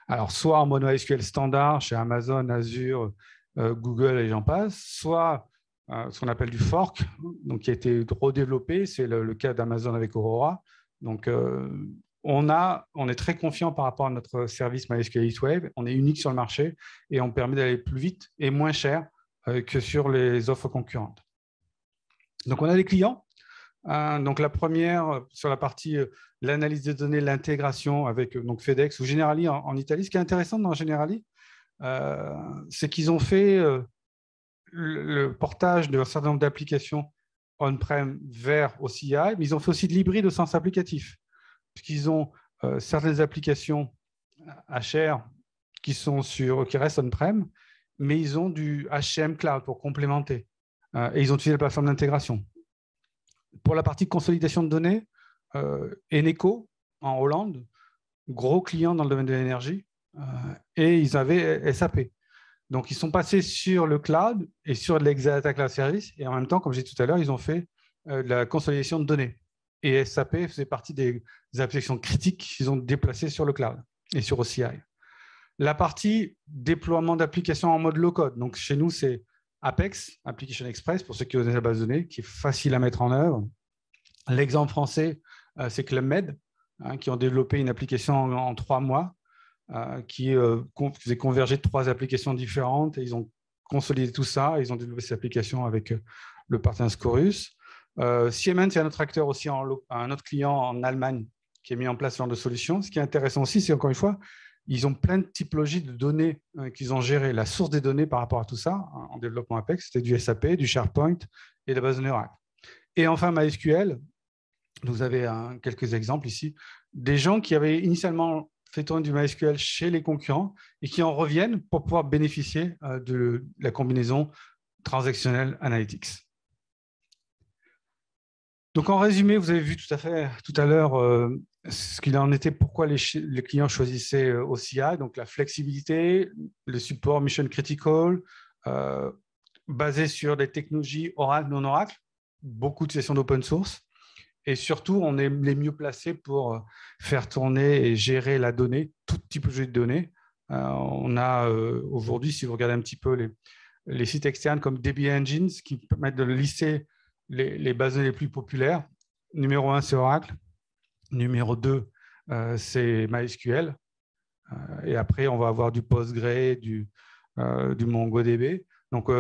alors, soit en mode MySQL standard chez Amazon, Azure, Google et j'en passe, soit ce qu'on appelle du fork, donc qui a été redéveloppé, c'est le cas d'Amazon avec Aurora. Donc, on est très confiant par rapport à notre service MySQL HeatWave, on est unique sur le marché et on permet d'aller plus vite et moins cher que sur les offres concurrentes. Donc, on a des clients. Donc, la première, sur la partie l'analyse des données, l'intégration avec donc FedEx ou Generali en Italie. Ce qui est intéressant dans Generali, c'est qu'ils ont fait le portage d'un certain nombre d'applications on-prem vers OCI, mais ils ont fait aussi de l'hybride au sens applicatif, puisqu'ils ont certaines applications HR qui restent on-prem, mais ils ont du HCM Cloud pour complémenter. Et ils ont utilisé la plateforme d'intégration. Pour la partie consolidation de données, Eneco, en Hollande, gros client dans le domaine de l'énergie, et ils avaient SAP. Donc, ils sont passés sur le cloud et sur l'Exadata Cloud Service, et en même temps, comme j'ai dit tout à l'heure, ils ont fait de la consolidation de données. Et SAP faisait partie des applications critiques qu'ils ont déplacées sur le cloud et sur OCI. La partie déploiement d'applications en mode low-code, donc chez nous, c'est Apex, Application Express, pour ceux qui connaissent la base de données, qui est facile à mettre en œuvre. L'exemple français, c'est Club Med, qui ont développé une application en 3 mois, qui faisait converger 3 applications différentes. Et ils ont consolidé tout ça. Ils ont développé cette application avec le partenaire Scorus. Siemens, c'est un autre acteur aussi, un autre client en Allemagne qui a mis en place ce genre de solution. Ce qui est intéressant aussi, c'est encore une fois, ils ont plein de typologies de données qu'ils ont gérées. La source des données par rapport à tout ça, en développement Apex, c'était du SAP, du SharePoint et de la base de données Oracle. Et enfin, MySQL, vous avez quelques exemples ici, des gens qui avaient initialement fait tourner du MySQL chez les concurrents et qui en reviennent pour pouvoir bénéficier de la combinaison transactionnelle Analytics. Donc, en résumé, vous avez vu tout à l'heure ce qu'il en était, pourquoi les clients choisissaient OCI, donc la flexibilité, le support mission critical, basé sur des technologies Oracle, non Oracle, beaucoup de sessions d'open source, et surtout, on est les mieux placés pour faire tourner et gérer la donnée, tout typologie de données. On a aujourd'hui, si vous regardez un petit peu les sites externes comme DB Engines, qui permettent de lister les bases de données les plus populaires. Numéro 1, c'est Oracle. Numéro 2, c'est MySQL. Et après, on va avoir du Postgre, du MongoDB. Donc,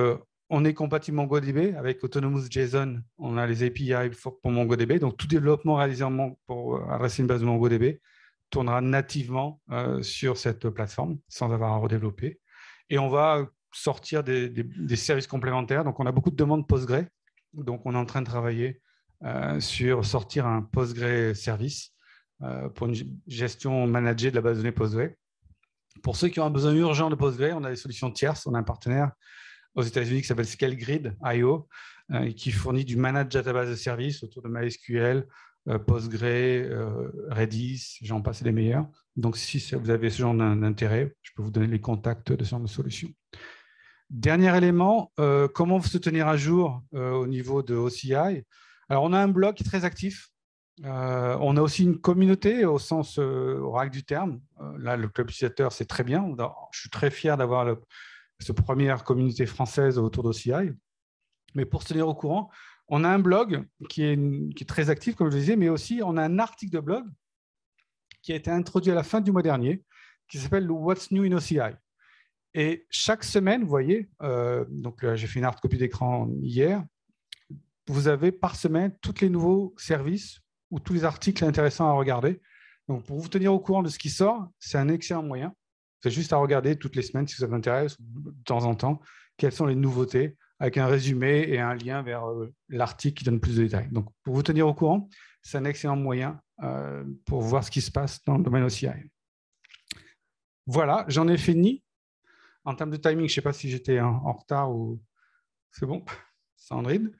on est compatible MongoDB avec Autonomous JSON. On a les API pour MongoDB. Donc, tout développement réalisé pour adresser une base de MongoDB tournera nativement sur cette plateforme sans avoir à redévelopper. Et on va sortir des services complémentaires. Donc, on a beaucoup de demandes Postgre. Donc, on est en train de travailler sur sortir un Postgre service pour une gestion managée de la base de données Postgre. Pour ceux qui ont un besoin urgent de Postgre, on a des solutions tierces. On a un partenaire aux États-Unis qui s'appelle ScaleGrid.io qui fournit du managed database de services autour de MySQL, Postgre, Redis, j'en passe les meilleurs. Donc, si vous avez ce genre d'intérêt, je peux vous donner les contacts de ce genre de solutions. Dernier élément, comment se tenir à jour au niveau de OCI. Alors, on a un blog qui est très actif. On a aussi une communauté au sens Oracle du terme. Là, le club utilisateur, c'est très bien. Je suis très fier d'avoir cette première communauté française autour d'OCI. Mais pour se tenir au courant, on a un blog qui est très actif, comme je le disais, mais aussi on a un article de blog qui a été introduit à la fin du mois dernier, qui s'appelle le What's New in OCI. Et chaque semaine, vous voyez, donc j'ai fait une hard copie d'écran hier, vous avez par semaine tous les nouveaux services ou tous les articles intéressants à regarder. Donc, pour vous tenir au courant de ce qui sort, c'est un excellent moyen. C'est juste à regarder toutes les semaines, si ça vous intéresse, de temps en temps, quelles sont les nouveautés, avec un résumé et un lien vers l'article qui donne plus de détails. Donc, pour vous tenir au courant, c'est un excellent moyen pour voir ce qui se passe dans le domaine OCI. Voilà, j'en ai fini. En termes de timing, je ne sais pas si j'étais en retard ou... C'est bon, Sandrine?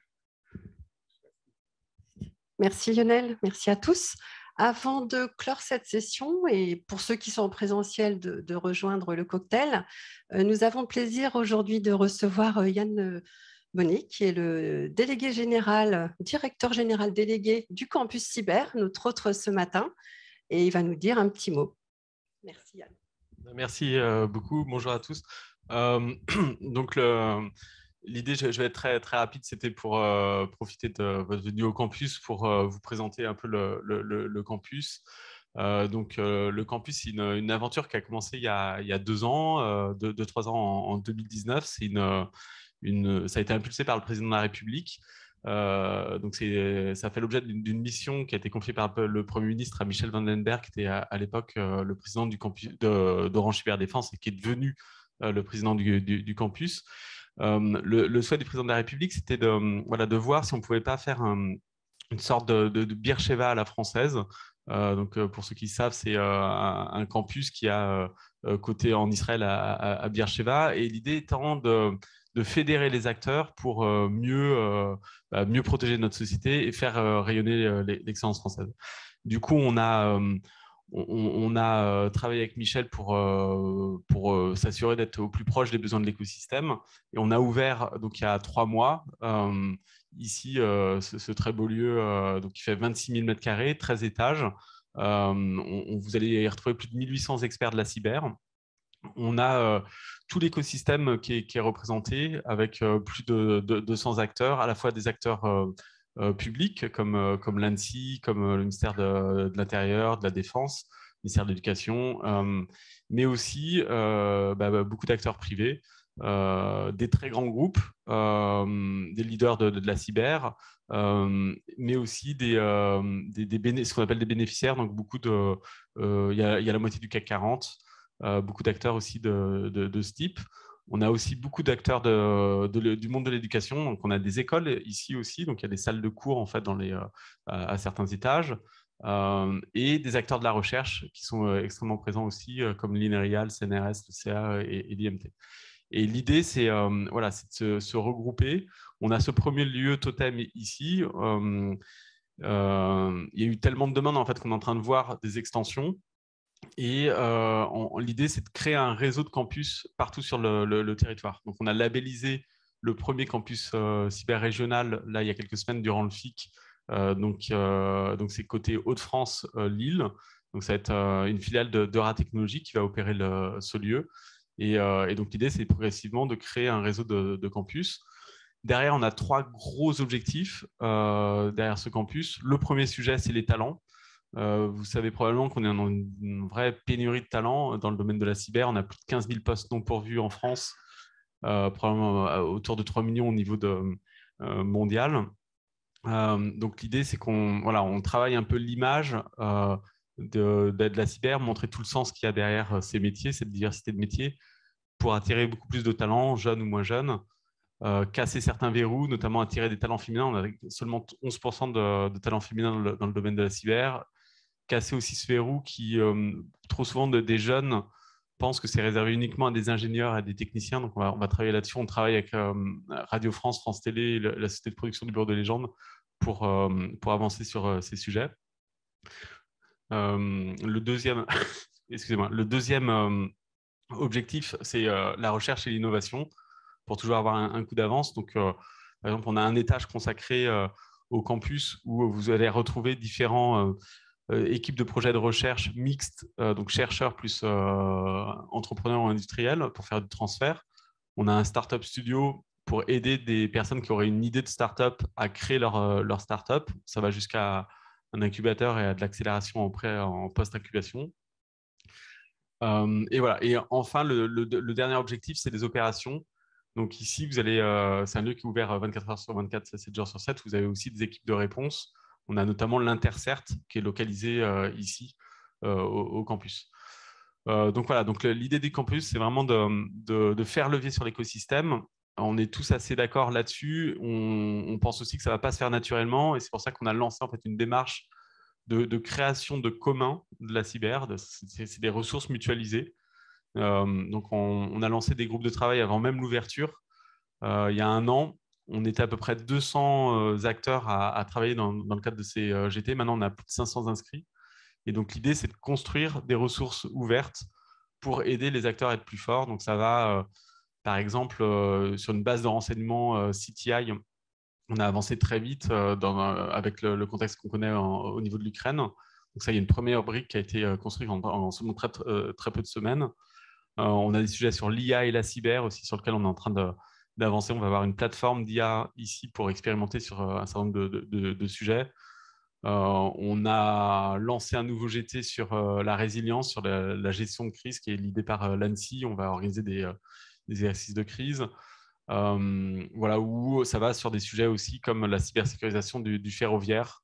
Merci Lionel, merci à tous. Avant de clore cette session, et pour ceux qui sont en présentiel de rejoindre le cocktail, nous avons le plaisir aujourd'hui de recevoir Yann Bonnet, qui est le délégué général, directeur général délégué du campus cyber, notre hôte ce matin, et il va nous dire un petit mot. Merci Yann. Merci beaucoup, bonjour à tous. Donc, l'idée, je vais être très, très rapide, c'était pour profiter de votre venue au campus pour vous présenter un peu le campus. Donc, le campus, c'est une aventure qui a commencé il y a 2 ans, 2-3 ans en 2019. Ça a été impulsé par le président de la République. Donc, ça fait l'objet d'une mission qui a été confiée par le Premier ministre à Michel Vandenberg, qui était à l'époque le président du campus d'Orange Cyberdéfense et qui est devenu le président du campus. Le souhait du président de la République, c'était de voir si on ne pouvait pas faire une sorte de Beersheba à la française. Donc, pour ceux qui savent, c'est un campus qui a côté en Israël à Beersheba. Et l'idée étant de fédérer les acteurs pour mieux protéger notre société et faire rayonner l'excellence française. Du coup, on a travaillé avec Michel pour s'assurer d'être au plus proche des besoins de l'écosystème. Et on a ouvert, donc, il y a 3 mois, ici, ce très beau lieu donc, qui fait 26 000 m², 13 étages. Vous allez y retrouver plus de 1800 experts de la cyber. On a tout l'écosystème qui est représenté avec plus de 200 acteurs, à la fois des acteurs publics comme l'ANSSI, comme le ministère de l'Intérieur, de la Défense, le ministère de l'Éducation, mais aussi beaucoup d'acteurs privés, des très grands groupes, des leaders de la cyber, mais aussi ce qu'on appelle des bénéficiaires, donc il y a la moitié du CAC 40, beaucoup d'acteurs aussi de ce type. On a aussi beaucoup d'acteurs du monde de l'éducation. Donc, on a des écoles ici aussi. Donc, il y a des salles de cours en fait à certains étages. Et des acteurs de la recherche qui sont extrêmement présents aussi, comme l'INRIAL, CNRS, le CA et l'IMT. Et l'idée, c'est de se regrouper. On a ce premier lieu totem ici. Il y a eu tellement de demandes en fait, qu'on est en train de voir des extensions. Et l'idée, c'est de créer un réseau de campus partout sur le territoire. Donc, on a labellisé le premier campus cyber régional là, il y a quelques semaines durant le FIC. Donc, c'est côté Hauts-de-France, Lille. Donc, ça va être une filiale d'Eura Technologies qui va opérer ce lieu. Et donc, l'idée, c'est progressivement de créer un réseau de campus. Derrière, on a 3 gros objectifs derrière ce campus. Le premier sujet, c'est les talents. Vous savez probablement qu'on est dans une vraie pénurie de talents dans le domaine de la cyber. On a plus de 15 000 postes non pourvus en France, probablement autour de 3 millions au niveau mondial. Donc l'idée, c'est qu'on travaille un peu l'image de la cyber, montrer tout le sens qu'il y a derrière ces métiers, cette diversité de métiers, pour attirer beaucoup plus de talents, jeunes ou moins jeunes. Casser certains verrous, notamment attirer des talents féminins. On a seulement 11% de talents féminins dans le domaine de la cyber. Casser aussi ce verrou qui, trop souvent, des jeunes pensent que c'est réservé uniquement à des ingénieurs et à des techniciens. Donc, on va travailler là-dessus. On travaille avec Radio France, France Télé, la société de production du Bureau de Légende pour avancer sur ces sujets. Le deuxième objectif, c'est la recherche et l'innovation pour toujours avoir un coup d'avance. Donc, par exemple, on a un étage consacré au campus où vous allez retrouver différents équipes de projets de recherche mixtes, donc chercheurs plus entrepreneurs ou industriels pour faire du transfert. On a un startup studio pour aider des personnes qui auraient une idée de startup à créer leur startup. Ça va jusqu'à un incubateur et à de l'accélération en post-incubation. Et voilà. Et enfin, le dernier objectif, c'est les opérations. Donc ici, c'est un lieu qui est ouvert 24 heures sur 24, 7 jours sur 7. Vous avez aussi des équipes de réponse. On a notamment l'Intercert qui est localisé ici au campus. Donc voilà, l'idée du campus, c'est vraiment de faire levier sur l'écosystème. On est tous assez d'accord là-dessus. On pense aussi que ça ne va pas se faire naturellement. Et c'est pour ça qu'on a lancé en fait une démarche de création de communs de la cyber. C'est des ressources mutualisées. Donc, on a lancé des groupes de travail avant même l'ouverture. Il y a un an, on était à peu près 200 acteurs à travailler dans le cadre de ces GT. Maintenant, on a plus de 500 inscrits. Et donc, l'idée, c'est de construire des ressources ouvertes pour aider les acteurs à être plus forts. Donc, ça va, par exemple, sur une base de renseignement CTI, on a avancé très vite avec le contexte qu'on connaît au niveau de l'Ukraine. Donc, ça, il y a une première brique qui a été construite en seulement très peu de semaines. On a des sujets sur l'IA et la cyber aussi, sur lesquels on est en train d'avancer. On va avoir une plateforme d'IA ici pour expérimenter sur un certain nombre de sujets. On a lancé un nouveau GT sur la résilience, sur la gestion de crise qui est l'idée par l'ANSSI. On va organiser des exercices de crise. Voilà, où ça va sur des sujets aussi comme la cybersécurisation du ferroviaire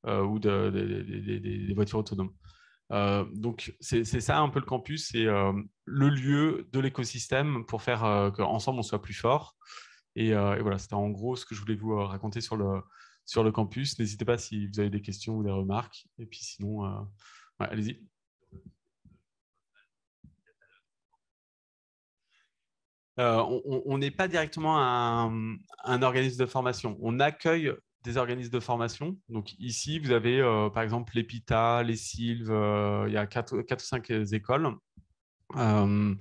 ou des voitures autonomes. Donc, c'est ça un peu le campus, c'est le lieu de l'écosystème pour faire qu'ensemble on soit plus fort. Et voilà, c'était en gros ce que je voulais vous raconter sur le campus. N'hésitez pas si vous avez des questions ou des remarques. Et puis sinon, ouais, allez-y. On n'est pas directement un organisme de formation. On accueille des organismes de formation. Donc ici, vous avez par exemple l'EPITA, les Sylves, il y a 4 ou 5 écoles. Même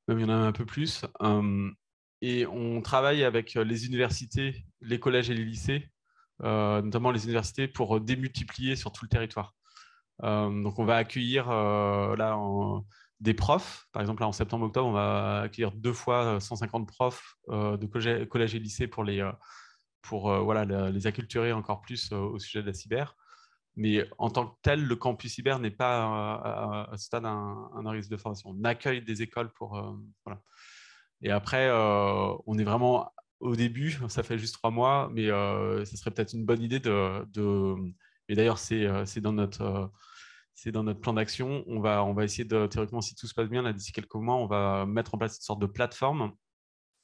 il y en a un peu plus. Et on travaille avec les universités, les collèges et les lycées, notamment les universités, pour démultiplier sur tout le territoire. Donc on va accueillir là des profs. Par exemple, là, en septembre-octobre, on va accueillir 2 fois 150 profs de collèges et lycées pour les acculturer encore plus au sujet de la cyber. Mais en tant que tel, le campus cyber n'est pas à ce stade un organisme de formation. On accueille des écoles pour... voilà. Et après, on est vraiment au début, ça fait juste 3 mois, mais ça serait peut-être une bonne idée Et d'ailleurs, c'est dans notre plan d'action. On va essayer de, théoriquement, si tout se passe bien, là, d'ici quelques mois, on va mettre en place une sorte de plateforme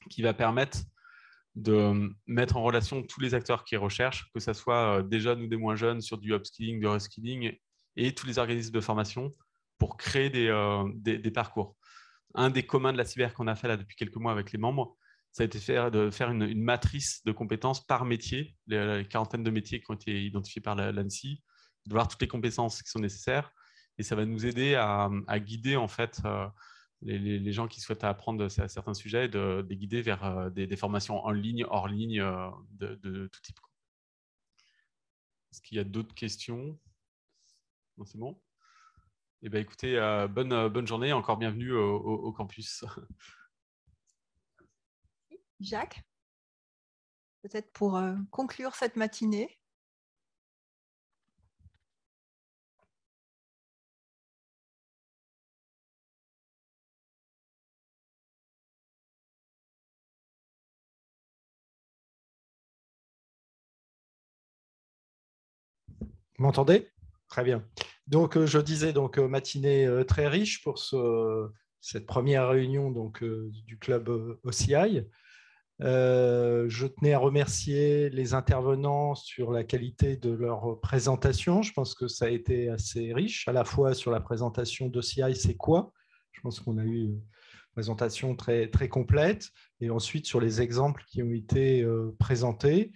qui va permettre de mettre en relation tous les acteurs qui recherchent, que ce soit des jeunes ou des moins jeunes, sur du upskilling, du reskilling, et tous les organismes de formation pour créer des parcours. Un des communs de la cyber qu'on a fait là depuis quelques mois avec les membres, ça a été de faire une matrice de compétences par métier, les quarantaine de métiers qui ont été identifiés par l'ANSSI, de voir toutes les compétences qui sont nécessaires, et ça va nous aider à guider en fait les gens qui souhaitent apprendre certains sujets, de les guider vers des formations en ligne, hors ligne, de tout type. Est-ce qu'il y a d'autres questions? Non, c'est bon. Eh bien, écoutez, bonne journée, encore bienvenue au campus. Jacques, peut-être pour conclure cette matinée. Vous m'entendez? Très bien. Donc, je disais, matinée très riche pour cette première réunion du club OCI. Je tenais à remercier les intervenants sur la qualité de leur présentation. Je pense que ça a été assez riche, à la fois sur la présentation d'OCI, c'est quoi? Je pense qu'on a eu une présentation très, très complète, et ensuite sur les exemples qui ont été présentés.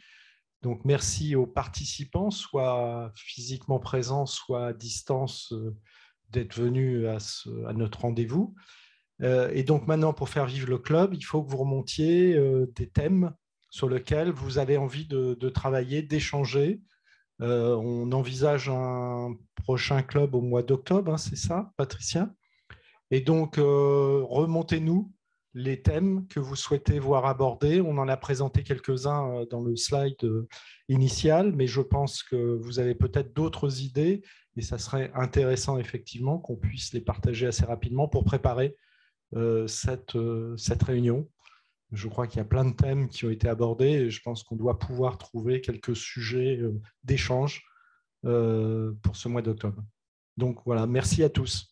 Donc, merci aux participants, soit physiquement présents, soit à distance, d'être venus à notre rendez-vous. Et donc, maintenant, pour faire vivre le club, il faut que vous remontiez des thèmes sur lesquels vous avez envie de travailler, d'échanger. On envisage un prochain club au mois d'octobre, hein, c'est ça, Patricia? Et donc, remontez-nous les thèmes que vous souhaitez voir abordés. On en a présenté quelques-uns dans le slide initial, mais je pense que vous avez peut-être d'autres idées, et ça serait intéressant effectivement qu'on puisse les partager assez rapidement pour préparer cette réunion. Je crois qu'il y a plein de thèmes qui ont été abordés, et je pense qu'on doit pouvoir trouver quelques sujets d'échange pour ce mois d'octobre. Donc voilà, merci à tous.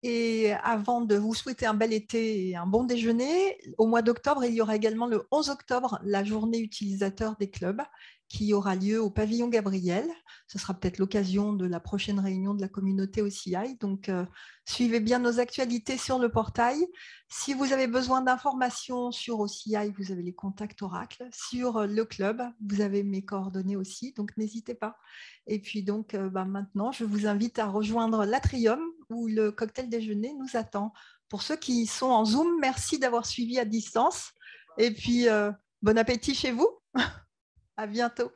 Et avant de vous souhaiter un bel été et un bon déjeuner, au mois d'octobre, il y aura également le 11 octobre la journée utilisateur des clubs qui aura lieu au pavillon Gabriel. Ce sera peut-être l'occasion de la prochaine réunion de la communauté OCI. Donc, suivez bien nos actualités sur le portail. Si vous avez besoin d'informations sur OCI, vous avez les contacts Oracle. Sur le club, vous avez mes coordonnées aussi, donc n'hésitez pas. Et puis donc, maintenant, je vous invite à rejoindre l'Atrium où le cocktail déjeuner nous attend. Pour ceux qui sont en Zoom, merci d'avoir suivi à distance. Et puis, bon appétit chez vous. À bientôt.